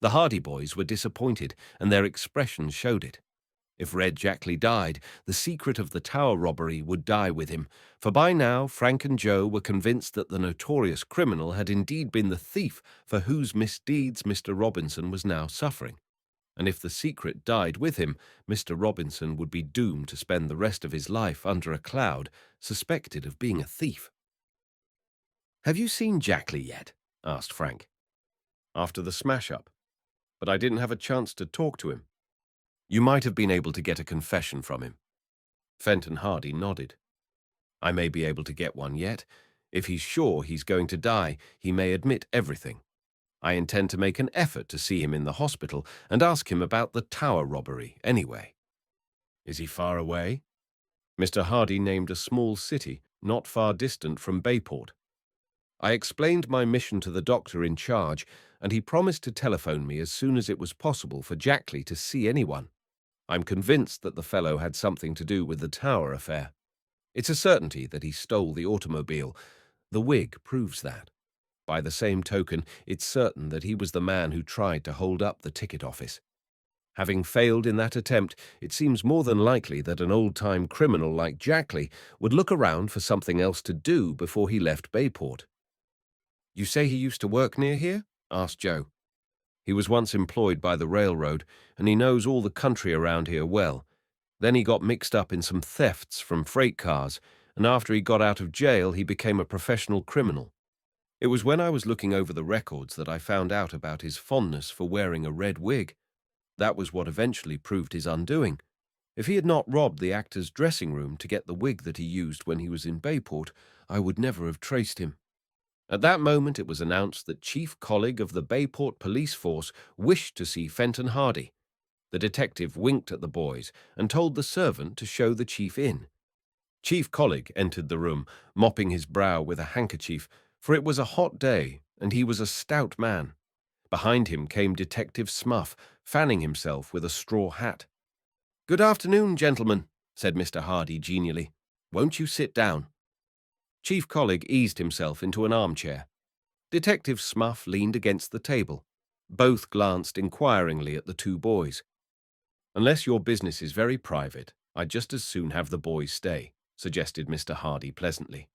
The Hardy boys were disappointed, and their expressions showed it. If Red Jackley died, the secret of the tower robbery would die with him, for by now Frank and Joe were convinced that the notorious criminal had indeed been the thief for whose misdeeds Mr. Robinson was now suffering. And if the secret died with him, Mr. Robinson would be doomed to spend the rest of his life under a cloud, suspected of being a thief. "Have you seen Jackley yet?" asked Frank. "After the smash-up. But I didn't have a chance to talk to him." "You might have been able to get a confession from him." Fenton Hardy nodded. "I may be able to get one yet. If he's sure he's going to die, he may admit everything. I intend to make an effort to see him in the hospital and ask him about the tower robbery anyway." "Is he far away?" Mr. Hardy named a small city not far distant from Bayport. I explained my mission to the doctor in charge, and he promised to telephone me as soon as it was possible for Jackley to see anyone. I'm convinced that the fellow had something to do with the tower affair. It's a certainty that he stole the automobile. The wig proves that. By the same token, it's certain that he was the man who tried to hold up the ticket office. Having failed in that attempt, it seems more than likely that an old-time criminal like Jackley would look around for something else to do before he left Bayport. "You say he used to work near here?" asked Joe. "He was once employed by the railroad, and he knows all the country around here well. Then he got mixed up in some thefts from freight cars, and after he got out of jail, he became a professional criminal. It was when I was looking over the records that I found out about his fondness for wearing a red wig. That was what eventually proved his undoing. If he had not robbed the actor's dressing room to get the wig that he used when he was in Bayport, I would never have traced him." At that moment, it was announced that Chief Colleague of the Bayport police force wished to see Fenton Hardy. The detective winked at the boys and told the servant to show the chief in. Chief Colleague entered the room, mopping his brow with a handkerchief, for it was a hot day, and he was a stout man. Behind him came Detective Smuff, fanning himself with a straw hat. "Good afternoon, gentlemen," said Mr. Hardy genially. "Won't you sit down?" Chief Colleague eased himself into an armchair. Detective Smuff leaned against the table. Both glanced inquiringly at the two boys. "Unless your business is very private, I'd just as soon have the boys stay," suggested Mr. Hardy pleasantly.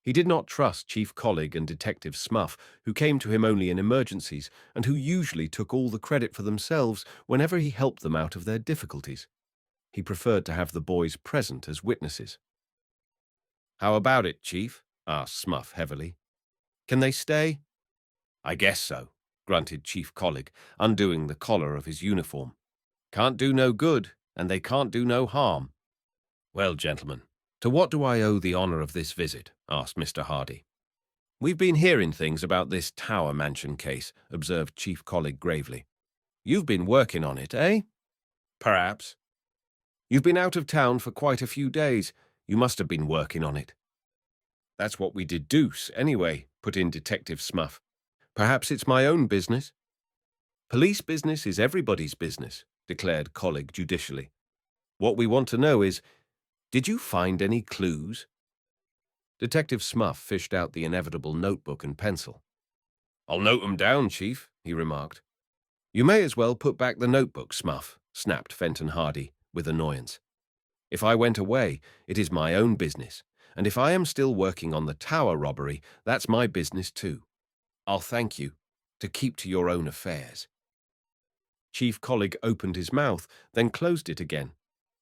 He did not trust Chief Colleague and Detective Smuff, who came to him only in emergencies and who usually took all the credit for themselves whenever he helped them out of their difficulties. He preferred to have the boys present as witnesses. "How about it, Chief?" asked Smuff heavily. "Can they stay?" "I guess so," grunted Chief Colleague, undoing the collar of his uniform. "Can't do no good, and they can't do no harm." "Well, gentlemen, to what do I owe the honor of this visit?" asked Mr. Hardy. "We've been hearing things about this Tower Mansion case," observed Chief Colleague gravely. "You've been working on it, eh?" "Perhaps." "You've been out of town for quite a few days. You must have been working on it." That's what we deduce, anyway, put in Detective Smuff. Perhaps it's my own business. Police business is everybody's business, declared Colleague judicially. What we want to know is, did you find any clues? Detective Smuff fished out the inevitable notebook and pencil. I'll note 'em down, Chief, he remarked. You may as well put back the notebook, Smuff, snapped Fenton Hardy, with annoyance. If I went away, it is my own business, and if I am still working on the tower robbery, that's my business too. I'll thank you. To keep to your own affairs. Chief Colleague opened his mouth, then closed it again.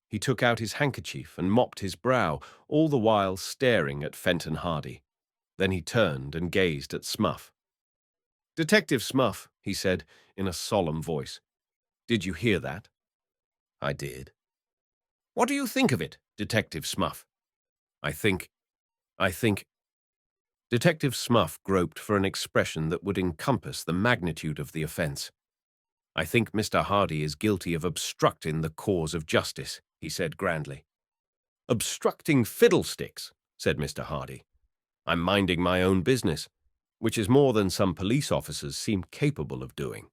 He took out his handkerchief and mopped his brow, all the while staring at Fenton Hardy. Then he turned and gazed at Smuff. Detective Smuff, he said in a solemn voice. Did you hear that? I did. What do you think of it, Detective Smuff? I think... Detective Smuff groped for an expression that would encompass the magnitude of the offense. I think Mr. Hardy is guilty of obstructing the cause of justice, he said grandly. Obstructing fiddlesticks, said Mr. Hardy. I'm minding my own business, which is more than some police officers seem capable of doing.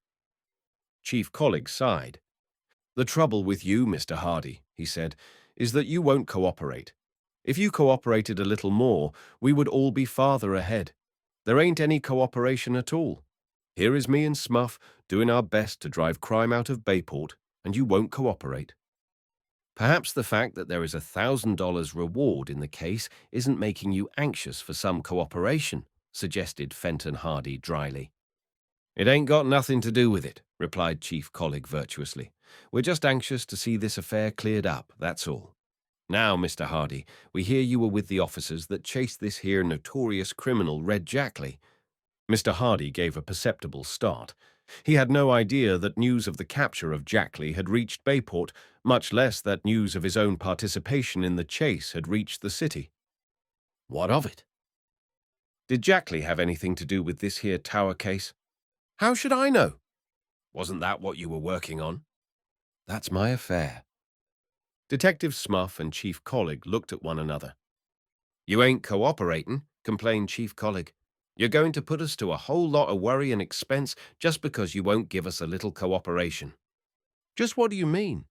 Chief Colleague sighed. The trouble with you, Mr. Hardy, he said, is that you won't cooperate. If you cooperated a little more, we would all be farther ahead. There ain't any cooperation at all. Here is me and Smuff doing our best to drive crime out of Bayport, and you won't cooperate. Perhaps the fact that there is $1,000 reward in the case isn't making you anxious for some cooperation, suggested Fenton Hardy dryly. It ain't got nothing to do with it, replied Chief Colleague virtuously. We're just anxious to see this affair cleared up, that's all. Now, Mr. Hardy, we hear you were with the officers that chased this here notorious criminal, Red Jackley. Mr. Hardy gave a perceptible start. He had no idea that news of the capture of Jackley had reached Bayport, much less that news of his own participation in the chase had reached the city. What of it? Did Jackley have anything to do with this here tower case? How should I know? Wasn't that what you were working on? That's my affair. Detective Smuff and Chief Colleague looked at one another. You ain't cooperating, complained Chief Colleague. You're going to put us to a whole lot of worry and expense just because you won't give us a little cooperation. Just what do you mean?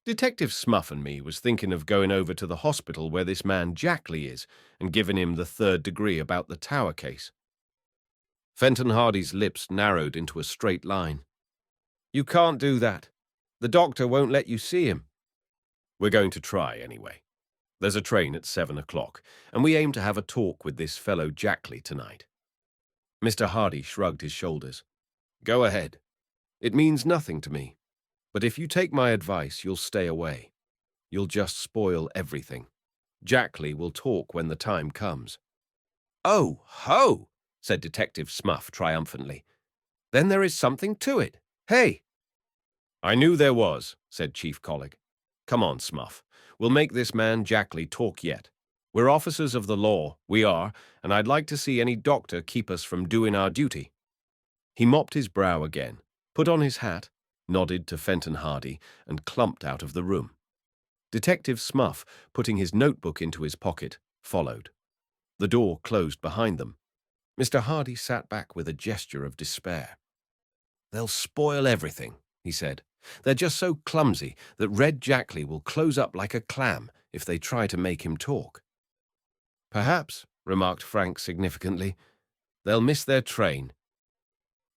Detective Smuff and me was thinking of going over to the hospital where this man Jackley is and giving him the 3rd degree about the tower case. Fenton Hardy's lips narrowed into a straight line. You can't do that. The doctor won't let you see him. We're going to try anyway. There's a train at 7 o'clock, and we aim to have a talk with this fellow Jackley tonight. Mr. Hardy shrugged his shoulders. Go ahead. It means nothing to me. But if you take my advice, you'll stay away. You'll just spoil everything. Jackley will talk when the time comes. Oh, ho, said Detective Smuff triumphantly. Then there is something to it. Hey! I knew there was, said Chief Colleague. Come on, Smuff. We'll make this man Jackley talk yet. We're officers of the law, we are, and I'd like to see any doctor keep us from doing our duty. He mopped his brow again, put on his hat, nodded to Fenton Hardy, and clumped out of the room. Detective Smuff, putting his notebook into his pocket, followed. The door closed behind them. Mr. Hardy sat back with a gesture of despair. They'll spoil everything, he said. They're just so clumsy that Red Jackley will close up like a clam if they try to make him talk. Perhaps, remarked Frank significantly, they'll miss their train.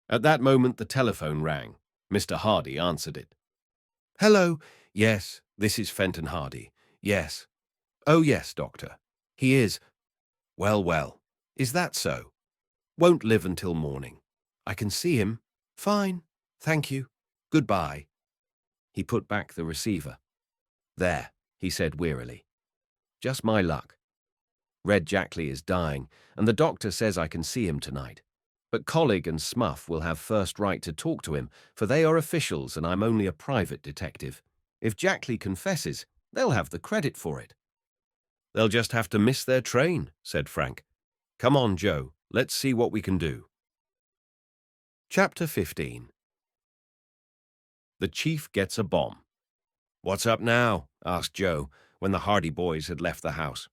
At that moment the telephone rang. Mr. Hardy answered it. Hello. Yes, this is Fenton Hardy. Yes. Oh, yes, Doctor. He is. Well, well. Is that so? Won't live until morning. I can see him. Fine. Thank you. Goodbye. He put back the receiver. There, he said wearily. Just my luck. Red Jackley is dying, and the doctor says I can see him tonight. But Colleague and Smuff will have first right to talk to him, for they are officials and I'm only a private detective. If Jackley confesses, they'll have the credit for it. They'll just have to miss their train, said Frank. Come on, Joe, let's see what we can do. Chapter 15. The Chief Gets a Bomb. What's up now? Asked Joe, when the Hardy boys had left the house.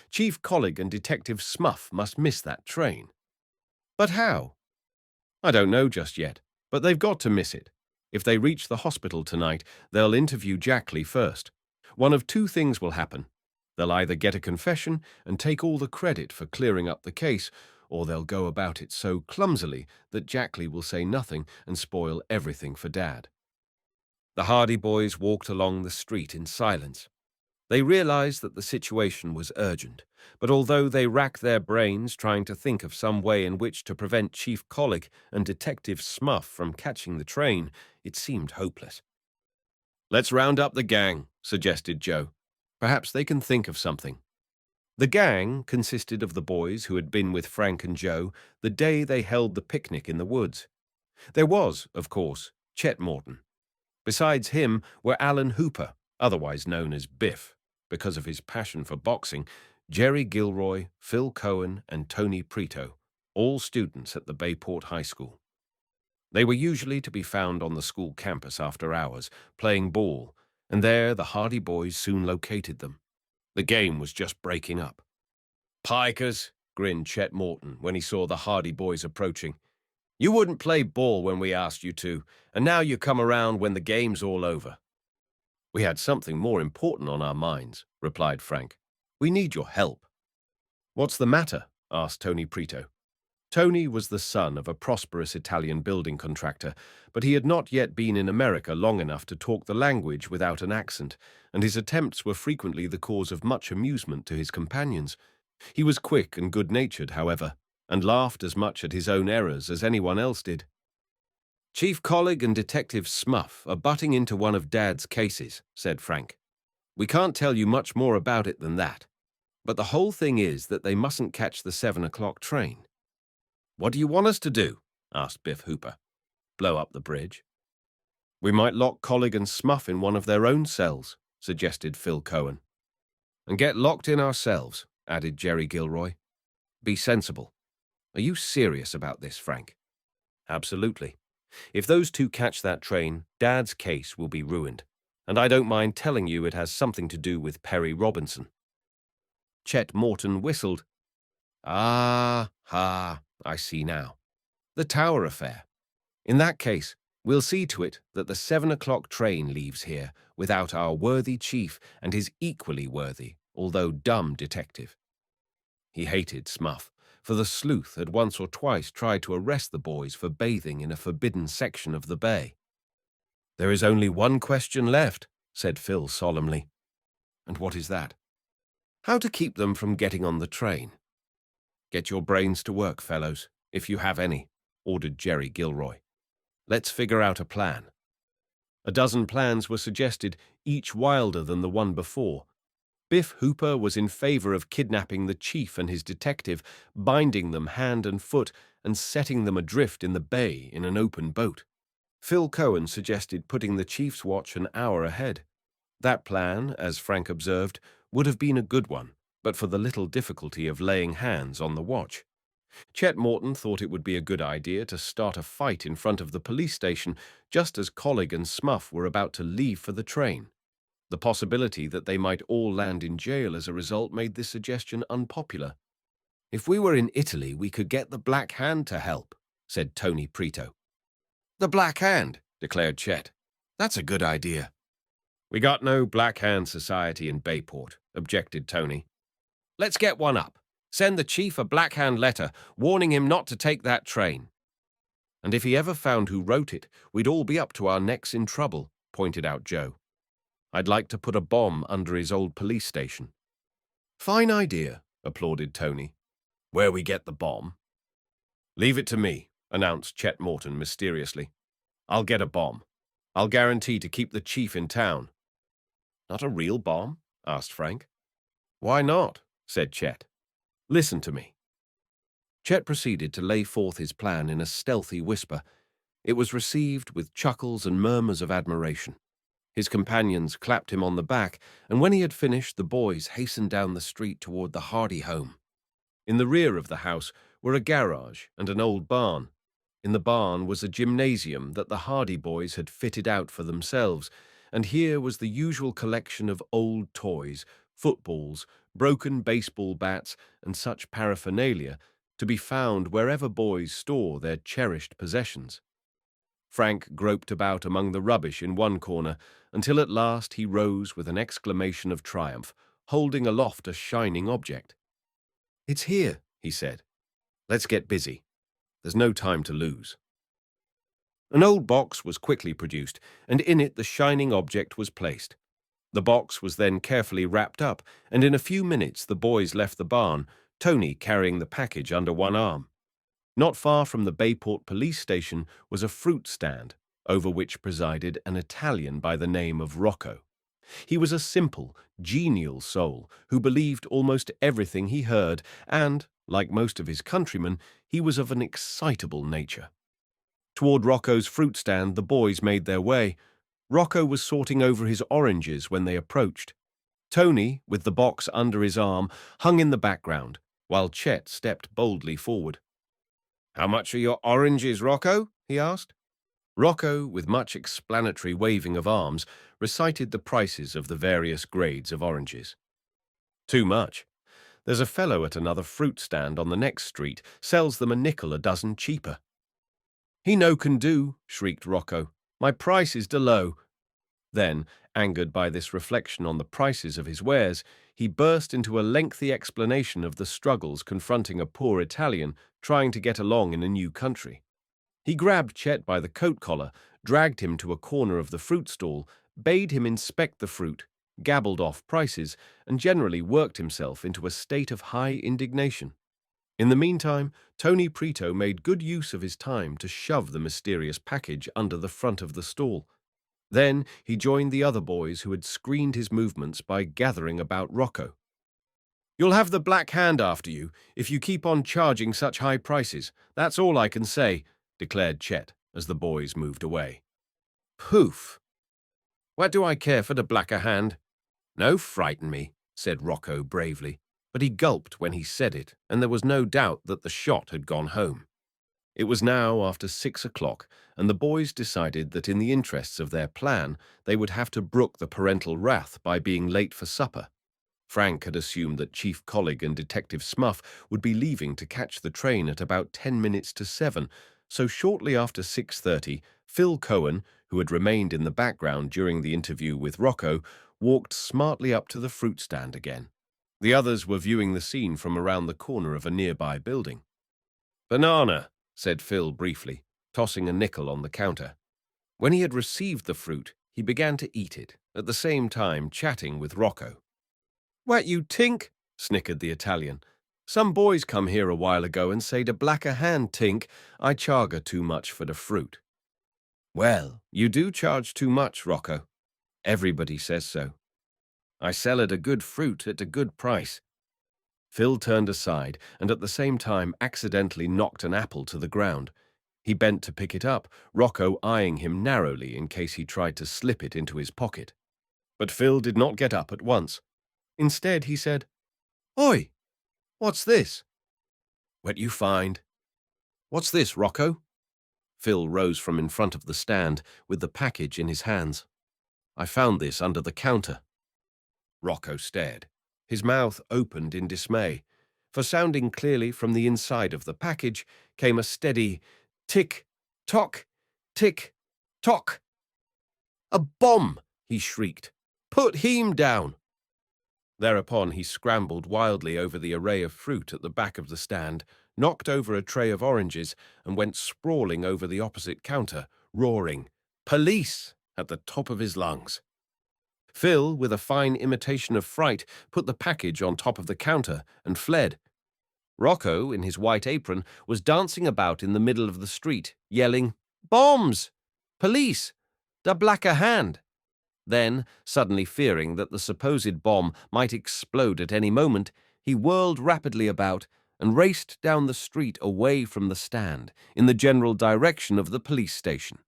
Chief Collig and Detective Smuff must miss that train. But how? I don't know just yet, but they've got to miss it. If they reach the hospital tonight, they'll interview Jackley first. One of two things will happen. They'll either get a confession and take all the credit for clearing up the case, or they'll go about it so clumsily that Jackley will say nothing and spoil everything for Dad. The Hardy boys walked along the street in silence. They realized that the situation was urgent, but although they racked their brains trying to think of some way in which to prevent Chief Collig and Detective Smuff from catching the train, it seemed hopeless. "Let's round up the gang," suggested Joe. "Perhaps they can think of something." The gang consisted of the boys who had been with Frank and Joe the day they held the picnic in the woods. There was, of course, Chet Morton. Besides him were Alan Hooper, otherwise known as Biff, because of his passion for boxing, Jerry Gilroy, Phil Cohen, and Tony Preto, all students at the Bayport High School. They were usually to be found on the school campus after hours, playing ball, and there the Hardy boys soon located them. The game was just breaking up. "Pikers," grinned Chet Morton when he saw the Hardy boys approaching. "You wouldn't play ball when we asked you to, and now you come around when the game's all over." "We had something more important on our minds," replied Frank. "We need your help." "What's the matter?" asked Tony Preto. Tony was the son of a prosperous Italian building contractor, but he had not yet been in America long enough to talk the language without an accent, and his attempts were frequently the cause of much amusement to his companions. He was quick and good-natured, however, and laughed as much at his own errors as anyone else did. "Chief Collig and Detective Smuff are butting into one of Dad's cases," said Frank. "We can't tell you much more about it than that, but the whole thing is that they mustn't catch the 7 o'clock train." "What do you want us to do?" asked Biff Hooper. "Blow up the bridge." "We might lock Collig and Smuff in one of their own cells," suggested Phil Cohen. "And get locked in ourselves," added Jerry Gilroy. "Be sensible. Are you serious about this, Frank?" "Absolutely. If those two catch that train, Dad's case will be ruined, and I don't mind telling you it has something to do with Perry Robinson." Chet Morton whistled. "Ah, ha, I see now. The Tower affair. In that case, we'll see to it that the 7 o'clock train leaves here without our worthy chief and his equally worthy, although dumb detective." He hated Smuff, for the sleuth had once or twice tried to arrest the boys for bathing in a forbidden section of the bay. "There is only one question left," said Phil solemnly. "And what is that?" "How to keep them from getting on the train." "Get your brains to work, fellows, if you have any," ordered Jerry Gilroy. "Let's figure out a plan." A dozen plans were suggested, each wilder than the one before. Biff Hooper was in favor of kidnapping the chief and his detective, binding them hand and foot, and setting them adrift in the bay in an open boat. Phil Cohen suggested putting the chief's watch an hour ahead. That plan, as Frank observed, would have been a good one, but for the little difficulty of laying hands on the watch. Chet Morton thought it would be a good idea to start a fight in front of the police station just as Collig and Smuff were about to leave for the train. The possibility that they might all land in jail as a result made this suggestion unpopular. "If we were in Italy, we could get the Black Hand to help," said Tony Preto. "The Black Hand," declared Chet. "That's a good idea." "We got no Black Hand Society in Bayport," objected Tony. "Let's get one up. Send the chief a Black Hand letter warning him not to take that train." "And if he ever found who wrote it, we'd all be up to our necks in trouble," pointed out Joe. "I'd like to put a bomb under his old police station." "Fine idea," applauded Tony. "Where we get the bomb?" "Leave it to me," announced Chet Morton mysteriously. "I'll get a bomb. I'll guarantee to keep the chief in town." "Not a real bomb?" asked Frank. "Why not?" said Chet. "Listen to me." Chet proceeded to lay forth his plan in a stealthy whisper. It was received with chuckles and murmurs of admiration. His companions clapped him on the back, and when he had finished, the boys hastened down the street toward the Hardy home. In the rear of the house were a garage and an old barn. In the barn was a gymnasium that the Hardy boys had fitted out for themselves, and here was the usual collection of old toys, footballs, broken baseball bats, and such paraphernalia to be found wherever boys store their cherished possessions. Frank groped about among the rubbish in one corner until at last he rose with an exclamation of triumph, holding aloft a shining object. "It's here," he said. "Let's get busy. There's no time to lose." An old box was quickly produced, and in it the shining object was placed. The box was then carefully wrapped up, and in a few minutes the boys left the barn, Tony carrying the package under one arm. Not far from the Bayport police station was a fruit stand, over which presided an Italian by the name of Rocco. He was a simple, genial soul who believed almost everything he heard, and, like most of his countrymen, he was of an excitable nature. Toward Rocco's fruit stand the boys made their way. Rocco was sorting over his oranges when they approached. Tony, with the box under his arm, hung in the background, while Chet stepped boldly forward. "How much are your oranges, Rocco?" he asked. Rocco, with much explanatory waving of arms, recited the prices of the various grades of oranges. "Too much. There's a fellow at another fruit stand on the next street, sells them a nickel a dozen cheaper." "He no can do," shrieked Rocco. "My price is de low." Then, angered by this reflection on the prices of his wares, he burst into a lengthy explanation of the struggles confronting a poor Italian trying to get along in a new country. He grabbed Chet by the coat collar, dragged him to a corner of the fruit stall, bade him inspect the fruit, gabbled off prices, and generally worked himself into a state of high indignation. In the meantime, Tony Prito made good use of his time to shove the mysterious package under the front of the stall. Then he joined the other boys who had screened his movements by gathering about Rocco. "You'll have the Black Hand after you if you keep on charging such high prices. That's all I can say," declared Chet as the boys moved away. "Poof! What do I care for the Blacker Hand? No frighten me," said Rocco bravely, but he gulped when he said it, and there was no doubt that the shot had gone home. It was now after 6 o'clock, and the boys decided that in the interests of their plan, they would have to brook the parental wrath by being late for supper. Frank had assumed that Chief Collig and Detective Smuff would be leaving to catch the train at about 10 minutes to 7, so shortly after 6:30, Phil Cohen, who had remained in the background during the interview with Rocco, walked smartly up to the fruit stand again. The others were viewing the scene from around the corner of a nearby building. "Banana," said Phil briefly, tossing a nickel on the counter. When he had received the fruit, he began to eat it, at the same time chatting with Rocco. "What you tink?" snickered the Italian. "Some boys come here a while ago and say de Blacker Hand tink I charge too much for the fruit." "Well, you do charge too much, Rocco. Everybody says so. I sell it a good fruit at a good price." Phil turned aside and at the same time accidentally knocked an apple to the ground. He bent to pick it up, Rocco eyeing him narrowly in case he tried to slip it into his pocket. But Phil did not get up at once. Instead, he said, "Oi, what's this?" "What you find." "What's this, Rocco?" Phil rose from in front of the stand with the package in his hands. "I found this under the counter." Rocco stared. His mouth opened in dismay, for sounding clearly from the inside of the package came a steady tick-tock, tick-tock. "A bomb!" he shrieked. "Put him down!" Thereupon he scrambled wildly over the array of fruit at the back of the stand, knocked over a tray of oranges, and went sprawling over the opposite counter, roaring, "Police!" at the top of his lungs. Phil, with a fine imitation of fright, put the package on top of the counter and fled. Rocco, in his white apron, was dancing about in the middle of the street, yelling, "Bombs! Police! The Blacker Hand!" Then, suddenly fearing that the supposed bomb might explode at any moment, he whirled rapidly about and raced down the street away from the stand, in the general direction of the police station.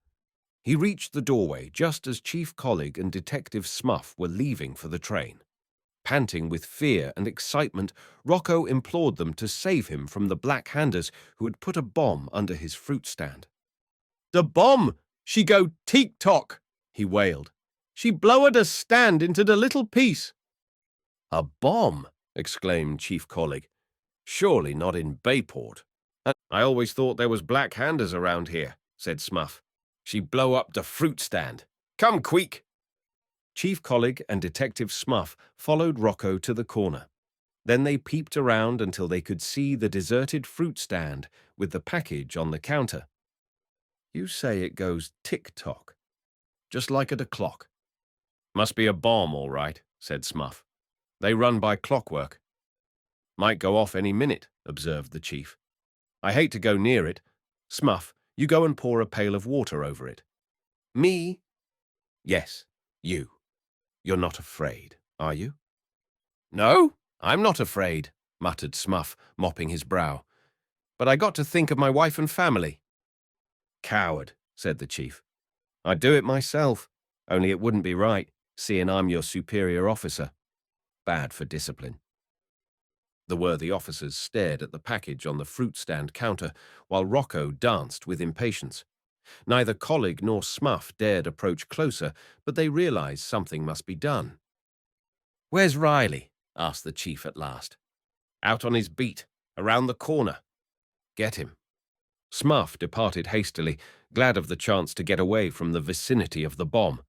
He reached the doorway just as Chief Collig and Detective Smuff were leaving for the train. Panting with fear and excitement, Rocco implored them to save him from the black-handers who had put a bomb under his fruit stand. "The bomb! She go teak-tock!" he wailed. "She blowered a stand into the little piece." "A bomb!" exclaimed Chief Colleague. "Surely not in Bayport." "I always thought there was black-handers around here," said Smuff. "She blow up the fruit stand. Come quick!" Chief Colleague and Detective Smuff followed Rocco to the corner. Then they peeped around until they could see the deserted fruit stand with the package on the counter. "You say it goes tick-tock, just like at a clock." "Must be a bomb, all right," said Smuff. "They run by clockwork." "Might go off any minute," observed the chief. "I hate to go near it. Smuff, you go and pour a pail of water over it." "Me?" "Yes, you. You're not afraid, are you?" "No, I'm not afraid," muttered Smuff, mopping his brow. "But I got to think of my wife and family." "Coward," said the chief. "I'd do it myself, only it wouldn't be right, seeing I'm your superior officer. Bad for discipline." The worthy officers stared at the package on the fruit stand counter, while Rocco danced with impatience. Neither Colleague nor Smuff dared approach closer, but they realized something must be done. "Where's Riley?" asked the chief at last. "Out on his beat, around the corner." "Get him." Smuff departed hastily, glad of the chance to get away from the vicinity of the bomb.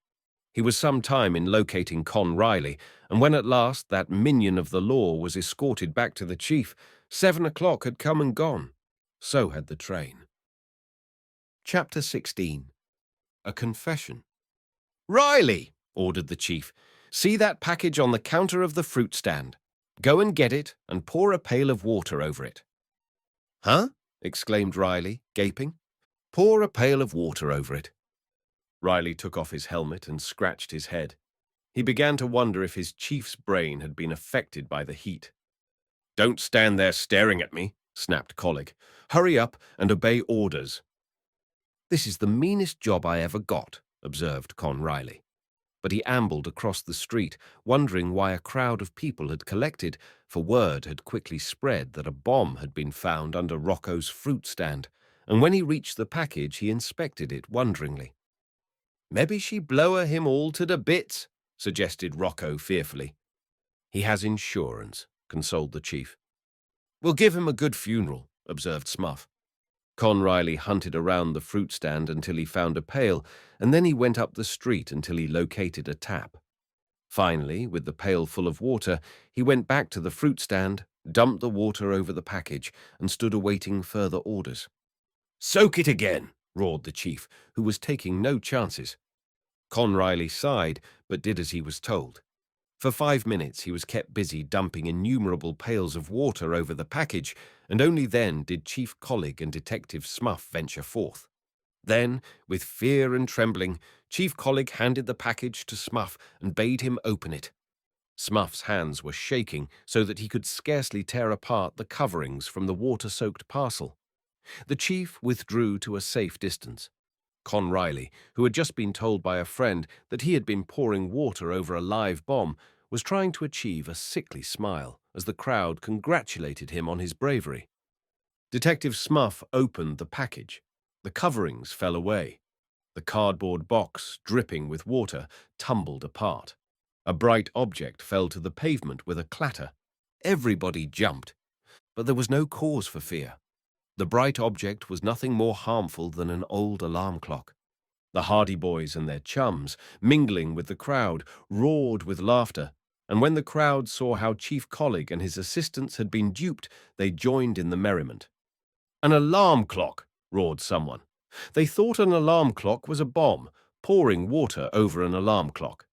He was some time in locating Con Riley, and when at last that minion of the law was escorted back to the chief, 7 o'clock had come and gone. So had the train. Chapter 16. A Confession. "Riley," ordered the chief, "see that package on the counter of the fruit stand. Go and get it and pour a pail of water over it." "Huh?" exclaimed Riley, gaping. "Pour a pail of water over it." Riley took off his helmet and scratched his head. He began to wonder if his chief's brain had been affected by the heat. "Don't stand there staring at me," snapped Colleague. "Hurry up and obey orders." "This is the meanest job I ever got," observed Con Riley. But he ambled across the street, wondering why a crowd of people had collected, for word had quickly spread that a bomb had been found under Rocco's fruit stand, and when he reached the package he inspected it wonderingly. "Maybe she blower him all to the bits," suggested Rocco fearfully. "He has insurance," consoled the chief. "We'll give him a good funeral," observed Smuff. Con Riley hunted around the fruit stand until he found a pail, and then he went up the street until he located a tap. Finally, with the pail full of water, he went back to the fruit stand, dumped the water over the package, and stood awaiting further orders. "Soak it again," roared the chief, who was taking no chances. Con Riley sighed, but did as he was told. For 5 minutes he was kept busy dumping innumerable pails of water over the package, and only then did Chief Colleague and Detective Smuff venture forth. Then, with fear and trembling, Chief Colleague handed the package to Smuff and bade him open it. Smuff's hands were shaking so that he could scarcely tear apart the coverings from the water-soaked parcel. The chief withdrew to a safe distance. Con Riley, who had just been told by a friend that he had been pouring water over a live bomb, was trying to achieve a sickly smile as the crowd congratulated him on his bravery. Detective Smuff opened the package. The coverings fell away. The cardboard box, dripping with water, tumbled apart. A bright object fell to the pavement with a clatter. Everybody jumped, but there was no cause for fear. The bright object was nothing more harmful than an old alarm clock. The Hardy boys and their chums, mingling with the crowd, roared with laughter, and when the crowd saw how Chief Colleague and his assistants had been duped, they joined in the merriment. "An alarm clock!" roared someone. They thought an alarm clock was a bomb, pouring water over an alarm clock.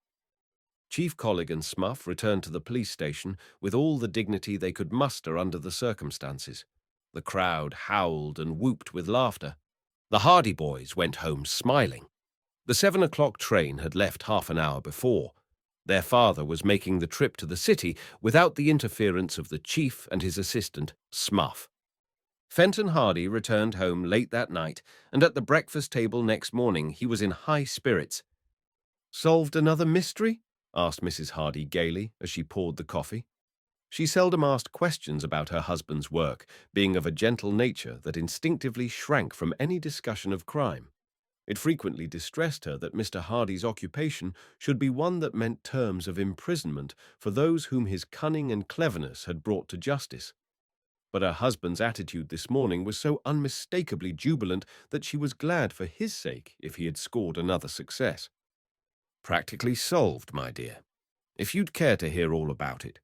Chief Colleague and Smuff returned to the police station with all the dignity they could muster under the circumstances. The crowd howled and whooped with laughter. The Hardy boys went home smiling. The 7 o'clock train had left half an hour before. Their father was making the trip to the city without the interference of the chief and his assistant, Smuff. Fenton Hardy returned home late that night, and at the breakfast table next morning he was in high spirits. "Solved another mystery?" asked Mrs. Hardy gaily as she poured the coffee. She seldom asked questions about her husband's work, being of a gentle nature that instinctively shrank from any discussion of crime. It frequently distressed her that Mr. Hardy's occupation should be one that meant terms of imprisonment for those whom his cunning and cleverness had brought to justice. But her husband's attitude this morning was so unmistakably jubilant that she was glad for his sake if he had scored another success. Practically solved, my dear. If you'd care to hear all about it.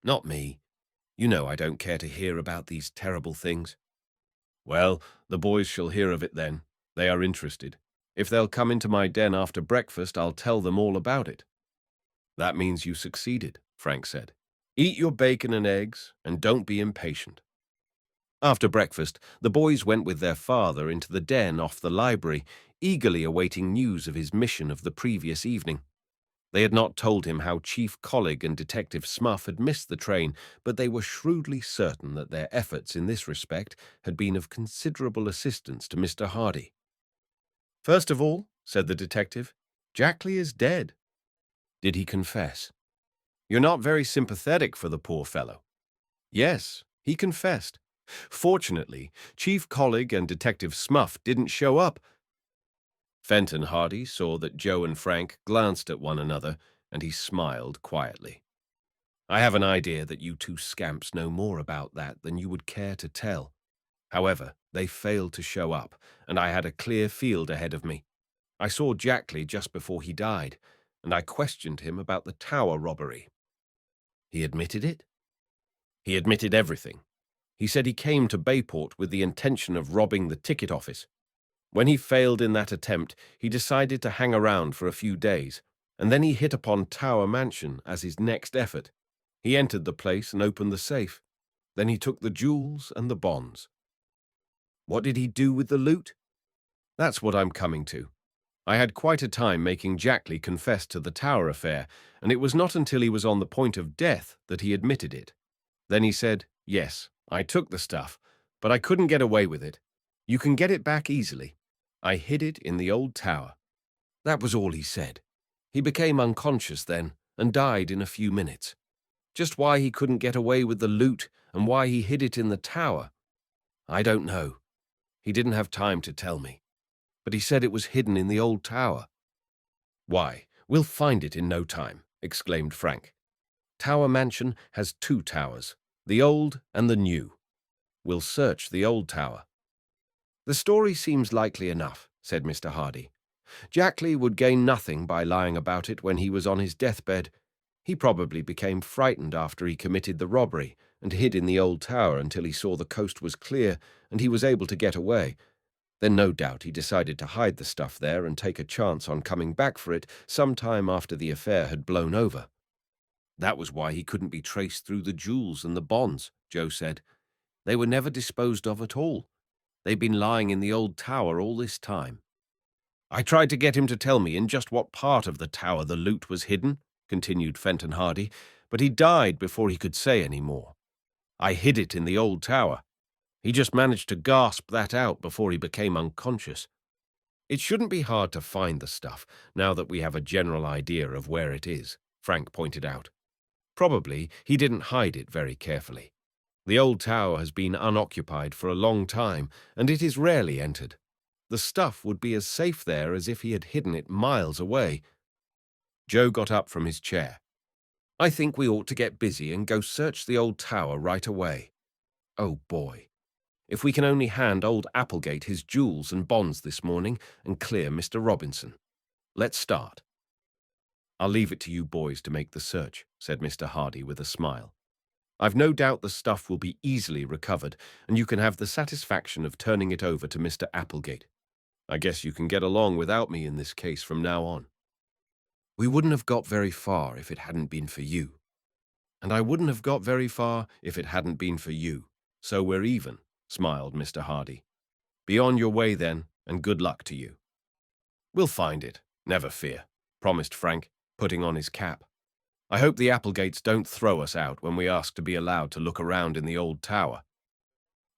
Not me. You know I don't care to hear about these terrible things. Well, the boys shall hear of it then. They are interested. If they'll come into my den after breakfast, I'll tell them all about it. That means you succeeded, Frank said. Eat your bacon and eggs, and don't be impatient. After breakfast, the boys went with their father into the den off the library, eagerly awaiting news of his mission of the previous evening. They had not told him how Chief Collig and Detective Smuff had missed the train, but they were shrewdly certain that their efforts in this respect had been of considerable assistance to Mr. Hardy. First of all, said the detective, Jackley is dead. Did he confess? You're not very sympathetic for the poor fellow. Yes, he confessed. Fortunately, Chief Collig and Detective Smuff didn't show up. Fenton Hardy saw that Joe and Frank glanced at one another, and he smiled quietly. I have an idea that you two scamps know more about that than you would care to tell. However, they failed to show up, and I had a clear field ahead of me. I saw Jackley just before he died, and I questioned him about the tower robbery. He admitted it? He admitted everything. He said he came to Bayport with the intention of robbing the ticket office. When he failed in that attempt, he decided to hang around for a few days, and then he hit upon Tower Mansion as his next effort. He entered the place and opened the safe. Then he took the jewels and the bonds. What did he do with the loot? That's what I'm coming to. I had quite a time making Jackley confess to the Tower affair, and it was not until he was on the point of death that he admitted it. Then he said, yes, I took the stuff, but I couldn't get away with it. You can get it back easily. I hid it in the old tower. That was all he said. He became unconscious then and died in a few minutes. Just why he couldn't get away with the loot and why he hid it in the tower, I don't know. He didn't have time to tell me. But he said it was hidden in the old tower. Why, we'll find it in no time, exclaimed Frank. Tower Mansion has 2 towers, the old and the new. We'll search the old tower. The story seems likely enough, said Mr. Hardy. Jackley would gain nothing by lying about it when he was on his deathbed. He probably became frightened after he committed the robbery and hid in the old tower until he saw the coast was clear and he was able to get away. Then no doubt he decided to hide the stuff there and take a chance on coming back for it some time after the affair had blown over. That was why he couldn't be traced through the jewels and the bonds, Joe said. They were never disposed of at all. They'd been lying in the old tower all this time. I tried to get him to tell me in just what part of the tower the loot was hidden, continued Fenton Hardy, but he died before he could say any more. I hid it in the old tower. He just managed to gasp that out before he became unconscious. It shouldn't be hard to find the stuff, now that we have a general idea of where it is, Frank pointed out. Probably he didn't hide it very carefully. The old tower has been unoccupied for a long time, and it is rarely entered. The stuff would be as safe there as if he had hidden it miles away. Joe got up from his chair. I think we ought to get busy and go search the old tower right away. Oh, boy. If we can only hand old Applegate his jewels and bonds this morning and clear Mr. Robinson. Let's start. I'll leave it to you boys to make the search, said Mr. Hardy with a smile. I've no doubt the stuff will be easily recovered, and you can have the satisfaction of turning it over to Mr. Applegate. I guess you can get along without me in this case from now on. We wouldn't have got very far if it hadn't been for you. And I wouldn't have got very far if it hadn't been for you. So we're even, smiled Mr. Hardy. Be on your way then, and good luck to you. We'll find it, never fear, promised Frank, putting on his cap. I hope the Applegates don't throw us out when we ask to be allowed to look around in the old tower.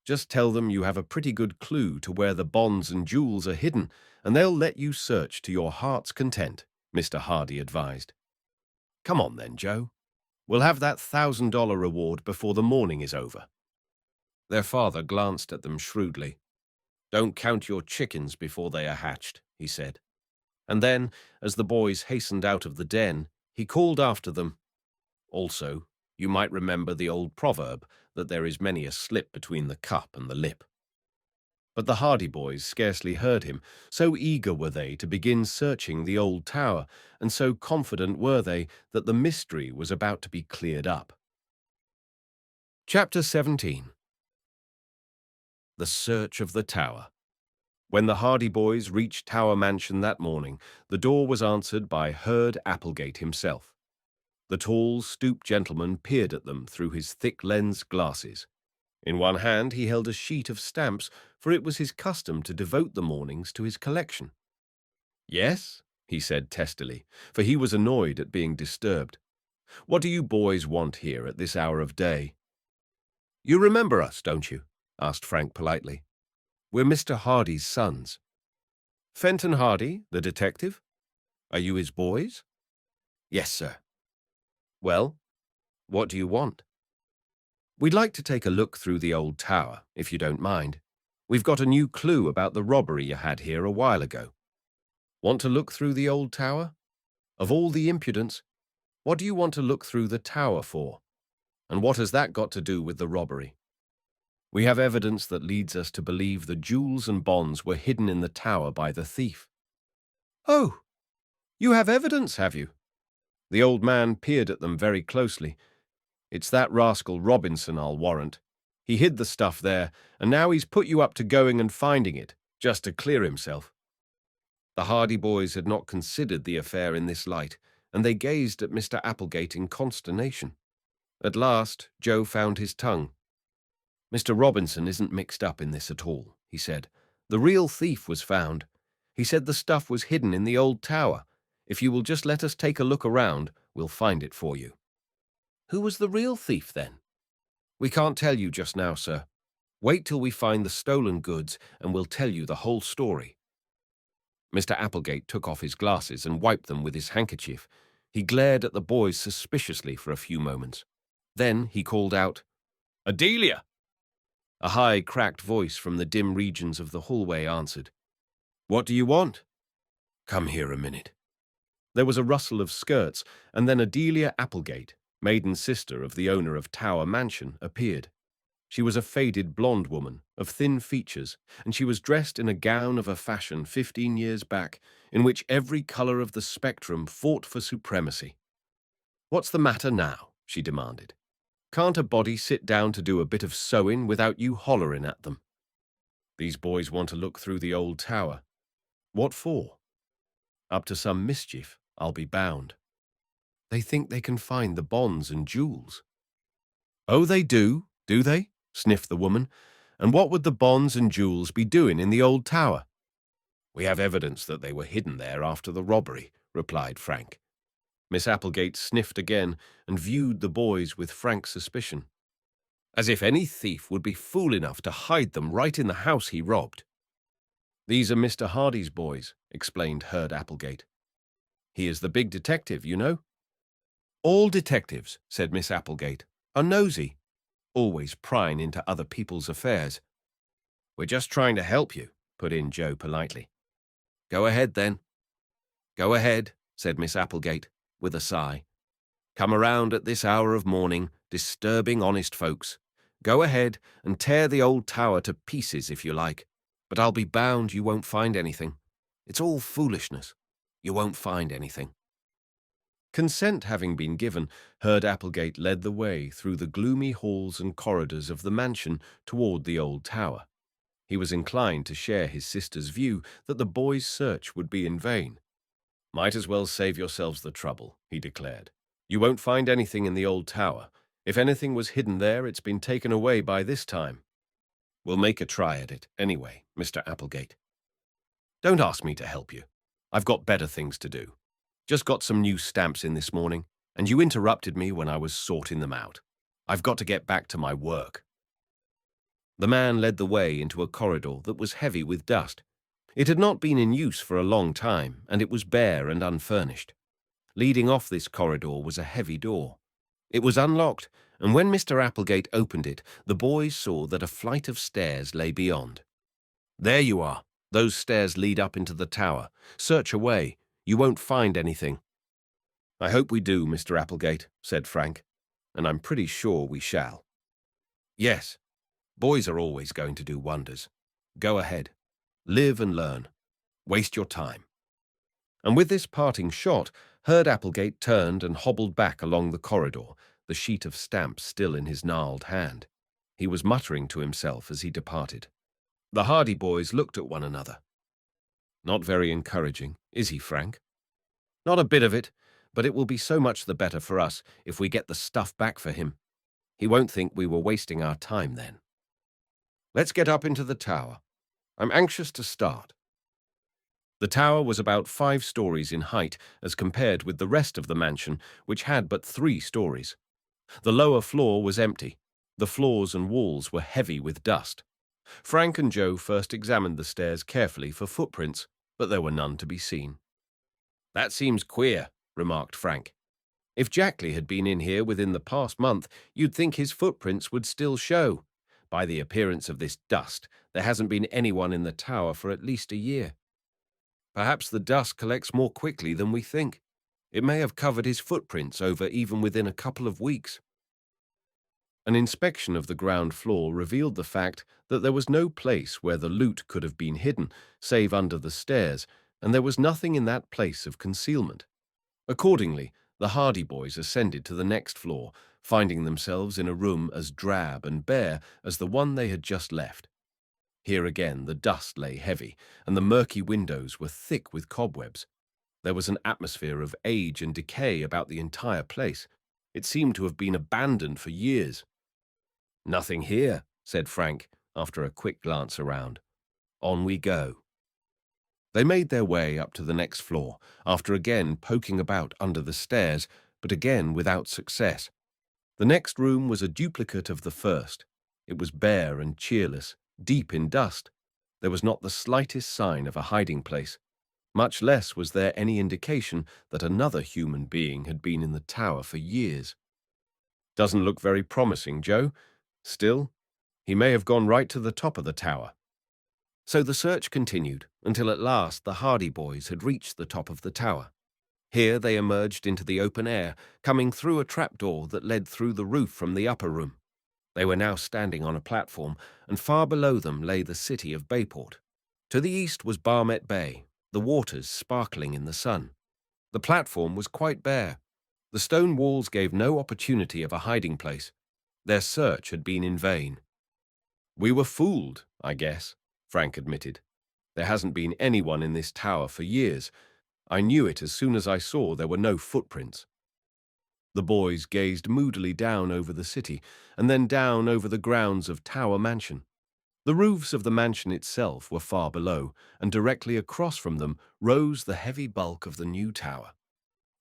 Just tell them you have a pretty good clue to where the bonds and jewels are hidden, and they'll let you search to your heart's content, Mr. Hardy advised. Come on then, Joe. We'll have that $1,000 reward before the morning is over. Their father glanced at them shrewdly. Don't count your chickens before they are hatched, he said. And then, as the boys hastened out of the den, he called after them, also, you might remember the old proverb that there is many a slip between the cup and the lip. But the Hardy boys scarcely heard him, so eager were they to begin searching the old tower, and so confident were they that the mystery was about to be cleared up. Chapter 17. The Search of the Tower. When the Hardy boys reached Tower Mansion that morning, the door was answered by Herd Applegate himself. The tall, stooped gentleman peered at them through his thick lens glasses. In one hand he held a sheet of stamps, for it was his custom to devote the mornings to his collection. "Yes," he said testily, for he was annoyed at being disturbed. "What do you boys want here at this hour of day?" "You remember us, don't you?" asked Frank politely. "We're Mr. Hardy's sons." "Fenton Hardy, the detective? Are you his boys?" "Yes, sir." "Well, what do you want?" "We'd like to take a look through the old tower, if you don't mind. We've got a new clue about the robbery you had here a while ago." "Want to look through the old tower? Of all the impudence, what do you want to look through the tower for? And what has that got to do with the robbery?" "We have evidence that leads us to believe the jewels and bonds were hidden in the tower by the thief." "Oh, you have evidence, have you?" The old man peered at them very closely. "It's that rascal Robinson, I'll warrant. He hid the stuff there, and now he's put you up to going and finding it, just to clear himself." The Hardy boys had not considered the affair in this light, and they gazed at Mr. Applegate in consternation. At last, Joe found his tongue. "Mr. Robinson isn't mixed up in this at all," he said. "The real thief was found. He said the stuff was hidden in the old tower. If you will just let us take a look around, we'll find it for you." "Who was the real thief, then?" "We can't tell you just now, sir. Wait till we find the stolen goods, and we'll tell you the whole story." Mr. Applegate took off his glasses and wiped them with his handkerchief. He glared at the boys suspiciously for a few moments. Then he called out, "Adelia!" A high, cracked voice from the dim regions of the hallway answered, "What do you want?" "Come here a minute." There was a rustle of skirts, and then Adelia Applegate, maiden sister of the owner of Tower Mansion, appeared. She was a faded blonde woman, of thin features, and she was dressed in a gown of a fashion 15 years back, in which every color of the spectrum fought for supremacy. "What's the matter now?" she demanded. "Can't a body sit down to do a bit of sewing without you hollering at them?" "These boys want to look through the old tower." "What for?" "Up to some mischief, I'll be bound. They think they can find the bonds and jewels." "Oh, they do they?" sniffed the woman. "And what would the bonds and jewels be doing in the old tower?" "We have evidence that they were hidden there after the robbery," replied Frank. Miss Applegate sniffed again and viewed the boys with frank suspicion. "As if any thief would be fool enough to hide them right in the house he robbed." "These are Mr. Hardy's boys," explained Herd Applegate. "He is the big detective, you know." "All detectives," said Miss Applegate, "are nosy, always prying into other people's affairs." "We're just trying to help you," put in Joe politely. "Go ahead, then." "Go ahead," said Miss Applegate, with a sigh. "Come around at this hour of morning, disturbing honest folks. Go ahead and tear the old tower to pieces if you like, but I'll be bound you won't find anything. It's all foolishness. You won't find anything." Consent having been given, Herd Applegate led the way through the gloomy halls and corridors of the mansion toward the old tower. He was inclined to share his sister's view that the boys' search would be in vain. "Might as well save yourselves the trouble," he declared. "You won't find anything in the old tower. If anything was hidden there, it's been taken away by this time. We'll make a try at it, anyway, Mr. Applegate. Don't ask me to help you. I've got better things to do. Just got some new stamps in this morning, and you interrupted me when I was sorting them out. I've got to get back to my work." The man led the way into a corridor that was heavy with dust. It had not been in use for a long time, and it was bare and unfurnished. Leading off this corridor was a heavy door. It was unlocked, and when Mr. Applegate opened it, the boys saw that a flight of stairs lay beyond. There you are. Those stairs lead up into the tower. Search away. You won't find anything. I hope we do, Mr. Applegate, said Frank, and I'm pretty sure we shall. Yes, boys are always going to do wonders. Go ahead. Live and learn. Waste your time. And with this parting shot, Herd Applegate turned and hobbled back along the corridor, the sheet of stamps still in his gnarled hand. He was muttering to himself as he departed. The Hardy boys looked at one another. Not very encouraging, is he, Frank? Not a bit of it, but it will be so much the better for us if we get the stuff back for him. He won't think we were wasting our time then. Let's get up into the tower. I'm anxious to start. The tower was about 5 stories in height as compared with the rest of the mansion, which had but 3 stories. The lower floor was empty. The floors and walls were heavy with dust. Frank and Joe first examined the stairs carefully for footprints, but there were none to be seen. That seems queer, remarked Frank. If Jackley had been in here within the past month, you'd think his footprints would still show. By the appearance of this dust, there hasn't been anyone in the tower for at least a year. Perhaps the dust collects more quickly than we think. It may have covered his footprints over even within a couple of weeks. An inspection of the ground floor revealed the fact that there was no place where the loot could have been hidden, save under the stairs, and there was nothing in that place of concealment. Accordingly, the Hardy boys ascended to the next floor, finding themselves in a room as drab and bare as the one they had just left. Here again the dust lay heavy, and the murky windows were thick with cobwebs. There was an atmosphere of age and decay about the entire place. It seemed to have been abandoned for years. "Nothing here," said Frank, after a quick glance around. "On we go." They made their way up to the next floor, after again poking about under the stairs, but again without success. The next room was a duplicate of the first. It was bare and cheerless, deep in dust. There was not the slightest sign of a hiding place. Much less was there any indication that another human being had been in the tower for years. "Doesn't look very promising, Joe. Still, he may have gone right to the top of the tower." So the search continued, until at last the Hardy boys had reached the top of the tower. Here they emerged into the open air, coming through a trapdoor that led through the roof from the upper room. They were now standing on a platform, and far below them lay the city of Bayport. To the east was Barmet Bay, the waters sparkling in the sun. The platform was quite bare. The stone walls gave no opportunity of a hiding place. Their search had been in vain. "We were fooled, I guess," Frank admitted. "There hasn't been anyone in this tower for years. I knew it as soon as I saw there were no footprints." The boys gazed moodily down over the city, and then down over the grounds of Tower Mansion. The roofs of the mansion itself were far below, and directly across from them rose the heavy bulk of the new tower.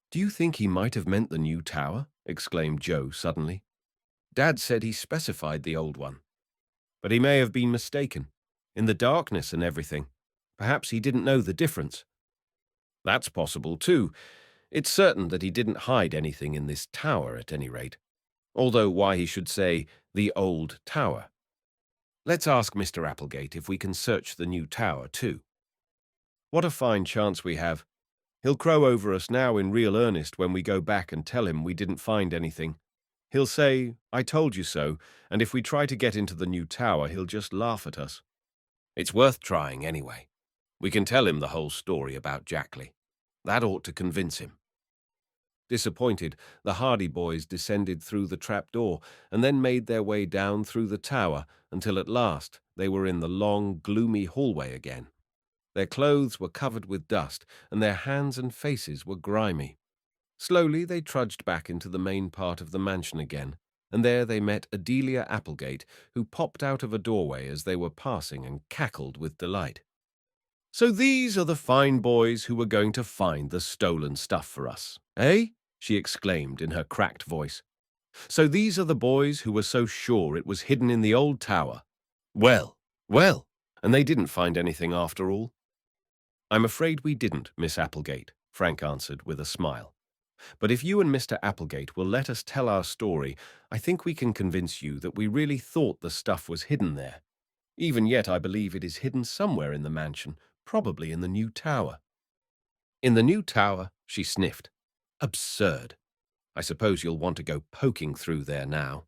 "Do you think he might have meant the new tower?" exclaimed Joe suddenly. "Dad said he specified the old one. But he may have been mistaken. In the darkness and everything. Perhaps he didn't know the difference." "That's possible, too. It's certain that he didn't hide anything in this tower, at any rate. Although why he should say, the old tower. Let's ask Mr. Applegate if we can search the new tower, too. What a fine chance we have. He'll crow over us now in real earnest when we go back and tell him we didn't find anything. He'll say, 'I told you so,' and if we try to get into the new tower, he'll just laugh at us. It's worth trying anyway. We can tell him the whole story about Jackley. That ought to convince him." Disappointed, the Hardy boys descended through the trapdoor and then made their way down through the tower until at last they were in the long, gloomy hallway again. Their clothes were covered with dust, and their hands and faces were grimy. Slowly they trudged back into the main part of the mansion again, and there they met Adelia Applegate, who popped out of a doorway as they were passing and cackled with delight. "So these are the fine boys who were going to find the stolen stuff for us, eh?" she exclaimed in her cracked voice. "So these are the boys who were so sure it was hidden in the old tower. Well, well, and they didn't find anything after all?" "I'm afraid we didn't, Miss Applegate," Frank answered with a smile. "But if you and Mr. Applegate will let us tell our story, I think we can convince you that we really thought the stuff was hidden there. Even yet, I believe it is hidden somewhere in the mansion, probably in the new tower. In the new tower, she sniffed. Absurd. I suppose you'll want to go poking through there now.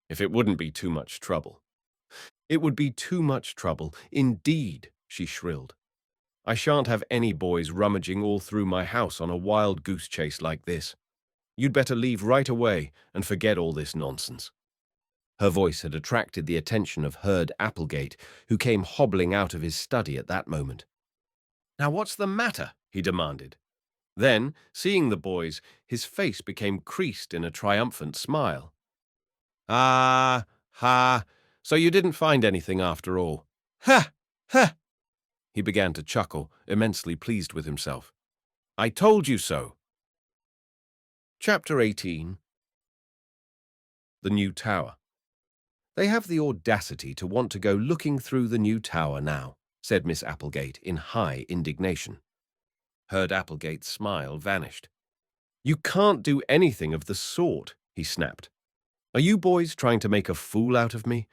If it wouldn't be too much trouble. It would be too much trouble, indeed, she shrilled. I shan't have any boys rummaging all through my house on a wild goose chase like this. You'd better leave right away and forget all this nonsense. Her voice had attracted the attention of Herd Applegate, who came hobbling out of his study at that moment. Now what's the matter? He demanded. Then, seeing the boys, his face became creased in a triumphant smile. Ah, ha, so you didn't find anything after all. Ha, ha! He began to chuckle, immensely pleased with himself. I told you so. Chapter 18. The New Tower. They have the audacity to want to go looking through the new tower now, said Miss Applegate in high indignation. Herd Applegate's smile vanished. You can't do anything of the sort, he snapped. Are you boys trying to make a fool out of me?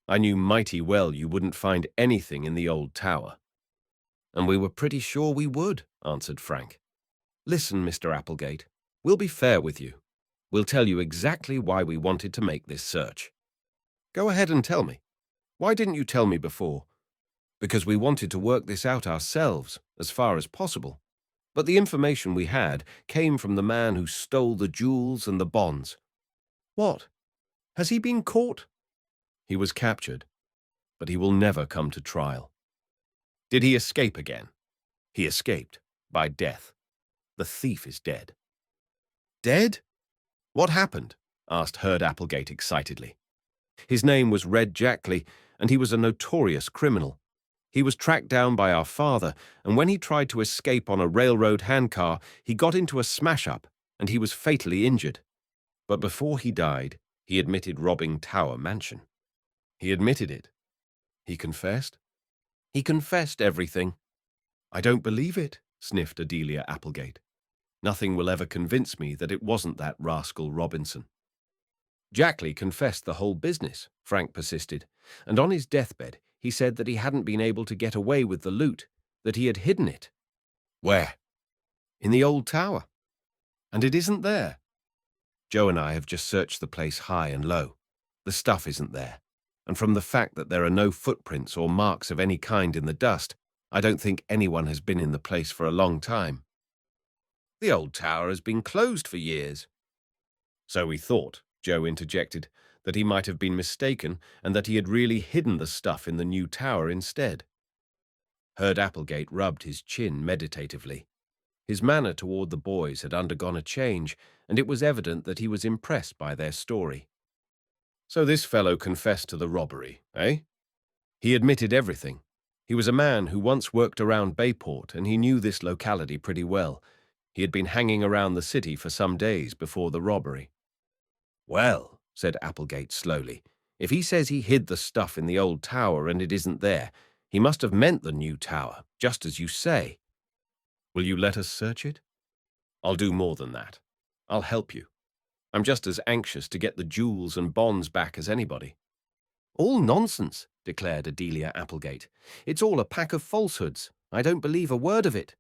I knew mighty well you wouldn't find anything in the old tower. And we were pretty sure we would, answered Frank. Listen, Mr. Applegate, we'll be fair with you. We'll tell you exactly why we wanted to make this search. Go ahead and tell me. Why didn't you tell me before? Because we wanted to work this out ourselves, as far as possible. But the information we had came from the man who stole the jewels and the bonds. What? Has he been caught? He was captured, but he will never come to trial. Did he escape again? He escaped, by death. The thief is dead. Dead? What happened? Asked Herd Applegate excitedly. His name was Red Jackley, and he was a notorious criminal. He was tracked down by our father, and when he tried to escape on a railroad handcar, he got into a smash-up, and he was fatally injured. But before he died, he admitted robbing Tower Mansion. He admitted it. He confessed? He confessed everything. I don't believe it, sniffed Adelia Applegate. Nothing will ever convince me that it wasn't that rascal Robinson. Jackley confessed the whole business, Frank persisted, and on his deathbed he said that he hadn't been able to get away with the loot, that he had hidden it. Where? In the old tower. And it isn't there. Joe and I have just searched the place high and low. The stuff isn't there, and from the fact that there are no footprints or marks of any kind in the dust, I don't think anyone has been in the place for a long time. The old tower has been closed for years. So we thought, Joe interjected, that he might have been mistaken and that he had really hidden the stuff in the new tower instead. Herd Applegate rubbed his chin meditatively. His manner toward the boys had undergone a change, and it was evident that he was impressed by their story. So this fellow confessed to the robbery, eh? He admitted everything. He was a man who once worked around Bayport, and he knew this locality pretty well. He had been hanging around the city for some days before the robbery. Well, said Applegate slowly, if he says he hid the stuff in the old tower and it isn't there, he must have meant the new tower, just as you say. Will you let us search it? I'll do more than that. I'll help you. I'm just as anxious to get the jewels and bonds back as anybody. All nonsense, declared Adelia Applegate. It's all a pack of falsehoods. I don't believe a word of it.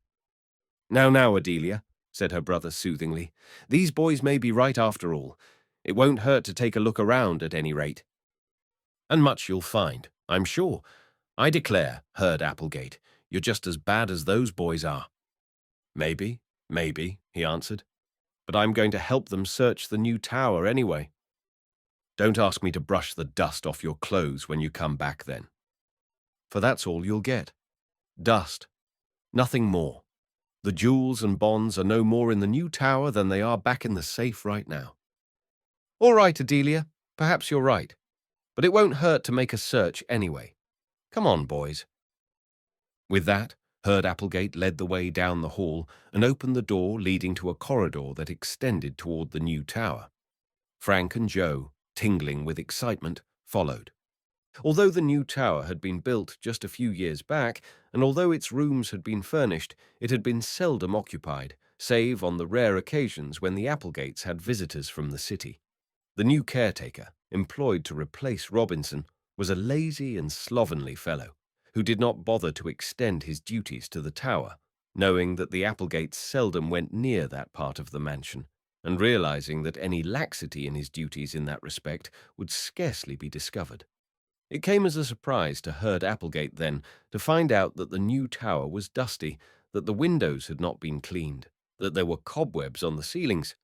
Now, Adelia, said her brother soothingly. These boys may be right after all. It won't hurt to take a look around at any rate. And much you'll find, I'm sure. I declare, Herd Applegate, you're just as bad as those boys are. Maybe, he answered. But I'm going to help them search the new tower anyway. Don't ask me to brush the dust off your clothes when you come back then. For that's all you'll get. Dust. Nothing more. The jewels and bonds are no more in the new tower than they are back in the safe right now. All right, Adelia, perhaps you're right. But it won't hurt to make a search anyway. Come on, boys. With that, Herd Applegate led the way down the hall and opened the door leading to a corridor that extended toward the new tower. Frank and Joe, tingling with excitement, followed. Although the new tower had been built just a few years back, and although its rooms had been furnished, it had been seldom occupied, save on the rare occasions when the Applegates had visitors from the city. The new caretaker, employed to replace Robinson, was a lazy and slovenly fellow who did not bother to extend his duties to the tower, knowing that the Applegates seldom went near that part of the mansion, and realizing that any laxity in his duties in that respect would scarcely be discovered. It came as a surprise to Herd Applegate, then, to find out that the new tower was dusty, that the windows had not been cleaned, that there were cobwebs on the ceilings.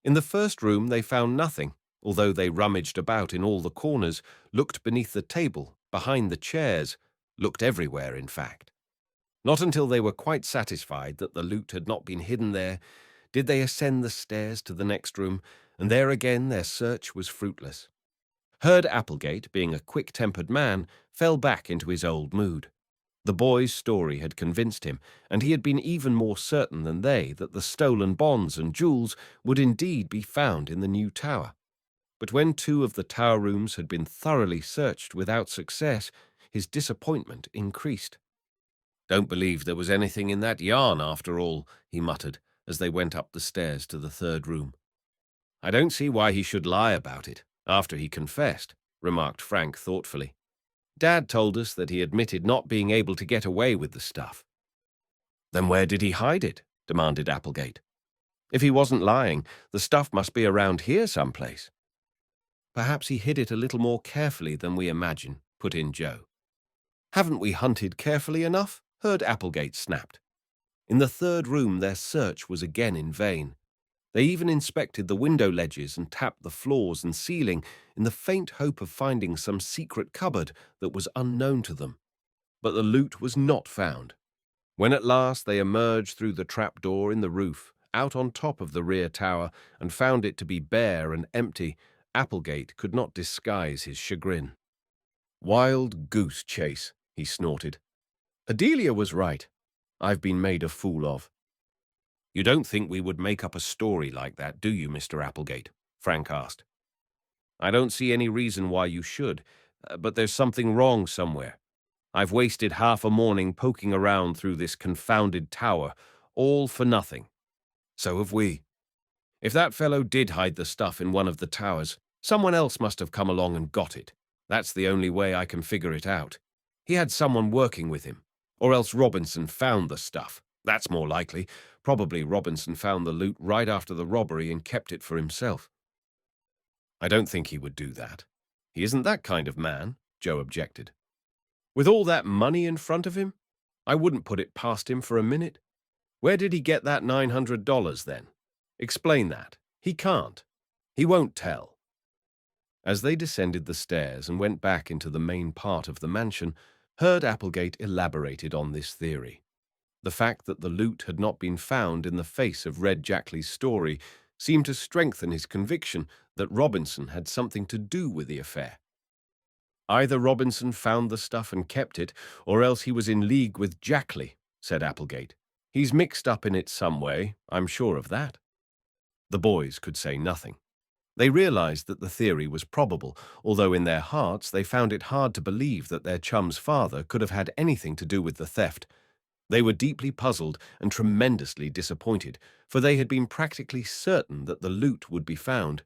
In the first room they found nothing, although they rummaged about in all the corners, looked beneath the table, behind the chairs, looked everywhere, in fact. Not until they were quite satisfied that the loot had not been hidden there did they ascend the stairs to the next room, and there again their search was fruitless. Herd Applegate, being a quick-tempered man, fell back into his old mood. The boy's story had convinced him, and he had been even more certain than they that the stolen bonds and jewels would indeed be found in the new tower. But when 2 of the tower rooms had been thoroughly searched without success, his disappointment increased. "Don't believe there was anything in that yarn after all," he muttered, as they went up the stairs to the 3rd room. "I don't see why he should lie about it, after he confessed," remarked Frank thoughtfully. "Dad told us that he admitted not being able to get away with the stuff." "Then where did he hide it?" demanded Applegate. "If he wasn't lying, the stuff must be around here someplace." "Perhaps he hid it a little more carefully than we imagine," put in Joe. "Haven't we hunted carefully enough?" Herd Applegate snapped. In the 3rd room their search was again in vain. They even inspected the window ledges and tapped the floors and ceiling in the faint hope of finding some secret cupboard that was unknown to them. But the loot was not found. When at last they emerged through the trapdoor in the roof, out on top of the rear tower, and found it to be bare and empty, Applegate could not disguise his chagrin. "Wild goose chase," he snorted. "Adelia was right. I've been made a fool of." "You don't think we would make up a story like that, do you, Mr. Applegate?" Frank asked. "I don't see any reason why you should, but there's something wrong somewhere. I've wasted half a morning poking around through this confounded tower, all for nothing." "So have we. If that fellow did hide the stuff in one of the towers, someone else must have come along and got it. That's the only way I can figure it out. He had someone working with him. Or else Robinson found the stuff. That's more likely. Probably Robinson found the loot right after the robbery and kept it for himself." "I don't think he would do that. He isn't that kind of man," Joe objected. "With all that money in front of him? I wouldn't put it past him for a minute. Where did he get that $900 then? Explain that. He can't. He won't tell." As they descended the stairs and went back into the main part of the mansion, Herd Applegate elaborated on this theory. The fact that the loot had not been found in the face of Red Jackley's story seemed to strengthen his conviction that Robinson had something to do with the affair. "Either Robinson found the stuff and kept it, or else he was in league with Jackley," said Applegate. "He's mixed up in it some way, I'm sure of that." The boys could say nothing. They realized that the theory was probable, although in their hearts they found it hard to believe that their chum's father could have had anything to do with the theft. They were deeply puzzled and tremendously disappointed, for they had been practically certain that the loot would be found.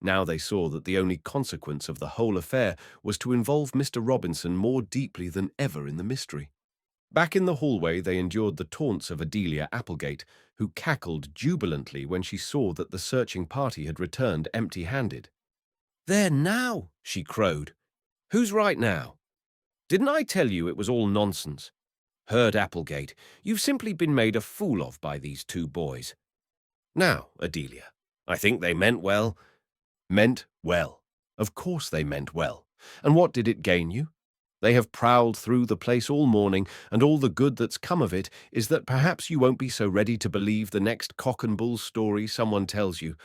Now they saw that the only consequence of the whole affair was to involve Mr. Robinson more deeply than ever in the mystery. Back in the hallway they endured the taunts of Adelia Applegate, who cackled jubilantly when she saw that the searching party had returned empty-handed. "There now," she crowed. "Who's right now? Didn't I tell you it was all nonsense? Herd Applegate, you've simply been made a fool of by these 2 boys. Now, Adelia, I think they meant well." "Meant well. Of course they meant well. And what did it gain you? They have prowled through the place all morning, and all the good that's come of it is that perhaps you won't be so ready to believe the next cock and bull story someone tells you.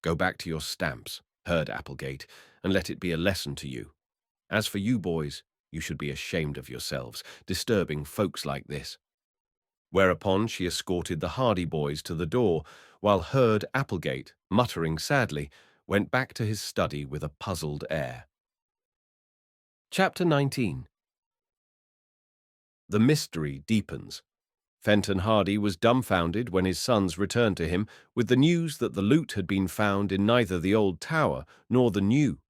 Go back to your stamps, Herd Applegate, and let it be a lesson to you. As for you boys, you should be ashamed of yourselves, disturbing folks like this." Whereupon she escorted the Hardy boys to the door, while Herd Applegate, muttering sadly, went back to his study with a puzzled air. Chapter 19. The mystery deepens. Fenton Hardy was dumbfounded when his sons returned to him with the news that the loot had been found in neither the old tower nor the new.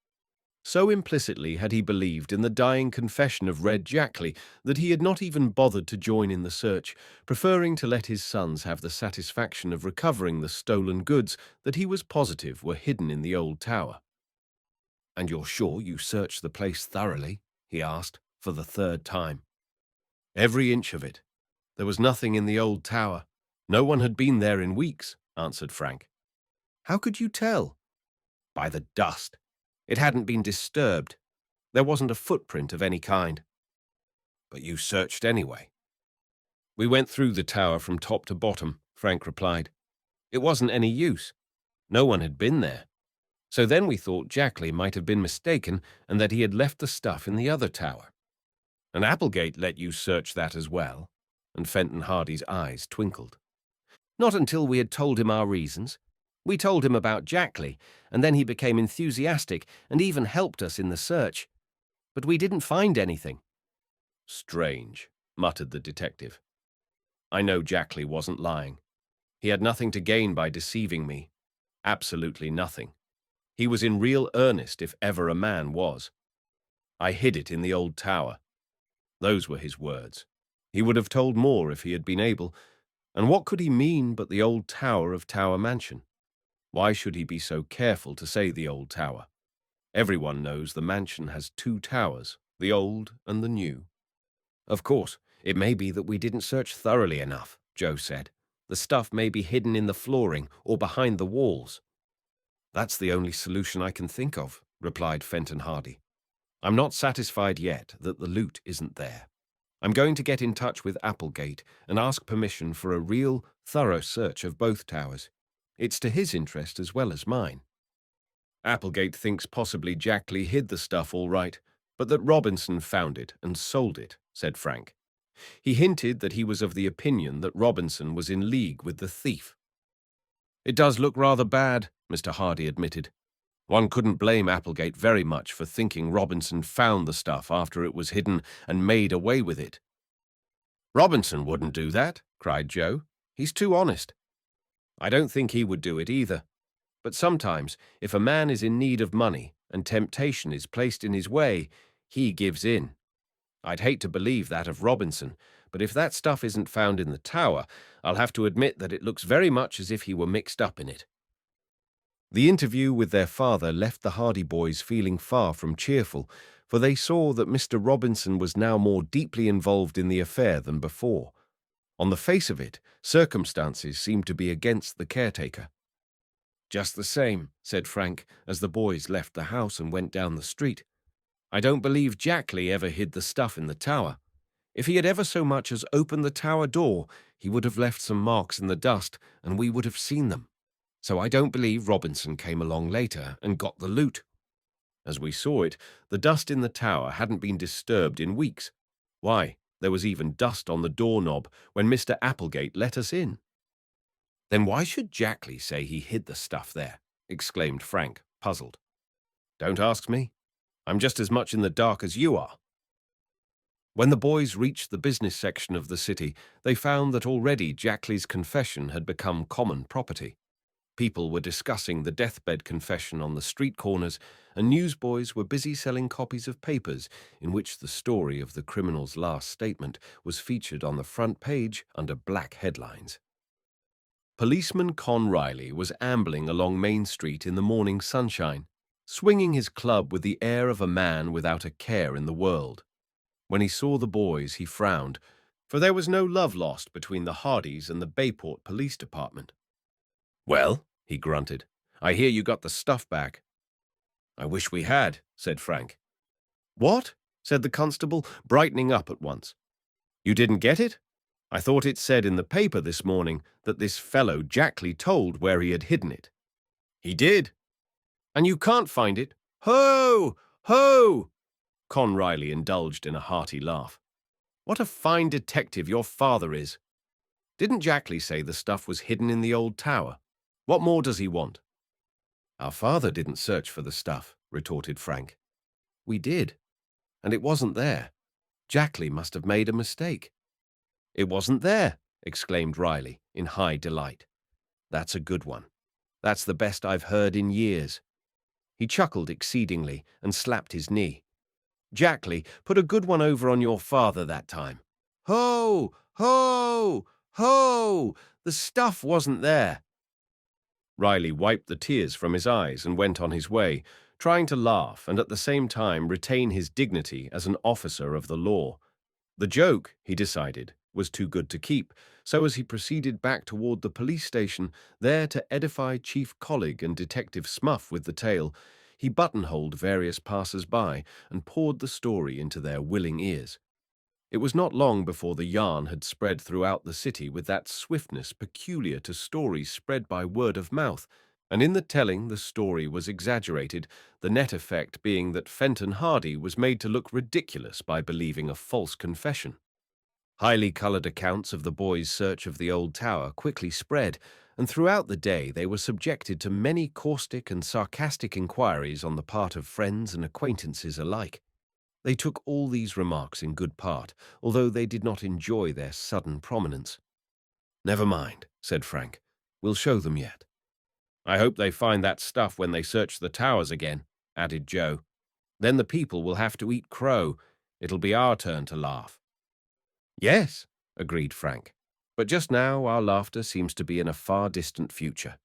So implicitly had he believed in the dying confession of Red Jackley that he had not even bothered to join in the search, preferring to let his sons have the satisfaction of recovering the stolen goods that he was positive were hidden in the old tower. "And you're sure you searched the place thoroughly?" he asked, for the third time. "Every inch of it. There was nothing in the old tower. No one had been there in weeks," answered Frank. "How could you tell?" "By the dust. It hadn't been disturbed. There wasn't a footprint of any kind." "But you searched anyway." "We went through the tower from top to bottom," Frank replied. "It wasn't any use. No one had been there. So then we thought Jackley might have been mistaken and that he had left the stuff in the other tower." "And Applegate let you search that as well?" And Fenton Hardy's eyes twinkled. "Not until we had told him our reasons. We told him about Jackley, and then he became enthusiastic and even helped us in the search. But we didn't find anything." "Strange," muttered the detective. "I know Jackley wasn't lying. He had nothing to gain by deceiving me. Absolutely nothing. He was in real earnest if ever a man was. I hid it in the old tower." Those were his words. He would have told more if he had been able. And what could he mean but the old tower of Tower Mansion? Why should he be so careful to say the old tower? Everyone knows the mansion has two towers, the old and the new. "Of course, it may be that we didn't search thoroughly enough," Joe said. "The stuff may be hidden in the flooring or behind the walls." "That's the only solution I can think of," replied Fenton Hardy. "I'm not satisfied yet that the loot isn't there. I'm going to get in touch with Applegate and ask permission for a real, thorough search of both towers. It's to his interest as well as mine." "Applegate thinks possibly Jackley hid the stuff all right, but that Robinson found it and sold it," said Frank. "He hinted that he was of the opinion that Robinson was in league with the thief." "It does look rather bad," Mr. Hardy admitted. "One couldn't blame Applegate very much for thinking Robinson found the stuff after it was hidden and made away with it." "Robinson wouldn't do that," cried Joe. "He's too honest." "I don't think he would do it either. But sometimes, if a man is in need of money and temptation is placed in his way, he gives in. I'd hate to believe that of Robinson, but if that stuff isn't found in the tower, I'll have to admit that it looks very much as if he were mixed up in it." The interview with their father left the Hardy boys feeling far from cheerful, for they saw that Mr. Robinson was now more deeply involved in the affair than before. On the face of it, circumstances seemed to be against the caretaker. "Just the same," said Frank, as the boys left the house and went down the street, "I don't believe Jackley ever hid the stuff in the tower. If he had ever so much as opened the tower door, he would have left some marks in the dust, and we would have seen them. So I don't believe Robinson came along later and got the loot. As we saw it, the dust in the tower hadn't been disturbed in weeks. Why, there was even dust on the doorknob when Mr. Applegate let us in." "Then why should Jackley say he hid the stuff there?" exclaimed Frank, puzzled. "Don't ask me. I'm just as much in the dark as you are." When the boys reached the business section of the city, they found that already Jackley's confession had become common property. People were discussing the deathbed confession on the street corners, and newsboys were busy selling copies of papers in which the story of the criminal's last statement was featured on the front page under black headlines. Policeman Con Riley was ambling along Main Street in the morning sunshine, swinging his club with the air of a man without a care in the world. When he saw the boys, he frowned, for there was no love lost between the Hardys and the Bayport Police Department. "Well," he grunted, "I hear you got the stuff back." "I wish we had," said Frank. "What?" said the constable, brightening up at once. "You didn't get it? I thought it said in the paper this morning that this fellow Jackley told where he had hidden it." "He did." "And you can't find it? Ho! Ho!" Con Riley indulged in a hearty laugh. "What a fine detective your father is. Didn't Jackley say the stuff was hidden in the old tower? What more does he want?" "Our father didn't search for the stuff," retorted Frank. "We did, and it wasn't there. Jackley must have made a mistake." "It wasn't there," exclaimed Riley in high delight. "That's a good one. That's the best I've heard in years." He chuckled exceedingly and slapped his knee. "Jackley, put a good one over on your father that time." "Ho! Ho! Ho! The stuff wasn't there." Riley wiped the tears from his eyes and went on his way, trying to laugh and at the same time retain his dignity as an officer of the law. The joke, he decided, was too good to keep, so as he proceeded back toward the police station, there to edify Chief Collig and Detective Smuff with the tale, he buttonholed various passers-by and poured the story into their willing ears. It was not long before the yarn had spread throughout the city with that swiftness peculiar to stories spread by word of mouth, and in the telling the story was exaggerated, the net effect being that Fenton Hardy was made to look ridiculous by believing a false confession. Highly colored accounts of the boys' search of the old tower quickly spread, and throughout the day they were subjected to many caustic and sarcastic inquiries on the part of friends and acquaintances alike. They took all these remarks in good part, although they did not enjoy their sudden prominence. "Never mind," said Frank. "We'll show them yet." "I hope they find that stuff when they search the towers again," added Joe. "Then the people will have to eat crow. It'll be our turn to laugh." "Yes," agreed Frank. "But just now our laughter seems to be in a far distant future."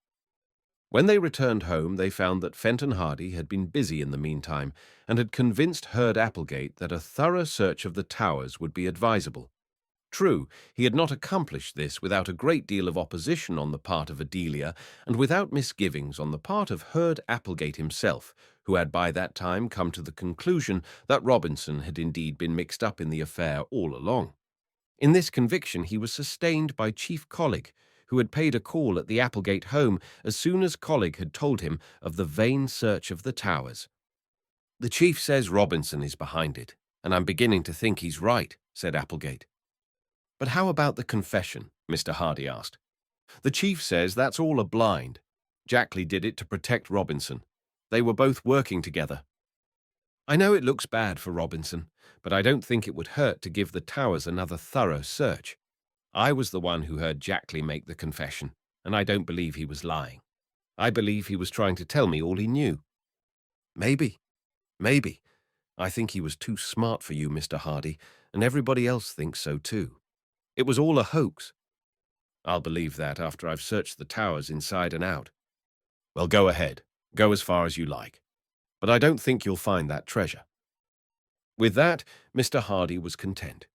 When they returned home, they found that Fenton Hardy had been busy in the meantime and had convinced Hurd Applegate that a thorough search of the towers would be advisable. True, he had not accomplished this without a great deal of opposition on the part of Adelia and without misgivings on the part of Hurd Applegate himself, who had by that time come to the conclusion that Robinson had indeed been mixed up in the affair all along. In this conviction he was sustained by Chief Collig, who had paid a call at the Applegate home as soon as Collig had told him of the vain search of the towers. "The chief says Robinson is behind it, and I'm beginning to think he's right," said Applegate. "But how about the confession?" Mr. Hardy asked. "The chief says that's all a blind. Jackley did it to protect Robinson. They were both working together. I know it looks bad for Robinson, but I don't think it would hurt to give the towers another thorough search. I was the one who heard Jackley make the confession, and I don't believe he was lying. I believe he was trying to tell me all he knew." Maybe. I think he was too smart for you, Mr. Hardy, and everybody else thinks so too. It was all a hoax." "I'll believe that after I've searched the towers inside and out." "Well, go ahead. Go as far as you like. But I don't think you'll find that treasure." With that, Mr. Hardy was content.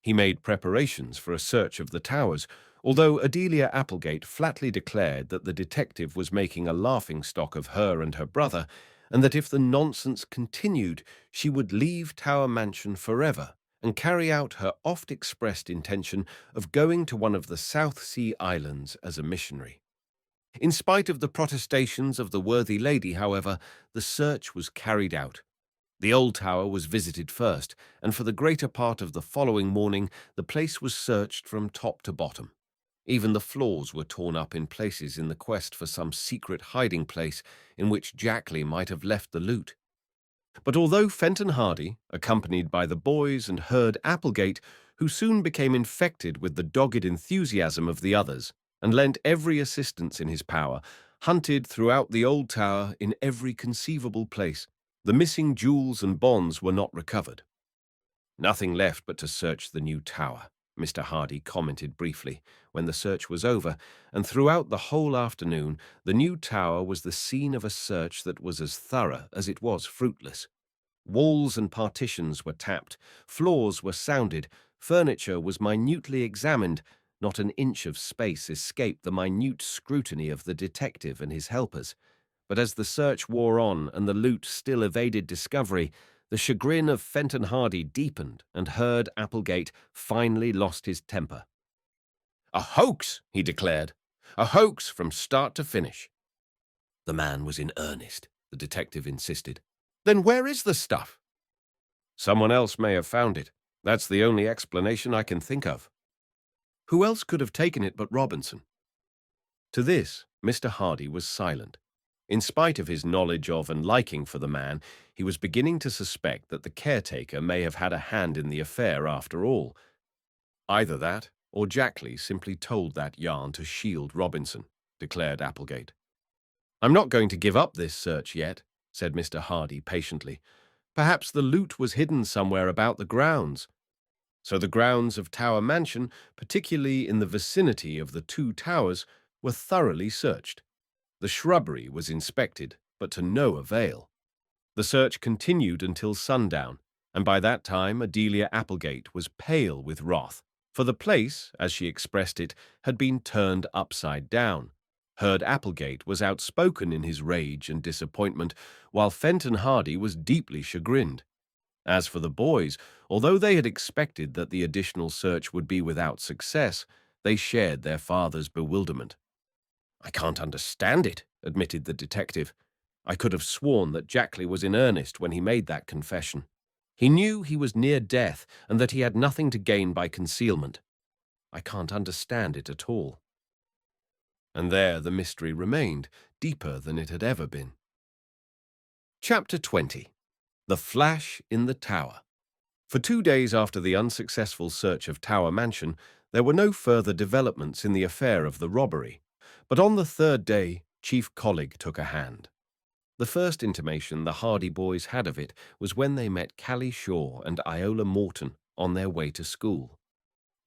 He made preparations for a search of the towers, although Adelia Applegate flatly declared that the detective was making a laughing-stock of her and her brother, and that if the nonsense continued, she would leave Tower Mansion forever and carry out her oft-expressed intention of going to one of the South Sea Islands as a missionary. In spite of the protestations of the worthy lady, however, the search was carried out. The old tower was visited first, and for the greater part of the following morning the place was searched from top to bottom. Even the floors were torn up in places in the quest for some secret hiding place in which Jackley might have left the loot. But although Fenton Hardy, accompanied by the boys and Hurd Applegate, who soon became infected with the dogged enthusiasm of the others, and lent every assistance in his power, hunted throughout the old tower in every conceivable place, the missing jewels and bonds were not recovered. "Nothing left but to search the new tower," Mr. Hardy commented briefly when the search was over, and throughout the whole afternoon the new tower was the scene of a search that was as thorough as it was fruitless. Walls and partitions were tapped, floors were sounded, furniture was minutely examined. Not an inch of space escaped the minute scrutiny of the detective and his helpers. But as the search wore on and the loot still evaded discovery, the chagrin of Fenton Hardy deepened and Hurd Applegate finally lost his temper. "A hoax," he declared. "A hoax from start to finish." The man was in earnest, the detective insisted. "Then where is the stuff?" "Someone else may have found it. That's the only explanation I can think of." "Who else could have taken it but Robinson?" To this, Mr. Hardy was silent. In spite of his knowledge of and liking for the man, he was beginning to suspect that the caretaker may have had a hand in the affair after all. "Either that, or Jackley simply told that yarn to shield Robinson," declared Applegate. "I'm not going to give up this search yet. said Mr. Hardy patiently. "Perhaps the loot was hidden somewhere about the grounds." So the grounds of Tower Mansion, particularly in the vicinity of the two towers, were thoroughly searched. The shrubbery was inspected, but to no avail. The search continued until sundown, and by that time Adelia Applegate was pale with wrath, for the place, as she expressed it, had been turned upside down. Herd Applegate was outspoken in his rage and disappointment, while Fenton Hardy was deeply chagrined. As for the boys, although they had expected that the additional search would be without success, they shared their father's bewilderment. "I can't understand it," admitted the detective. "I could have sworn that Jackley was in earnest when he made that confession. He knew he was near death and that he had nothing to gain by concealment. I can't understand it at all." And there the mystery remained, deeper than it had ever been. Chapter 20. The Flash in the Tower. For 2 days after the unsuccessful search of Tower Mansion, there were no further developments in the affair of the robbery. But on the third day, Chief Collig took a hand. The first intimation the Hardy boys had of it was when they met Callie Shaw and Iola Morton on their way to school.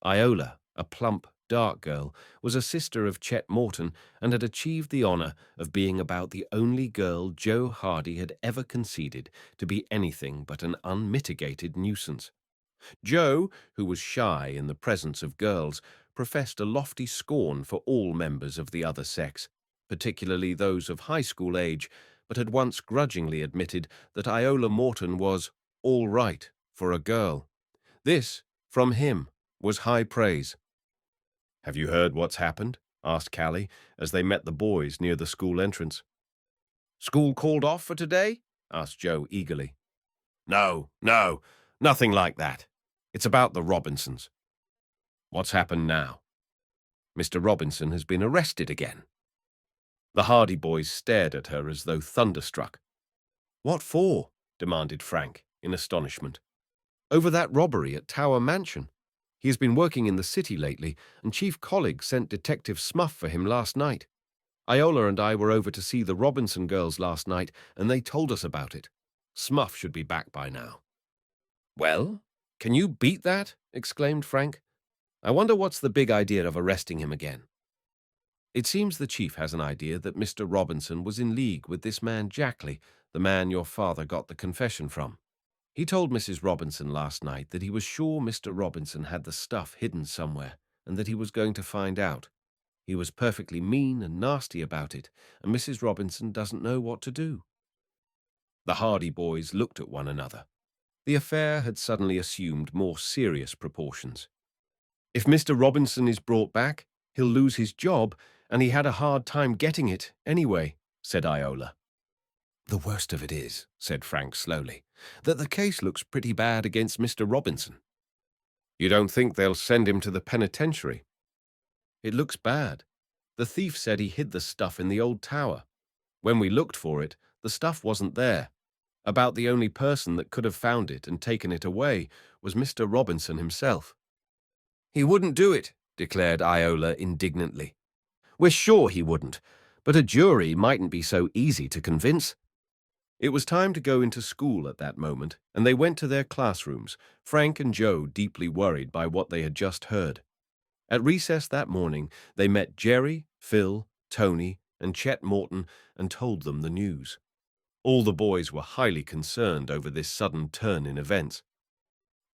Iola, a plump, dark girl, was a sister of Chet Morton and had achieved the honor of being about the only girl Joe Hardy had ever conceded to be anything but an unmitigated nuisance. Joe, who was shy in the presence of girls, professed a lofty scorn for all members of the other sex, particularly those of high school age, but had once grudgingly admitted that Iola Morton was all right for a girl. This, from him, was high praise. "Have you heard what's happened?" asked Callie, as they met the boys near the school entrance. "School called off for today?" asked Joe eagerly. No, nothing like that. It's about the Robinsons." "What's happened now?" "Mr. Robinson has been arrested again." The Hardy boys stared at her as though thunderstruck. "What for?" demanded Frank, in astonishment. "Over that robbery at Tower Mansion. He has been working in the city lately, and Chief Collig sent Detective Smuff for him last night. Iola and I were over to see the Robinson girls last night, and they told us about it. Smuff should be back by now." "Well, can you beat that?" exclaimed Frank. "I wonder what's the big idea of arresting him again." "It seems the chief has an idea that Mr. Robinson was in league with this man Jackley, the man your father got the confession from. He told Mrs. Robinson last night that he was sure Mr. Robinson had the stuff hidden somewhere and that he was going to find out. He was perfectly mean and nasty about it, and Mrs. Robinson doesn't know what to do." The Hardy boys looked at one another. The affair had suddenly assumed more serious proportions. "If Mr. Robinson is brought back, he'll lose his job, and he had a hard time getting it anyway," said Iola. "The worst of it is," said Frank slowly, "that the case looks pretty bad against Mr. Robinson." "You don't think they'll send him to the penitentiary?" "It looks bad. The thief said he hid the stuff in the old tower. When we looked for it, the stuff wasn't there. About the only person that could have found it and taken it away was Mr. Robinson himself." "He wouldn't do it," declared Iola indignantly. "We're sure he wouldn't, but a jury mightn't be so easy to convince." It was time to go into school at that moment, and they went to their classrooms, Frank and Joe deeply worried by what they had just heard. At recess that morning, they met Jerry, Phil, Tony, and Chet Morton and told them the news. All the boys were highly concerned over this sudden turn in events.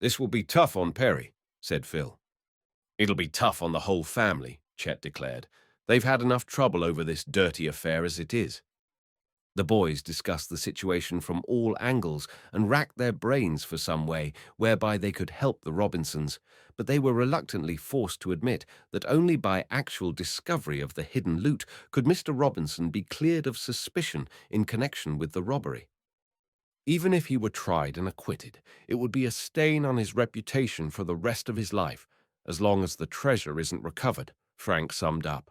"This will be tough on Perry," said Phil. "It'll be tough on the whole family," Chet declared. "They've had enough trouble over this dirty affair as it is." The boys discussed the situation from all angles and racked their brains for some way whereby they could help the Robinsons, but they were reluctantly forced to admit that only by actual discovery of the hidden loot could Mr. Robinson be cleared of suspicion in connection with the robbery. Even if he were tried and acquitted, it would be a stain on his reputation for the rest of his life, as long as the treasure isn't recovered, Frank summed up.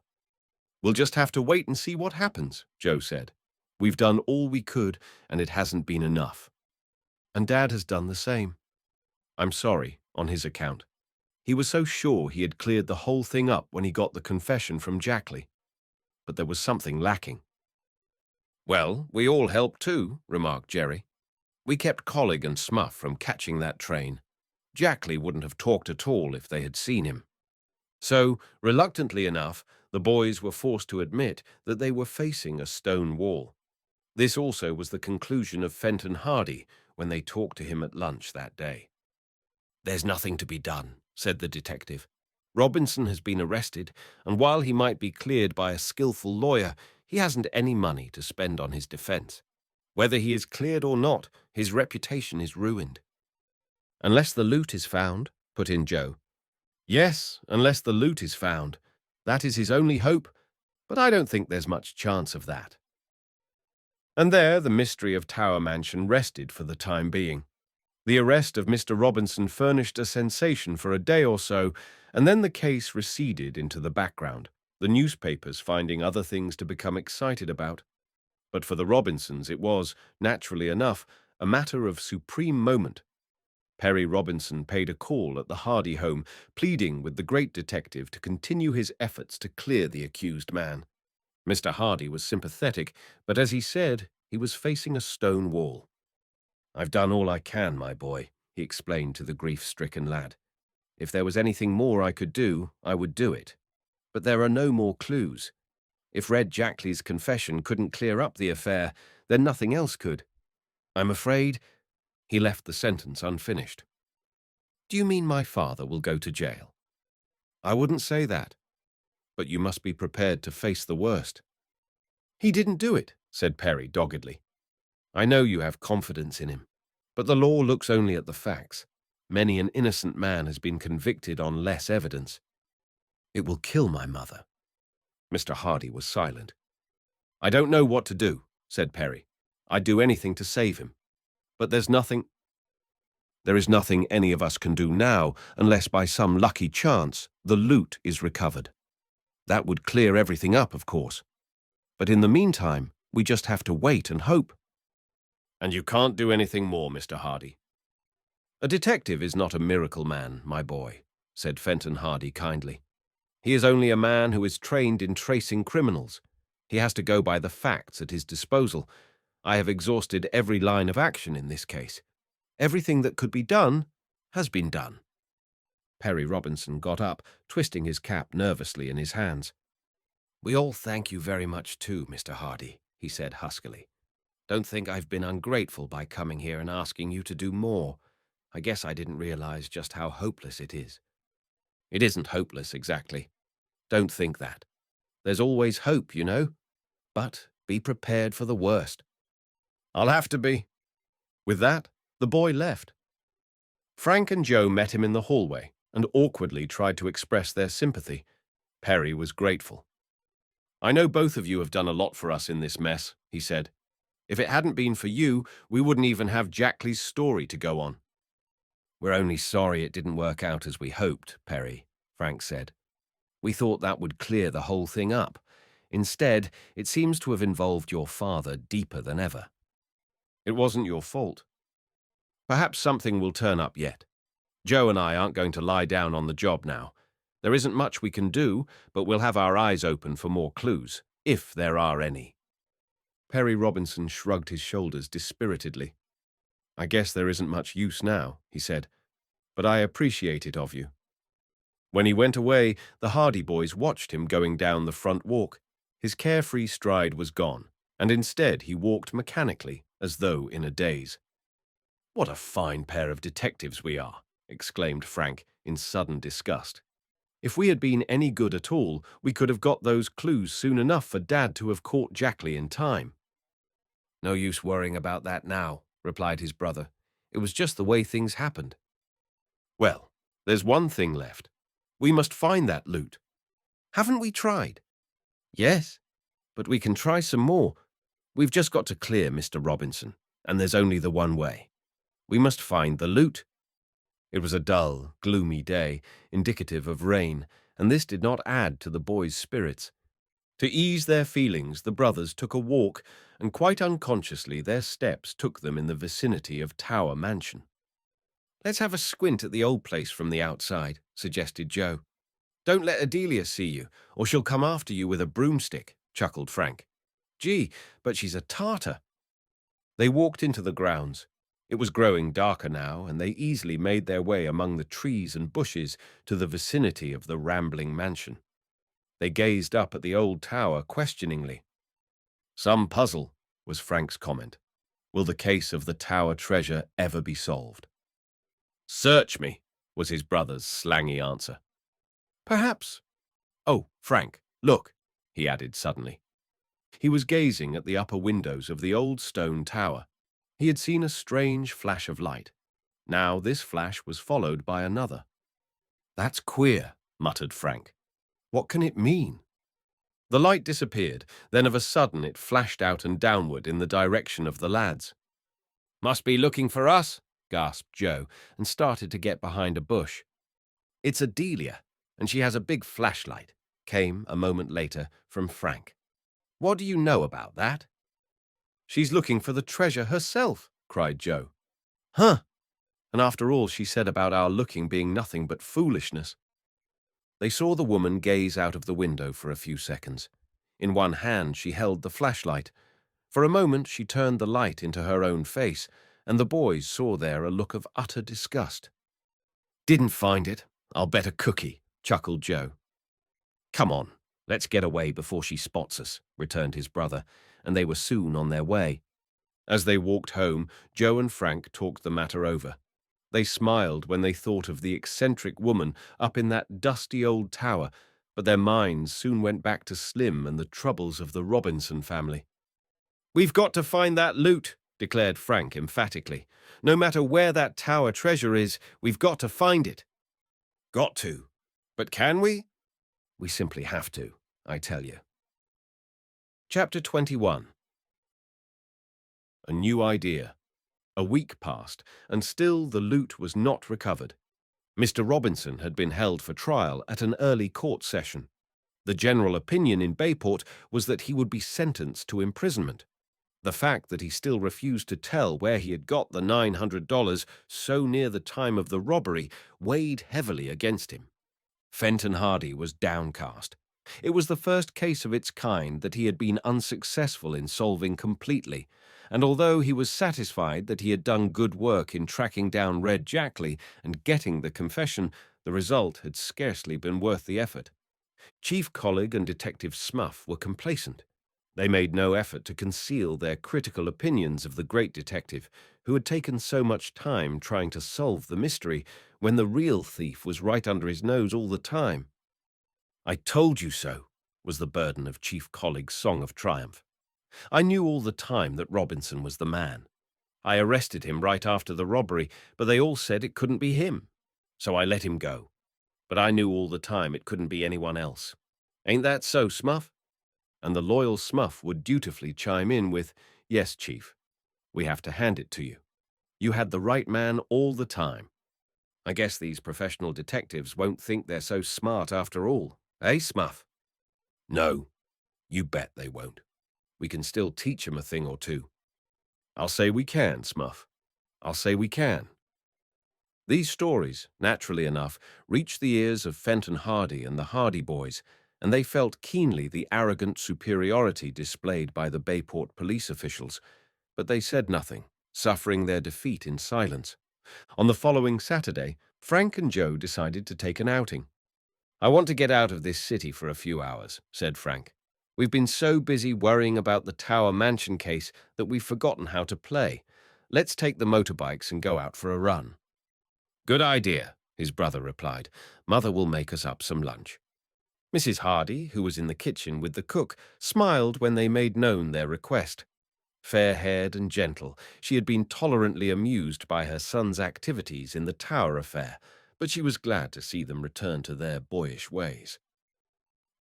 "We'll just have to wait and see what happens," Joe said. "We've done all we could, and it hasn't been enough. And Dad has done the same. I'm sorry, on his account. He was so sure he had cleared the whole thing up when he got the confession from Jackley. But there was something lacking." Well, we all helped too, remarked Jerry. We kept Collig and Smuff from catching that train. Jackley wouldn't have talked at all if they had seen him. So, reluctantly enough, the boys were forced to admit that they were facing a stone wall. This also was the conclusion of Fenton Hardy when they talked to him at lunch that day. "There's nothing to be done," said the detective. "Robinson has been arrested, and while he might be cleared by a skillful lawyer, he hasn't any money to spend on his defense. Whether he is cleared or not, his reputation is ruined." "Unless the loot is found," put in Joe. "Yes, unless the loot is found. That is his only hope, but I don't think there's much chance of that." And there the mystery of Tower Mansion rested for the time being. The arrest of Mr. Robinson furnished a sensation for a day or so, and then the case receded into the background, the newspapers finding other things to become excited about. But for the Robinsons it was, naturally enough, a matter of supreme moment. Perry Robinson paid a call at the Hardy home, pleading with the great detective to continue his efforts to clear the accused man. Mr. Hardy was sympathetic, but as he said, he was facing a stone wall. "I've done all I can, my boy," he explained to the grief-stricken lad. "If there was anything more I could do, I would do it. But there are no more clues. If Red Jackley's confession couldn't clear up the affair, then nothing else could. I'm afraid—" He left the sentence unfinished. "Do you mean my father will go to jail?" "I wouldn't say that. But you must be prepared to face the worst." "He didn't do it," said Perry doggedly. "I know you have confidence in him, but the law looks only at the facts. Many an innocent man has been convicted on less evidence." "It will kill my mother." Mr. Hardy was silent. "I don't know what to do," said Perry. "I'd do anything to save him. But there is nothing any of us can do now unless by some lucky chance the loot is recovered. That would clear everything up, of course. But in the meantime, we just have to wait and hope." "And you can't do anything more, Mr. Hardy." "A detective is not a miracle man, my boy," said Fenton Hardy kindly. "He is only a man who is trained in tracing criminals. He has to go by the facts at his disposal. I have exhausted every line of action in this case. Everything that could be done has been done." Perry Robinson got up, twisting his cap nervously in his hands. "We all thank you very much too, Mr. Hardy," he said huskily. "Don't think I've been ungrateful by coming here and asking you to do more. I guess I didn't realize just how hopeless it is." "It isn't hopeless, exactly. Don't think that. There's always hope, you know. But be prepared for the worst." "I'll have to be." With that, the boy left. Frank and Joe met him in the hallway and awkwardly tried to express their sympathy. Perry was grateful. "I know both of you have done a lot for us in this mess," he said. "If it hadn't been for you, we wouldn't even have Jackley's story to go on." "We're only sorry it didn't work out as we hoped, Perry," Frank said. "We thought that would clear the whole thing up. Instead, it seems to have involved your father deeper than ever." "It wasn't your fault. Perhaps something will turn up yet. Joe and I aren't going to lie down on the job now. There isn't much we can do, but we'll have our eyes open for more clues, if there are any." Perry Robinson shrugged his shoulders dispiritedly. "I guess there isn't much use now," he said, "but I appreciate it of you." When he went away, the Hardy boys watched him going down the front walk. His carefree stride was gone, and instead he walked mechanically, as though in a daze. "What a fine pair of detectives we are," exclaimed Frank in sudden disgust. "If we had been any good at all, we could have got those clues soon enough for Dad to have caught Jackley in time." "No use worrying about that now," replied his brother. "It was just the way things happened." "Well, there's one thing left. We must find that loot." "Haven't we tried?" "Yes, but we can try some more. We've just got to clear Mr. Robinson, and there's only the one way. We must find the loot." It was a dull, gloomy day, indicative of rain, and this did not add to the boys' spirits. To ease their feelings, the brothers took a walk, and quite unconsciously their steps took them in the vicinity of Tower Mansion. "Let's have a squint at the old place from the outside," suggested Joe. "Don't let Adelia see you, or she'll come after you with a broomstick," chuckled Frank. Gee, but she's a Tartar. They walked into the grounds. It was growing darker now, and they easily made their way among the trees and bushes to the vicinity of the rambling mansion. They gazed up at the old tower questioningly. "Some puzzle," was Frank's comment. "Will the case of the tower treasure ever be solved?" "Search me," was his brother's slangy answer. "Perhaps. Oh, Frank, look," he added suddenly. He was gazing at the upper windows of the old stone tower. He had seen a strange flash of light. Now this flash was followed by another. "That's queer," muttered Frank. "What can it mean?" The light disappeared, then of a sudden it flashed out and downward in the direction of the lads. "Must be looking for us," gasped Joe, and started to get behind a bush. "It's Adelia, and she has a big flashlight," came, a moment later, from Frank. "What do you know about that?" "She's looking for the treasure herself," cried Joe. "Huh! And after all she said about our looking being nothing but foolishness." They saw the woman gaze out of the window for a few seconds. In one hand she held the flashlight. For a moment she turned the light into her own face, and the boys saw there a look of utter disgust. "Didn't find it. I'll bet a cookie," chuckled Joe. "Come on, let's get away before she spots us," returned his brother, and they were soon on their way. As they walked home, Joe and Frank talked the matter over. They smiled when they thought of the eccentric woman up in that dusty old tower, but their minds soon went back to Slim and the troubles of the Robinson family. "We've got to find that loot," declared Frank emphatically. "No matter where that tower treasure is, we've got to find it." "Got to. But can we?" "We simply have to, I tell you." Chapter 21. A new idea. A week passed, and still the loot was not recovered. Mr. Robinson had been held for trial at an early court session. The general opinion in Bayport was that he would be sentenced to imprisonment. The fact that he still refused to tell where he had got the $900 so near the time of the robbery weighed heavily against him. Fenton Hardy was downcast. It was the first case of its kind that he had been unsuccessful in solving completely, and although he was satisfied that he had done good work in tracking down Red Jackley and getting the confession, the result had scarcely been worth the effort. Chief Colleague and Detective Smuff were complacent. They made no effort to conceal their critical opinions of the great detective, who had taken so much time trying to solve the mystery when the real thief was right under his nose all the time. "I told you so," was the burden of Chief Colleague's song of triumph. "I knew all the time that Robinson was the man. I arrested him right after the robbery, but they all said it couldn't be him. So I let him go. But I knew all the time it couldn't be anyone else. Ain't that so, Smuff?" And the loyal Smuff would dutifully chime in with, "Yes, Chief. We have to hand it to you. You had the right man all the time. I guess these professional detectives won't think they're so smart after all. Eh, Smuff?" "No, you bet they won't. We can still teach 'em a thing or two." "I'll say we can, Smuff. I'll say we can." These stories, naturally enough, reached the ears of Fenton Hardy and the Hardy boys, and they felt keenly the arrogant superiority displayed by the Bayport police officials, but they said nothing, suffering their defeat in silence. On the following Saturday, Frank and Joe decided to take an outing. "I want to get out of this city for a few hours," said Frank. "We've been so busy worrying about the Tower Mansion case that we've forgotten how to play. Let's take the motorbikes and go out for a run." "Good idea," his brother replied. "Mother will make us up some lunch." Mrs. Hardy, who was in the kitchen with the cook, smiled when they made known their request. Fair-haired and gentle, she had been tolerantly amused by her son's activities in the Tower affair, but she was glad to see them return to their boyish ways.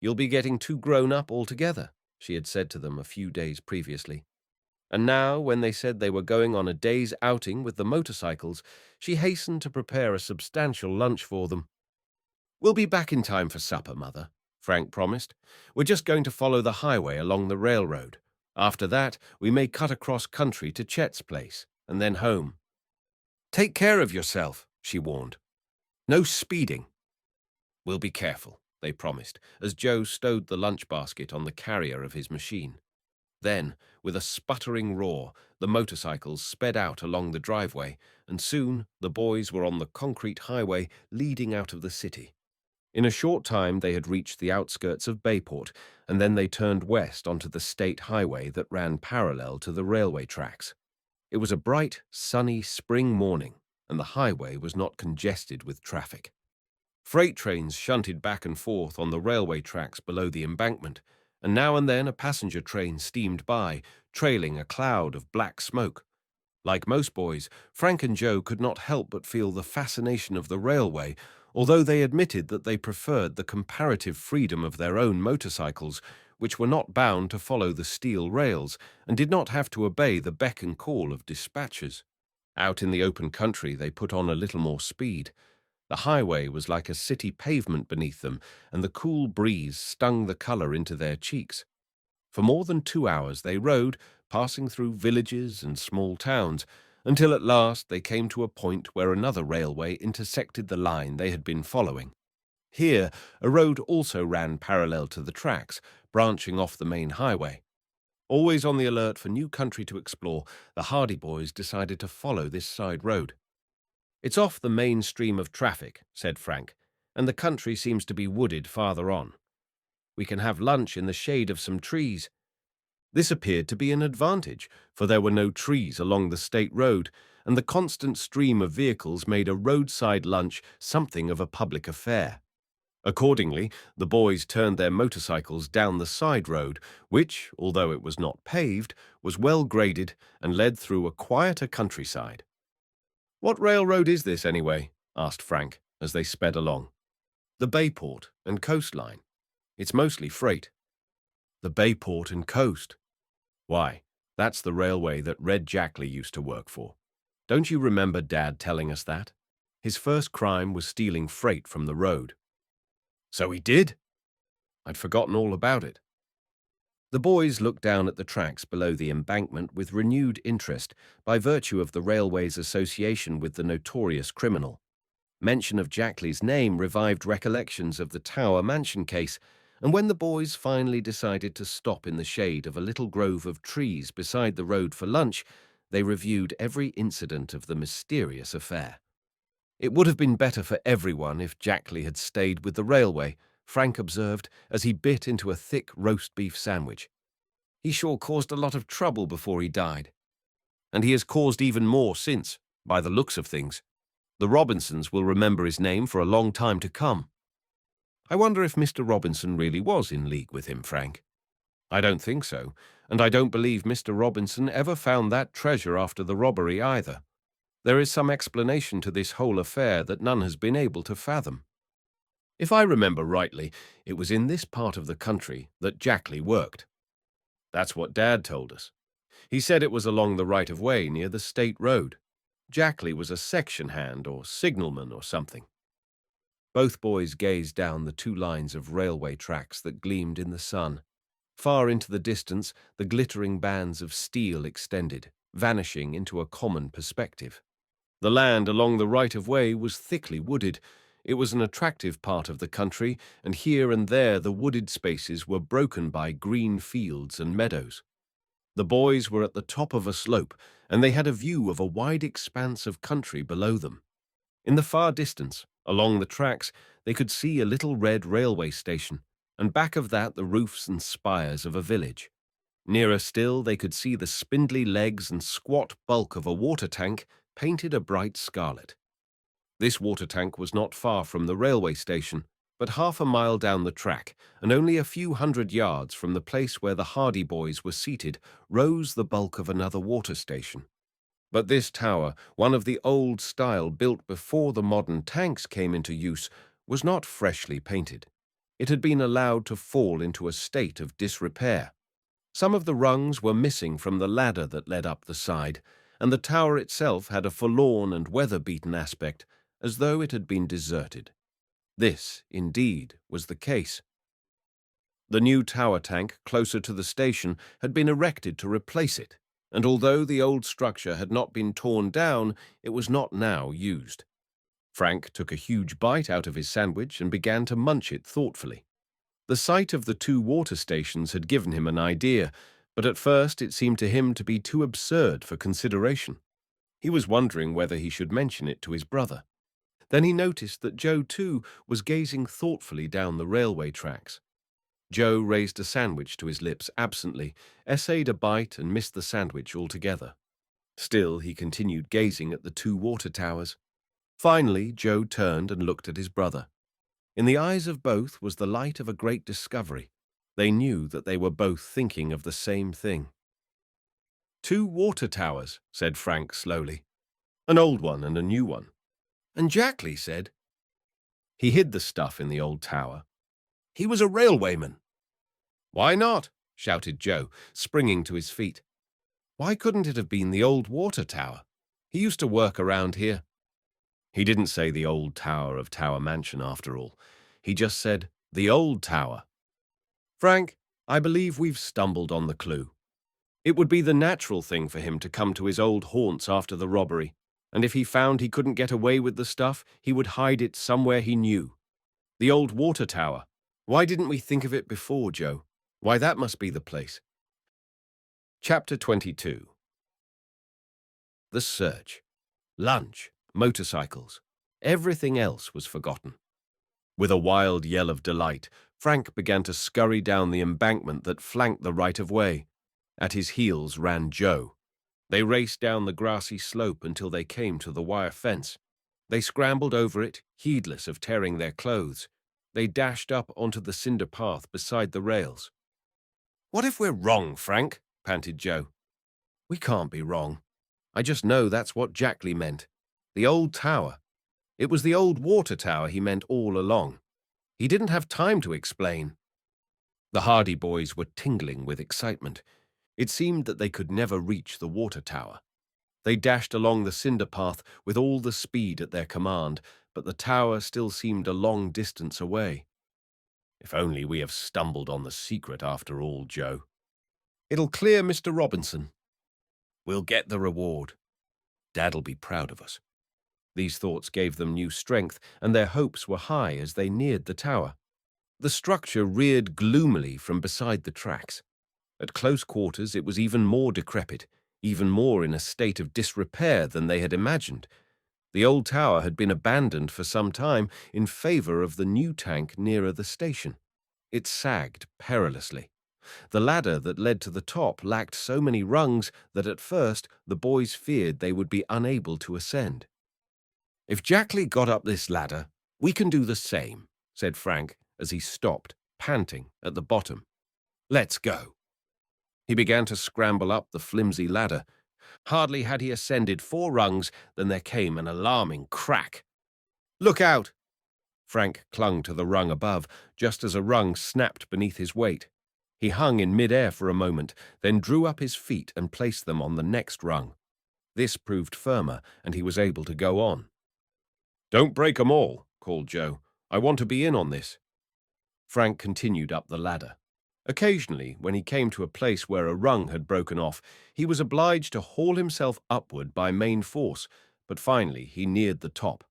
"You'll be getting too grown up altogether," she had said to them a few days previously. And now, when they said they were going on a day's outing with the motorcycles, she hastened to prepare a substantial lunch for them. "We'll be back in time for supper, Mother," Frank promised. "We're just going to follow the highway along the railroad. After that, we may cut across country to Chet's place, and then home." "Take care of yourself," she warned. "No speeding." "We'll be careful," they promised, as Joe stowed the lunch basket on the carrier of his machine. Then, with a sputtering roar, the motorcycles sped out along the driveway, and soon the boys were on the concrete highway leading out of the city. In a short time, they had reached the outskirts of Bayport, and then they turned west onto the state highway that ran parallel to the railway tracks. It was a bright, sunny spring morning, and the highway was not congested with traffic. Freight trains shunted back and forth on the railway tracks below the embankment, and now and then a passenger train steamed by, trailing a cloud of black smoke. Like most boys, Frank and Joe could not help but feel the fascination of the railway, although they admitted that they preferred the comparative freedom of their own motorcycles, which were not bound to follow the steel rails and did not have to obey the beck and call of dispatchers. Out in the open country, they put on a little more speed. The highway was like a city pavement beneath them, and the cool breeze stung the color into their cheeks. For more than 2 hours they rode, passing through villages and small towns, until at last they came to a point where another railway intersected the line they had been following. Here, a road also ran parallel to the tracks, branching off the main highway. Always on the alert for new country to explore, the Hardy boys decided to follow this side road. "It's off the main stream of traffic," said Frank, "and the country seems to be wooded farther on. We can have lunch in the shade of some trees." This appeared to be an advantage, for there were no trees along the state road, and the constant stream of vehicles made a roadside lunch something of a public affair. Accordingly, the boys turned their motorcycles down the side road, which, although it was not paved, was well graded and led through a quieter countryside. "What railroad is this, anyway?" asked Frank, as they sped along. "The Bayport and Coast Line. It's mostly freight." "The Bayport and Coast? Why, that's the railway that Red Jackley used to work for. Don't you remember Dad telling us that? His first crime was stealing freight from the road." "So he did? I'd forgotten all about it." The boys looked down at the tracks below the embankment with renewed interest by virtue of the railway's association with the notorious criminal. Mention of Jackley's name revived recollections of the Tower Mansion case, and when the boys finally decided to stop in the shade of a little grove of trees beside the road for lunch, they reviewed every incident of the mysterious affair. "It would have been better for everyone if Jackley had stayed with the railway," Frank observed as he bit into a thick roast beef sandwich. "He sure caused a lot of trouble before he died. And he has caused even more since, by the looks of things. The Robinsons will remember his name for a long time to come." "I wonder if Mr. Robinson really was in league with him, Frank." "I don't think so, and I don't believe Mr. Robinson ever found that treasure after the robbery either. There is some explanation to this whole affair that none has been able to fathom. If I remember rightly, it was in this part of the country that Jackley worked. That's what Dad told us. He said it was along the right-of-way near the state road. Jackley was a section hand or signalman or something." Both boys gazed down the 2 lines of railway tracks that gleamed in the sun. Far into the distance, the glittering bands of steel extended, vanishing into a common perspective. The land along the right-of-way was thickly wooded. It was an attractive part of the country, and here and there the wooded spaces were broken by green fields and meadows. The boys were at the top of a slope, and they had a view of a wide expanse of country below them. In the far distance, along the tracks, they could see a little red railway station, and back of that the roofs and spires of a village. Nearer still, they could see the spindly legs and squat bulk of a water tank painted a bright scarlet. This water tank was not far from the railway station, but half a mile down the track, and only a few hundred yards from the place where the Hardy boys were seated, rose the bulk of another water station. But this tower, one of the old style built before the modern tanks came into use, was not freshly painted. It had been allowed to fall into a state of disrepair. Some of the rungs were missing from the ladder that led up the side, and the tower itself had a forlorn and weather-beaten aspect, as though it had been deserted. This, indeed, was the case. The new tower tank, closer to the station, had been erected to replace it, and although the old structure had not been torn down, it was not now used. Frank took a huge bite out of his sandwich and began to munch it thoughtfully. The sight of the 2 water stations had given him an idea, but at first it seemed to him to be too absurd for consideration. He was wondering whether he should mention it to his brother. Then he noticed that Joe, too, was gazing thoughtfully down the railway tracks. Joe raised a sandwich to his lips absently, essayed a bite and missed the sandwich altogether. Still, he continued gazing at the two water towers. Finally, Joe turned and looked at his brother. In the eyes of both was the light of a great discovery. They knew that they were both thinking of the same thing. "Two water towers," said Frank slowly. "An old one and a new one." And Jackley said, "He hid the stuff in the old tower. He was a railwayman." "Why not?" shouted Joe, springing to his feet. "Why couldn't it have been the old water tower? He used to work around here." He didn't say the old tower of Tower Mansion after all. He just said, "the old tower." "Frank, I believe we've stumbled on the clue. It would be the natural thing for him to come to his old haunts after the robbery, and if he found he couldn't get away with the stuff, he would hide it somewhere he knew. The old water tower. Why didn't we think of it before, Joe? Why, that must be the place." Chapter 22. The search. Lunch, motorcycles. Everything else was forgotten. With a wild yell of delight, Frank began to scurry down the embankment that flanked the right-of-way. At his heels ran Joe. They raced down the grassy slope until they came to the wire fence. They scrambled over it, heedless of tearing their clothes. They dashed up onto the cinder path beside the rails. "What if we're wrong, Frank?" panted Joe. "We can't be wrong. I just know that's what Jackley meant. The old tower. It was the old water tower he meant all along. He didn't have time to explain." The Hardy boys were tingling with excitement. It seemed that they could never reach the water tower. They dashed along the cinder path with all the speed at their command, but the tower still seemed a long distance away. "If only we have stumbled on the secret after all, Joe. It'll clear Mr. Robinson. We'll get the reward. Dad'll be proud of us." These thoughts gave them new strength, and their hopes were high as they neared the tower. The structure reared gloomily from beside the tracks. At close quarters it was even more decrepit, even more in a state of disrepair than they had imagined. The old tower had been abandoned for some time in favor of the new tank nearer the station. It sagged perilously. The ladder that led to the top lacked so many rungs that at first the boys feared they would be unable to ascend. "If Jackley got up this ladder, we can do the same," said Frank as he stopped, panting, at the bottom. "Let's go." He began to scramble up the flimsy ladder. Hardly had he ascended 4 rungs than there came an alarming crack. "Look out!" Frank clung to the rung above, just as a rung snapped beneath his weight. He hung in mid-air for a moment, then drew up his feet and placed them on the next rung. This proved firmer, and he was able to go on. "Don't break 'em all," called Joe. "I want to be in on this." Frank continued up the ladder. Occasionally, when he came to a place where a rung had broken off, he was obliged to haul himself upward by main force, but finally he neared the top.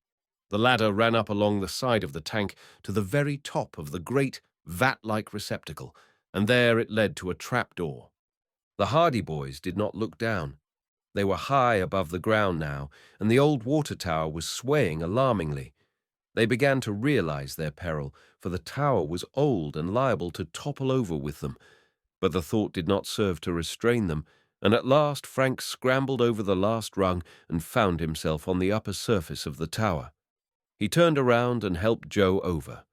The ladder ran up along the side of the tank to the very top of the great, vat-like receptacle, and there it led to a trapdoor. The Hardy boys did not look down. They were high above the ground now, and the old water tower was swaying alarmingly. They began to realize their peril, for the tower was old and liable to topple over with them. But the thought did not serve to restrain them, and at last Frank scrambled over the last rung and found himself on the upper surface of the tower. He turned around and helped Joe over.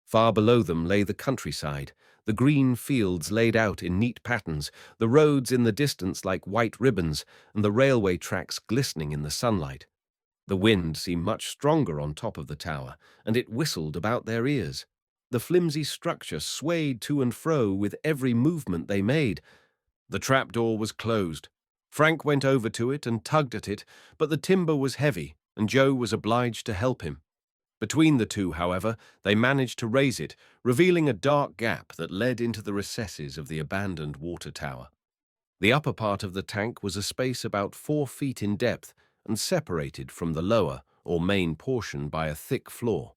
Far below them lay the countryside, the green fields laid out in neat patterns, the roads in the distance like white ribbons, and the railway tracks glistening in the sunlight. The wind seemed much stronger on top of the tower, and it whistled about their ears. The flimsy structure swayed to and fro with every movement they made. The trapdoor was closed. Frank went over to it and tugged at it, but the timber was heavy, and Joe was obliged to help him. Between the two, however, they managed to raise it, revealing a dark gap that led into the recesses of the abandoned water tower. The upper part of the tank was a space about 4 feet in depth and separated from the lower, or main portion by a thick floor.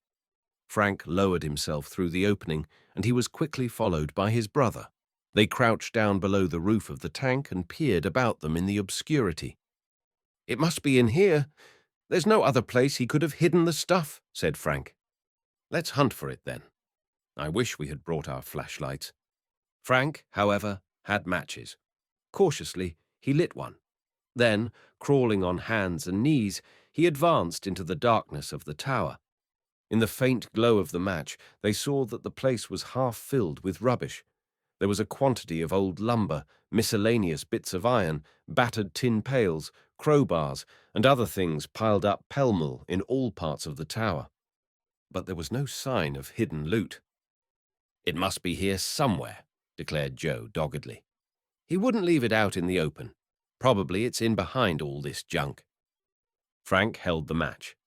Frank lowered himself through the opening, and he was quickly followed by his brother. They crouched down below the roof of the tank and peered about them in the obscurity. "It must be in here. There's no other place he could have hidden the stuff," said Frank. "Let's hunt for it, then. I wish we had brought our flashlights." Frank, however, had matches. Cautiously, he lit one. Then, crawling on hands and knees, he advanced into the darkness of the tower. In the faint glow of the match, they saw that the place was half filled with rubbish. There was a quantity of old lumber, miscellaneous bits of iron, battered tin pails, crowbars, and other things piled up pell-mell in all parts of the tower. But there was no sign of hidden loot. "It must be here somewhere," declared Joe doggedly. "He wouldn't leave it out in the open. Probably it's in behind all this junk." Frank held the match.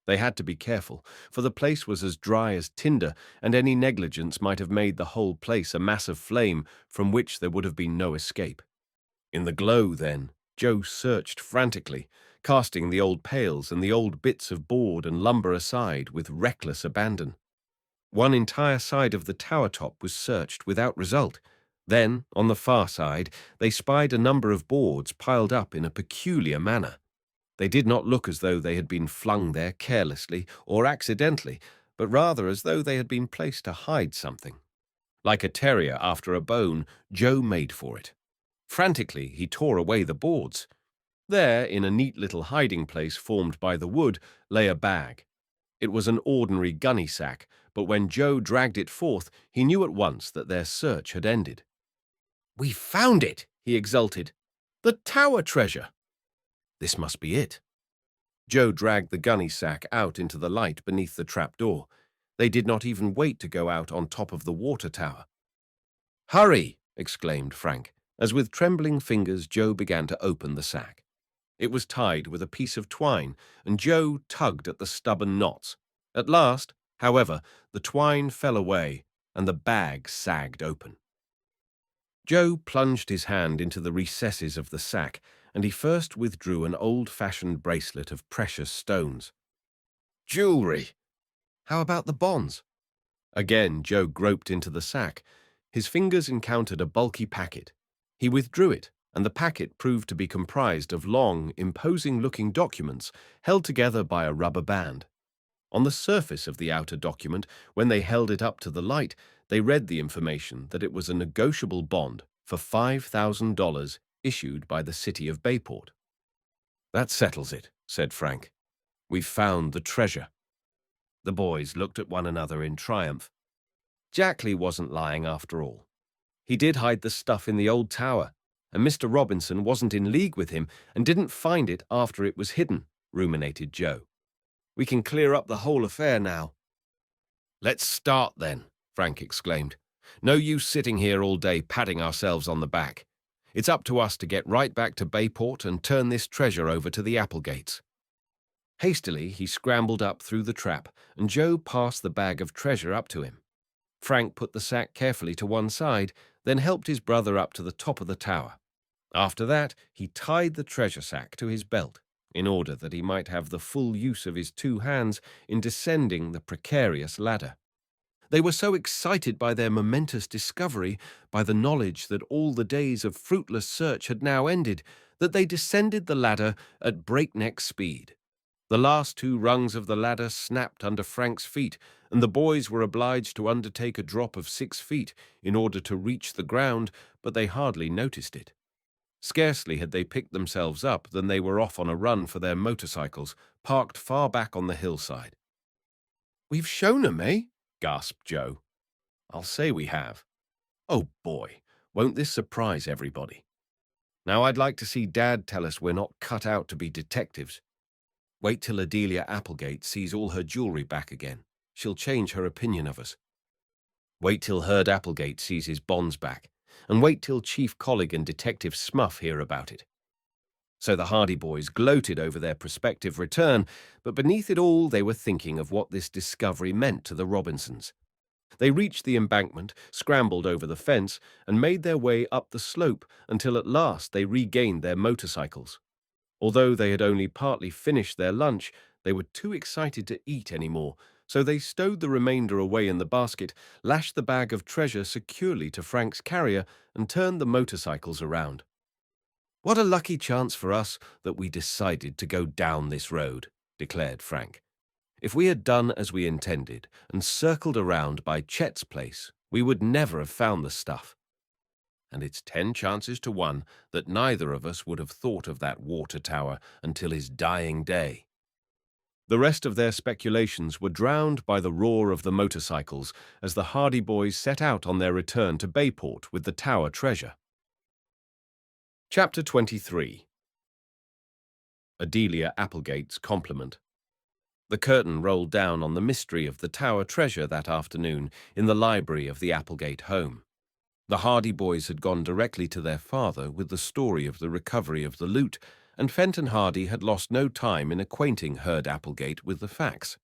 They had to be careful, for the place was as dry as tinder, and any negligence might have made the whole place a mass of flame from which there would have been no escape. In the glow, then, Joe searched frantically, casting the old pails and the old bits of board and lumber aside with reckless abandon. One entire side of the tower top was searched without result. Then, on the far side, they spied a number of boards piled up in a peculiar manner. They did not look as though they had been flung there carelessly or accidentally, but rather as though they had been placed to hide something. Like a terrier after a bone, Joe made for it. Frantically, he tore away the boards. There, in a neat little hiding place formed by the wood, lay a bag. It was an ordinary gunny sack, but when Joe dragged it forth, he knew at once that their search had ended. "We found it!" he exulted. "The tower treasure!" This must be it. Joe dragged the gunny sack out into the light beneath the trapdoor. They did not even wait to go out on top of the water tower. "Hurry!" exclaimed Frank, as with trembling fingers Joe began to open the sack. It was tied with a piece of twine, and Joe tugged at the stubborn knots. At last, however, the twine fell away, and the bag sagged open. Joe plunged his hand into the recesses of the sack, and he first withdrew an old-fashioned bracelet of precious stones. "Jewelry! How about the bonds?" Again Joe groped into the sack. His fingers encountered a bulky packet. He withdrew it, and the packet proved to be comprised of long, imposing-looking documents held together by a rubber band. On the surface of the outer document, when they held it up to the light, they read the information that it was a negotiable bond for $5,000 issued by the city of Bayport. "That settles it," said Frank. "We've found the treasure." The boys looked at one another in triumph. Jackley wasn't lying after all. He did hide the stuff in the old tower, and Mr. Robinson wasn't in league with him and didn't find it after it was hidden, ruminated Joe. "We can clear up the whole affair now." "Let's start then," Frank exclaimed. "No use sitting here all day patting ourselves on the back. It's up to us to get right back to Bayport and turn this treasure over to the Applegates." Hastily, he scrambled up through the trap, and Joe passed the bag of treasure up to him. Frank put the sack carefully to one side, then helped his brother up to the top of the tower. After that, he tied the treasure sack to his belt, in order that he might have the full use of his two hands in descending the precarious ladder. They were so excited by their momentous discovery, by the knowledge that all the days of fruitless search had now ended, that they descended the ladder at breakneck speed. The last two rungs of the ladder snapped under Frank's feet, and the boys were obliged to undertake a drop of 6 feet in order to reach the ground, but they hardly noticed it. Scarcely had they picked themselves up than they were off on a run for their motorcycles, parked far back on the hillside. "We've shown 'em, eh?" gasped Joe. "I'll say we have. Oh boy, won't this surprise everybody. Now I'd like to see Dad tell us we're not cut out to be detectives. Wait till Adelia Applegate sees all her jewelry back again. She'll change her opinion of us. Wait till Herd Applegate sees his bonds back, and wait till Chief Collig and Detective Smuff hear about it." So the Hardy boys gloated over their prospective return, but beneath it all they were thinking of what this discovery meant to the Robinsons. They reached the embankment, scrambled over the fence, and made their way up the slope until at last they regained their motorcycles. Although they had only partly finished their lunch, they were too excited to eat any more, So they stowed the remainder away in the basket, lashed the bag of treasure securely to Frank's carrier, and turned the motorcycles around. "What a lucky chance for us that we decided to go down this road," declared Frank. "If we had done as we intended and circled around by Chet's place, we would never have found the stuff. And it's 10 chances to 1 that neither of us would have thought of that water tower until his dying day." The rest of their speculations were drowned by the roar of the motorcycles as the Hardy boys set out on their return to Bayport with the tower treasure. Chapter 23. Adelia Applegate's Compliment. The curtain rolled down on the mystery of the tower treasure that afternoon in the library of the Applegate home. The Hardy boys had gone directly to their father with the story of the recovery of the loot, and Fenton Hardy had lost no time in acquainting Herd Applegate with the facts.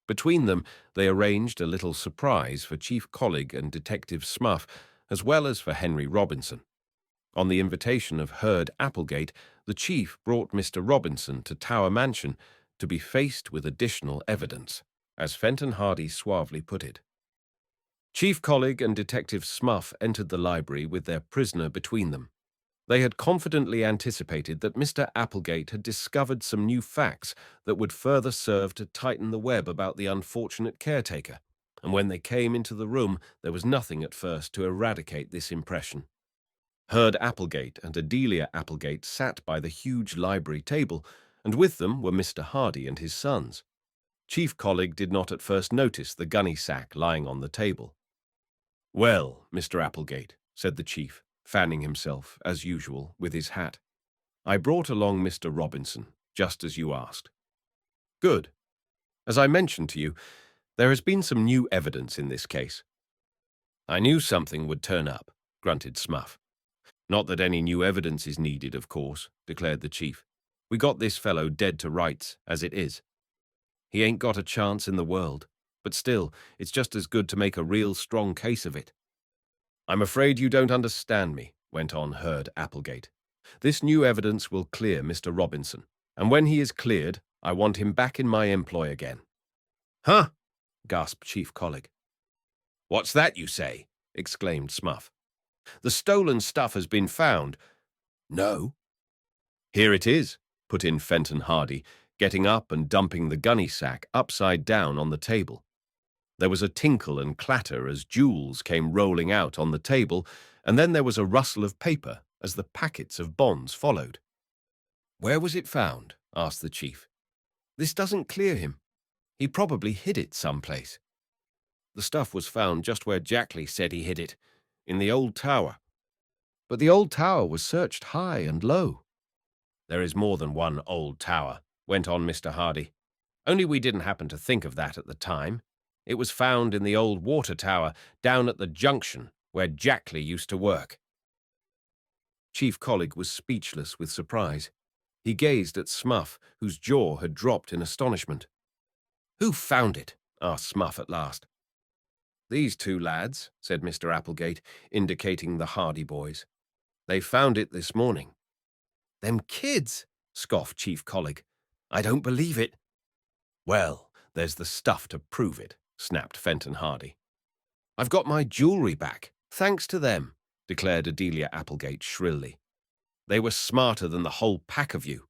Between them, they arranged a little surprise for Chief Collig and Detective Smuff, as well as for Henry Robinson. On the invitation of Herd Applegate, the chief brought Mr. Robinson to Tower Mansion to be faced with additional evidence, as Fenton Hardy suavely put it. Chief Collig and Detective Smuff entered the library with their prisoner between them. They had confidently anticipated that Mr. Applegate had discovered some new facts that would further serve to tighten the web about the unfortunate caretaker, and when they came into the room, there was nothing at first to eradicate this impression. Herd Applegate and Adelia Applegate sat by the huge library table, and with them were Mr. Hardy and his sons. Chief Collig did not at first notice the gunny sack lying on the table. "Well, Mr. Applegate," said the chief, fanning himself, as usual, with his hat, "I brought along Mr. Robinson, just as you asked." "Good. As I mentioned to you, there has been some new evidence in this case." "I knew something would turn up," grunted Smuff. "Not that any new evidence is needed, of course," declared the chief. "We got this fellow dead to rights, as it is. He ain't got a chance in the world, but still, it's just as good to make a real strong case of it." "I'm afraid you don't understand me," went on Herd Applegate. "This new evidence will clear Mr. Robinson, and when he is cleared, I want him back in my employ again." "Huh!" gasped Chief Collig. "What's that you say?" exclaimed Smuff. "The stolen stuff has been found." "No." "Here it is," put in Fenton Hardy, getting up and dumping the gunny sack upside down on the table. There was a tinkle and clatter as jewels came rolling out on the table, and then there was a rustle of paper as the packets of bonds followed. "Where was it found?" asked the chief. "This doesn't clear him. He probably hid it someplace." "The stuff was found just where Jackley said he hid it, in the old tower." "But the old tower was searched high and low." "There is more than one old tower," went on Mr. Hardy. "Only we didn't happen to think of that at the time. It was found in the old water tower down at the junction where Jackley used to work." Chief Collig was speechless with surprise. He gazed at Smuff, whose jaw had dropped in astonishment. "Who found it?" asked Smuff at last. "These two lads," said Mr. Applegate, indicating the Hardy boys. "They found it this morning." "Them kids!" scoffed Chief Collig. "I don't believe it." "Well, there's the stuff to prove it," snapped Fenton Hardy. "I've got my jewelry back, thanks to them," declared Adelia Applegate shrilly. "They were smarter than the whole pack of you.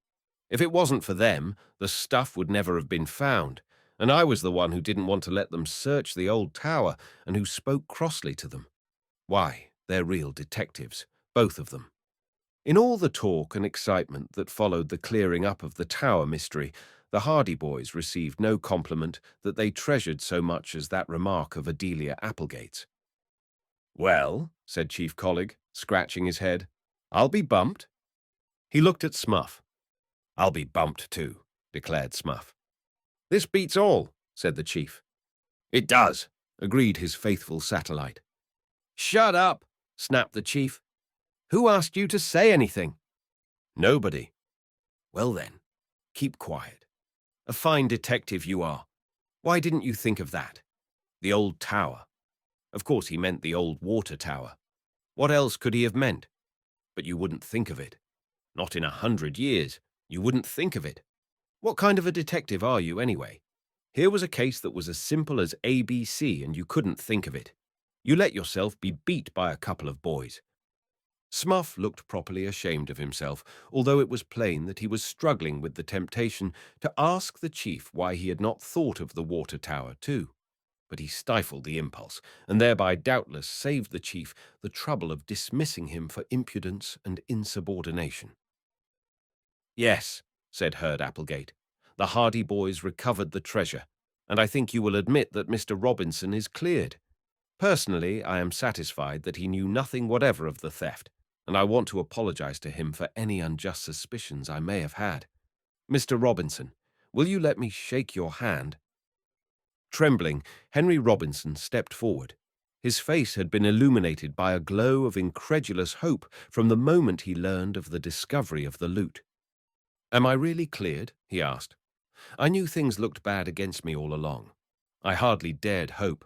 If it wasn't for them, the stuff would never have been found, and I was the one who didn't want to let them search the old tower and who spoke crossly to them. Why, they're real detectives, both of them." In all the talk and excitement that followed the clearing up of the tower mystery, the Hardy boys received no compliment that they treasured so much as that remark of Adelia Applegate's. "Well," said Chief Collig, scratching his head, "I'll be bumped." He looked at Smuff. "I'll be bumped too," declared Smuff. "This beats all," said the chief. "It does," agreed his faithful satellite. "Shut up," snapped the chief. "Who asked you to say anything?" "Nobody." "Well then, keep quiet. A fine detective you are. Why didn't you think of that? The old tower. Of course he meant the old water tower. What else could he have meant? But you wouldn't think of it. Not in 100 years. You wouldn't think of it. What kind of a detective are you, anyway? Here was a case that was as simple as ABC, and you couldn't think of it. You let yourself be beat by a couple of boys. Smuff looked properly ashamed of himself, although it was plain that he was struggling with the temptation to ask the chief why he had not thought of the water tower too. But he stifled the impulse, and thereby doubtless saved the chief the trouble of dismissing him for impudence and insubordination. "Yes," said Herd Applegate, "the Hardy boys recovered the treasure, and I think you will admit that Mr. Robinson is cleared. Personally, I am satisfied that he knew nothing whatever of the theft, and I want to apologize to him for any unjust suspicions I may have had. Mr. Robinson, will you let me shake your hand?" Trembling, Henry Robinson stepped forward. His face had been illuminated by a glow of incredulous hope from the moment he learned of the discovery of the loot. "Am I really cleared?" he asked. "I knew things looked bad against me all along. I hardly dared hope."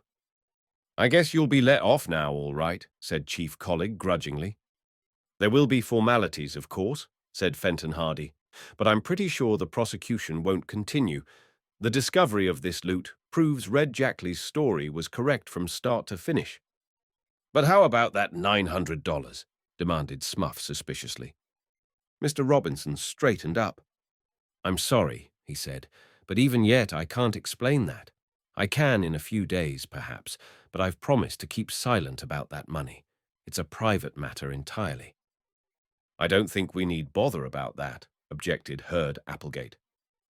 "I guess you'll be let off now, all right," said Chief Collig grudgingly. "There will be formalities, of course," said Fenton Hardy, "but I'm pretty sure the prosecution won't continue. The discovery of this loot proves Red Jackley's story was correct from start to finish." "But how about that $900? demanded Smuff suspiciously. Mr. Robinson straightened up. "I'm sorry," he said, "but even yet I can't explain that. I can in a few days, perhaps, but I've promised to keep silent about that money. It's a private matter entirely." "I don't think we need bother about that," objected Herd Applegate.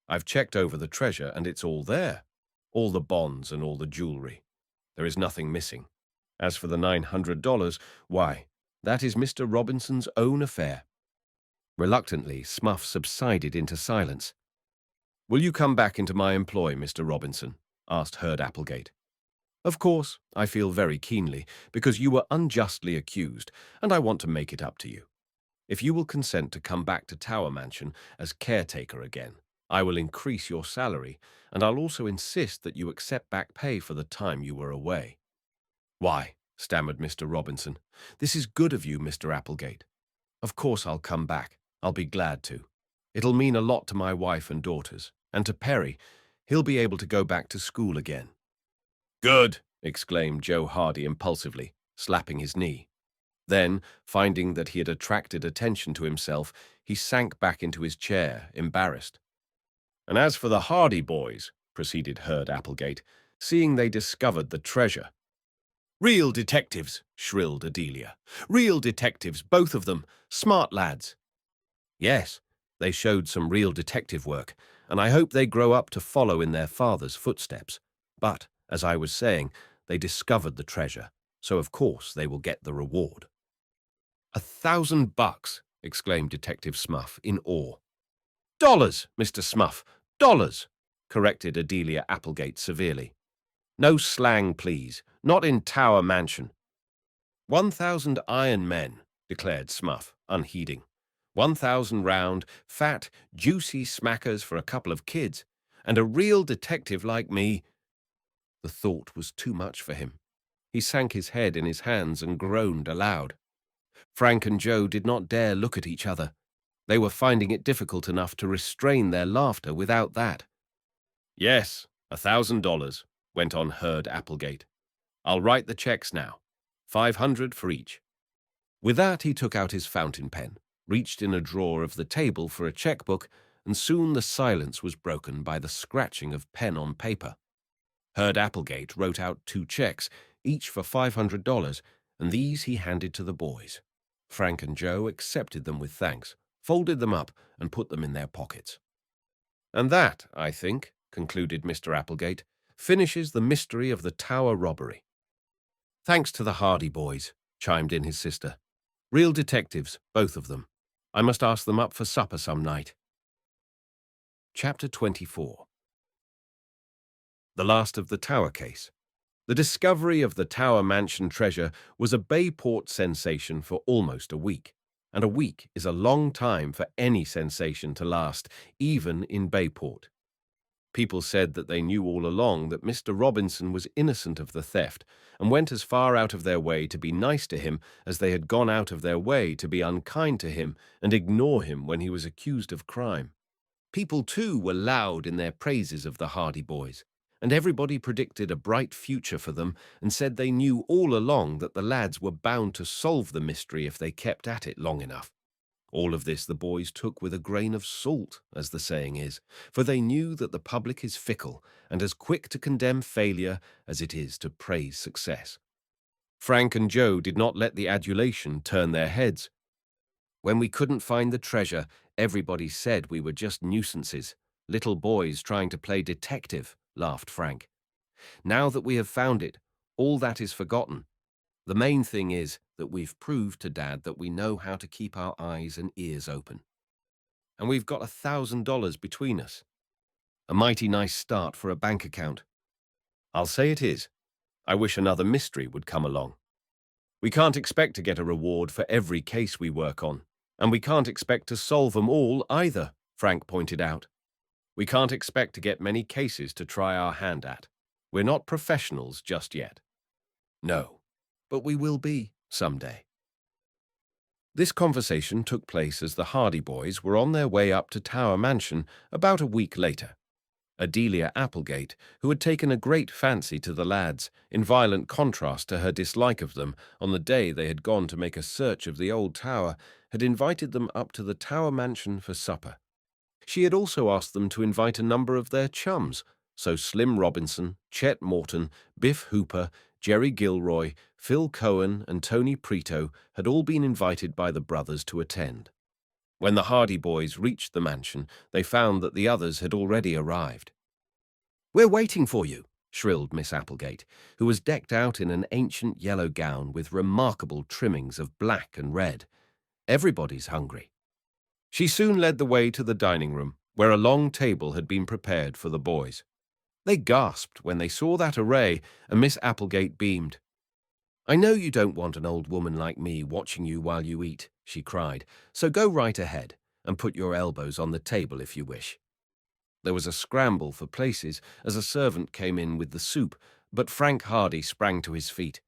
"I've checked over the treasure, and it's all there. All the bonds and all the jewelry. There is nothing missing. As for the $900, why, that is Mr. Robinson's own affair." Reluctantly, Smuff subsided into silence. "Will you come back into my employ, Mr. Robinson?" asked Herd Applegate. "Of course, I feel very keenly, because you were unjustly accused, and I want to make it up to you. If you will consent to come back to Tower Mansion as caretaker again, I will increase your salary, and I'll also insist that you accept back pay for the time you were away." "Why," stammered Mr. Robinson, "this is good of you, Mr. Applegate. Of course I'll come back. I'll be glad to. It'll mean a lot to my wife and daughters, and to Perry. He'll be able to go back to school again." "Good!" exclaimed Joe Hardy impulsively, slapping his knee. Then, finding that he had attracted attention to himself, he sank back into his chair, embarrassed. "And as for the Hardy boys," proceeded Herd Applegate, "seeing they discovered the treasure—" "Real detectives," shrilled Adelia. "Real detectives, both of them. Smart lads." "Yes, they showed some real detective work, and I hope they grow up to follow in their father's footsteps. But, as I was saying, they discovered the treasure, so of course they will get the reward." $1,000, exclaimed Detective Smuff in awe. "Dollars, Mr. Smuff, dollars," corrected Adelia Applegate severely. "No slang, please, not in Tower Mansion." 1,000 iron men, declared Smuff, unheeding. 1,000 round, fat, juicy smackers for a couple of kids, and a real detective like me. The thought was too much for him. He sank his head in his hands and groaned aloud. Frank and Joe did not dare look at each other. They were finding it difficult enough to restrain their laughter without that. "Yes, $1,000, went on Herd Applegate. "I'll write the checks now. 500 for each." With that, he took out his fountain pen, reached in a drawer of the table for a checkbook, and soon the silence was broken by the scratching of pen on paper. Herd Applegate wrote out 2 checks, each for $500, and these he handed to the boys. Frank and Joe accepted them with thanks, folded them up, and put them in their pockets. "And that, I think," concluded Mr. Applegate, "finishes the mystery of the Tower robbery." "Thanks to the Hardy boys," chimed in his sister. "Real detectives, both of them. I must ask them up for supper some night." Chapter 24. The last of the Tower case. The discovery of the Tower Mansion treasure was a Bayport sensation for almost a week, and a week is a long time for any sensation to last, even in Bayport. People said that they knew all along that Mr. Robinson was innocent of the theft, and went as far out of their way to be nice to him as they had gone out of their way to be unkind to him and ignore him when he was accused of crime. People, too, were loud in their praises of the Hardy boys, and everybody predicted a bright future for them and said they knew all along that the lads were bound to solve the mystery if they kept at it long enough. All of this the boys took with a grain of salt, as the saying is, for they knew that the public is fickle and as quick to condemn failure as it is to praise success. Frank and Joe did not let the adulation turn their heads. When we couldn't find the treasure, everybody said we were just nuisances, little boys trying to play detective, laughed Frank. Now that we have found it, all that is forgotten. The main thing is that we've proved to Dad that we know how to keep our eyes and ears open. And we've got $1,000 between us. A mighty nice start for a bank account. I'll say it is. I wish another mystery would come along. We can't expect to get a reward for every case we work on, and we can't expect to solve them all either, Frank pointed out. We can't expect to get many cases to try our hand at. We're not professionals just yet. No, but we will be someday. This conversation took place as the Hardy boys were on their way up to Tower Mansion about a week later. Adelia Applegate, who had taken a great fancy to the lads, in violent contrast to her dislike of them on the day they had gone to make a search of the old tower, had invited them up to the Tower Mansion for supper. She had also asked them to invite a number of their chums, so Slim Robinson, Chet Morton, Biff Hooper, Jerry Gilroy, Phil Cohen, and Tony Preto had all been invited by the brothers to attend. When the Hardy boys reached the mansion, they found that the others had already arrived. "We're waiting for you," shrilled Miss Applegate, who was decked out in an ancient yellow gown with remarkable trimmings of black and red. Everybody's hungry. She soon led the way to the dining room, where a long table had been prepared for the boys. They gasped when they saw that array, and Miss Applegate beamed. "I know you don't want an old woman like me watching you while you eat," she cried, "so go right ahead and put your elbows on the table if you wish." There was a scramble for places as a servant came in with the soup, but Frank Hardy sprang to his feet.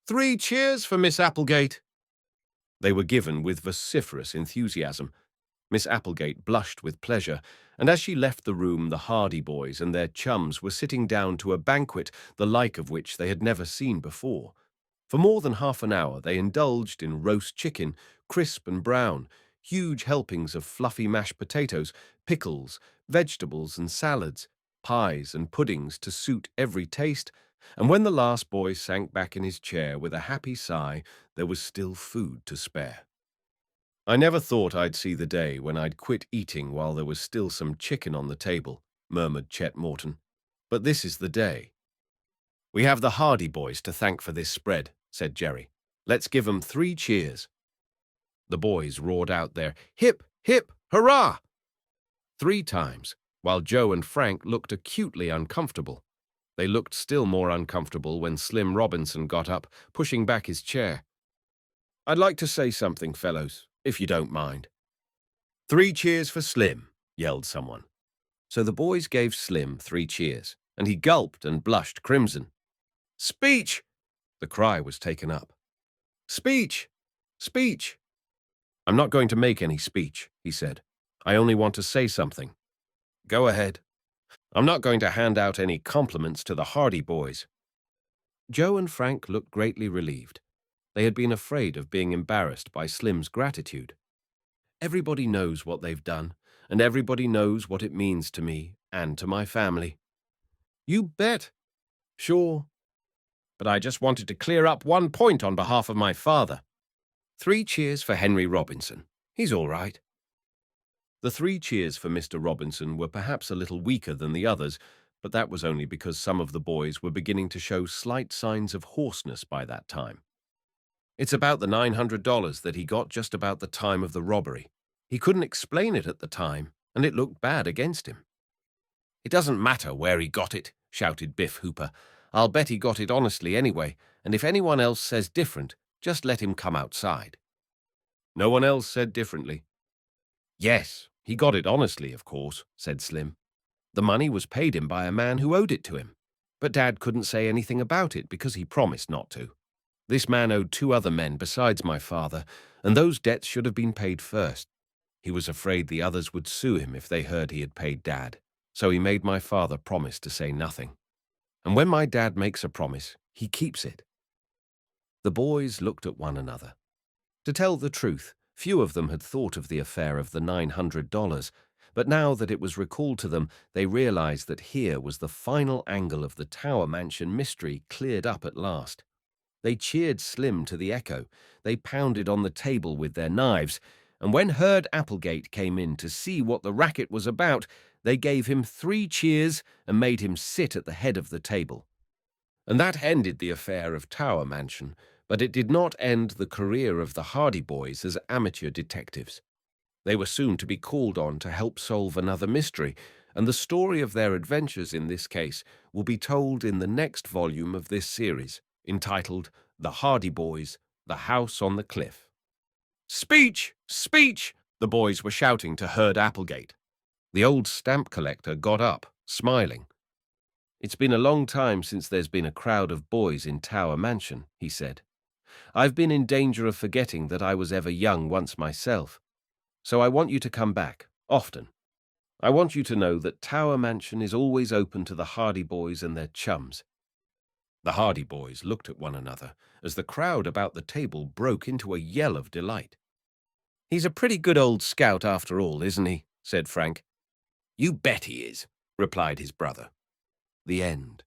"3 cheers for Miss Applegate!" They were given with vociferous enthusiasm. Miss Applegate blushed with pleasure, and as she left the room the Hardy boys and their chums were sitting down to a banquet the like of which they had never seen before. For more than half an hour they indulged in roast chicken, crisp and brown, huge helpings of fluffy mashed potatoes, pickles, vegetables and salads, pies and puddings to suit every taste, and when the last boy sank back in his chair with a happy sigh, there was still food to spare. "I never thought I'd see the day when I'd quit eating while there was still some chicken on the table," murmured Chet Morton. "But this is the day." "We have the Hardy boys to thank for this spread," said Jerry. "Let's give 'em 3 cheers." The boys roared out their hip, hip, hurrah 3 times, while Joe and Frank looked acutely uncomfortable. They looked still more uncomfortable when Slim Robinson got up, pushing back his chair. "I'd like to say something, fellows, if you don't mind." "3 cheers for Slim," yelled someone. So the boys gave Slim 3 cheers, and he gulped and blushed crimson. "Speech!" The cry was taken up. "Speech! Speech!" "I'm not going to make any speech," he said. "I only want to say something." "Go ahead." "I'm not going to hand out any compliments to the Hardy boys." Joe and Frank looked greatly relieved. They had been afraid of being embarrassed by Slim's gratitude. "Everybody knows what they've done, and everybody knows what it means to me and to my family." "You bet." "Sure. But I just wanted to clear up one point on behalf of my father. 3 cheers for Henry Robinson. He's all right." The 3 cheers for Mr. Robinson were perhaps a little weaker than the others, but that was only because some of the boys were beginning to show slight signs of hoarseness by that time. "It's about the $900 that he got just about the time of the robbery. He couldn't explain it at the time, and it looked bad against him." "It doesn't matter where he got it," shouted Biff Hooper. "I'll bet he got it honestly anyway, and if anyone else says different, just let him come outside." No one else said differently. "Yes, he got it honestly, of course," said Slim. "The money was paid him by a man who owed it to him, but Dad couldn't say anything about it because he promised not to. This man owed 2 other men besides my father, and those debts should have been paid first. He was afraid the others would sue him if they heard he had paid Dad, So he made my father promise to say nothing. And when my dad makes a promise, he keeps it. The boys looked at one another. To tell the truth, few of them had thought of the affair of the $900, but now that it was recalled to them, they realized that here was the final angle of the Tower Mansion mystery cleared up at last. They cheered Slim to the echo. They pounded on the table with their knives, and when Herd Applegate came in to see what the racket was about, they gave him 3 cheers and made him sit at the head of the table. And that ended the affair of Tower Mansion, but it did not end the career of the Hardy boys as amateur detectives. They were soon to be called on to help solve another mystery, and the story of their adventures in this case will be told in the next volume of this series, entitled The Hardy Boys, The House on the Cliff. "Speech! Speech!" the boys were shouting to Herd Applegate. The old stamp collector got up, smiling. "It's been a long time since there's been a crowd of boys in Tower Mansion," he said. "I've been in danger of forgetting that I was ever young once myself. So I want you to come back, often. I want you to know that Tower Mansion is always open to the Hardy boys and their chums." The Hardy boys looked at one another as the crowd about the table broke into a yell of delight. "He's a pretty good old scout after all, isn't he?" said Frank. "You bet he is," replied his brother. The end.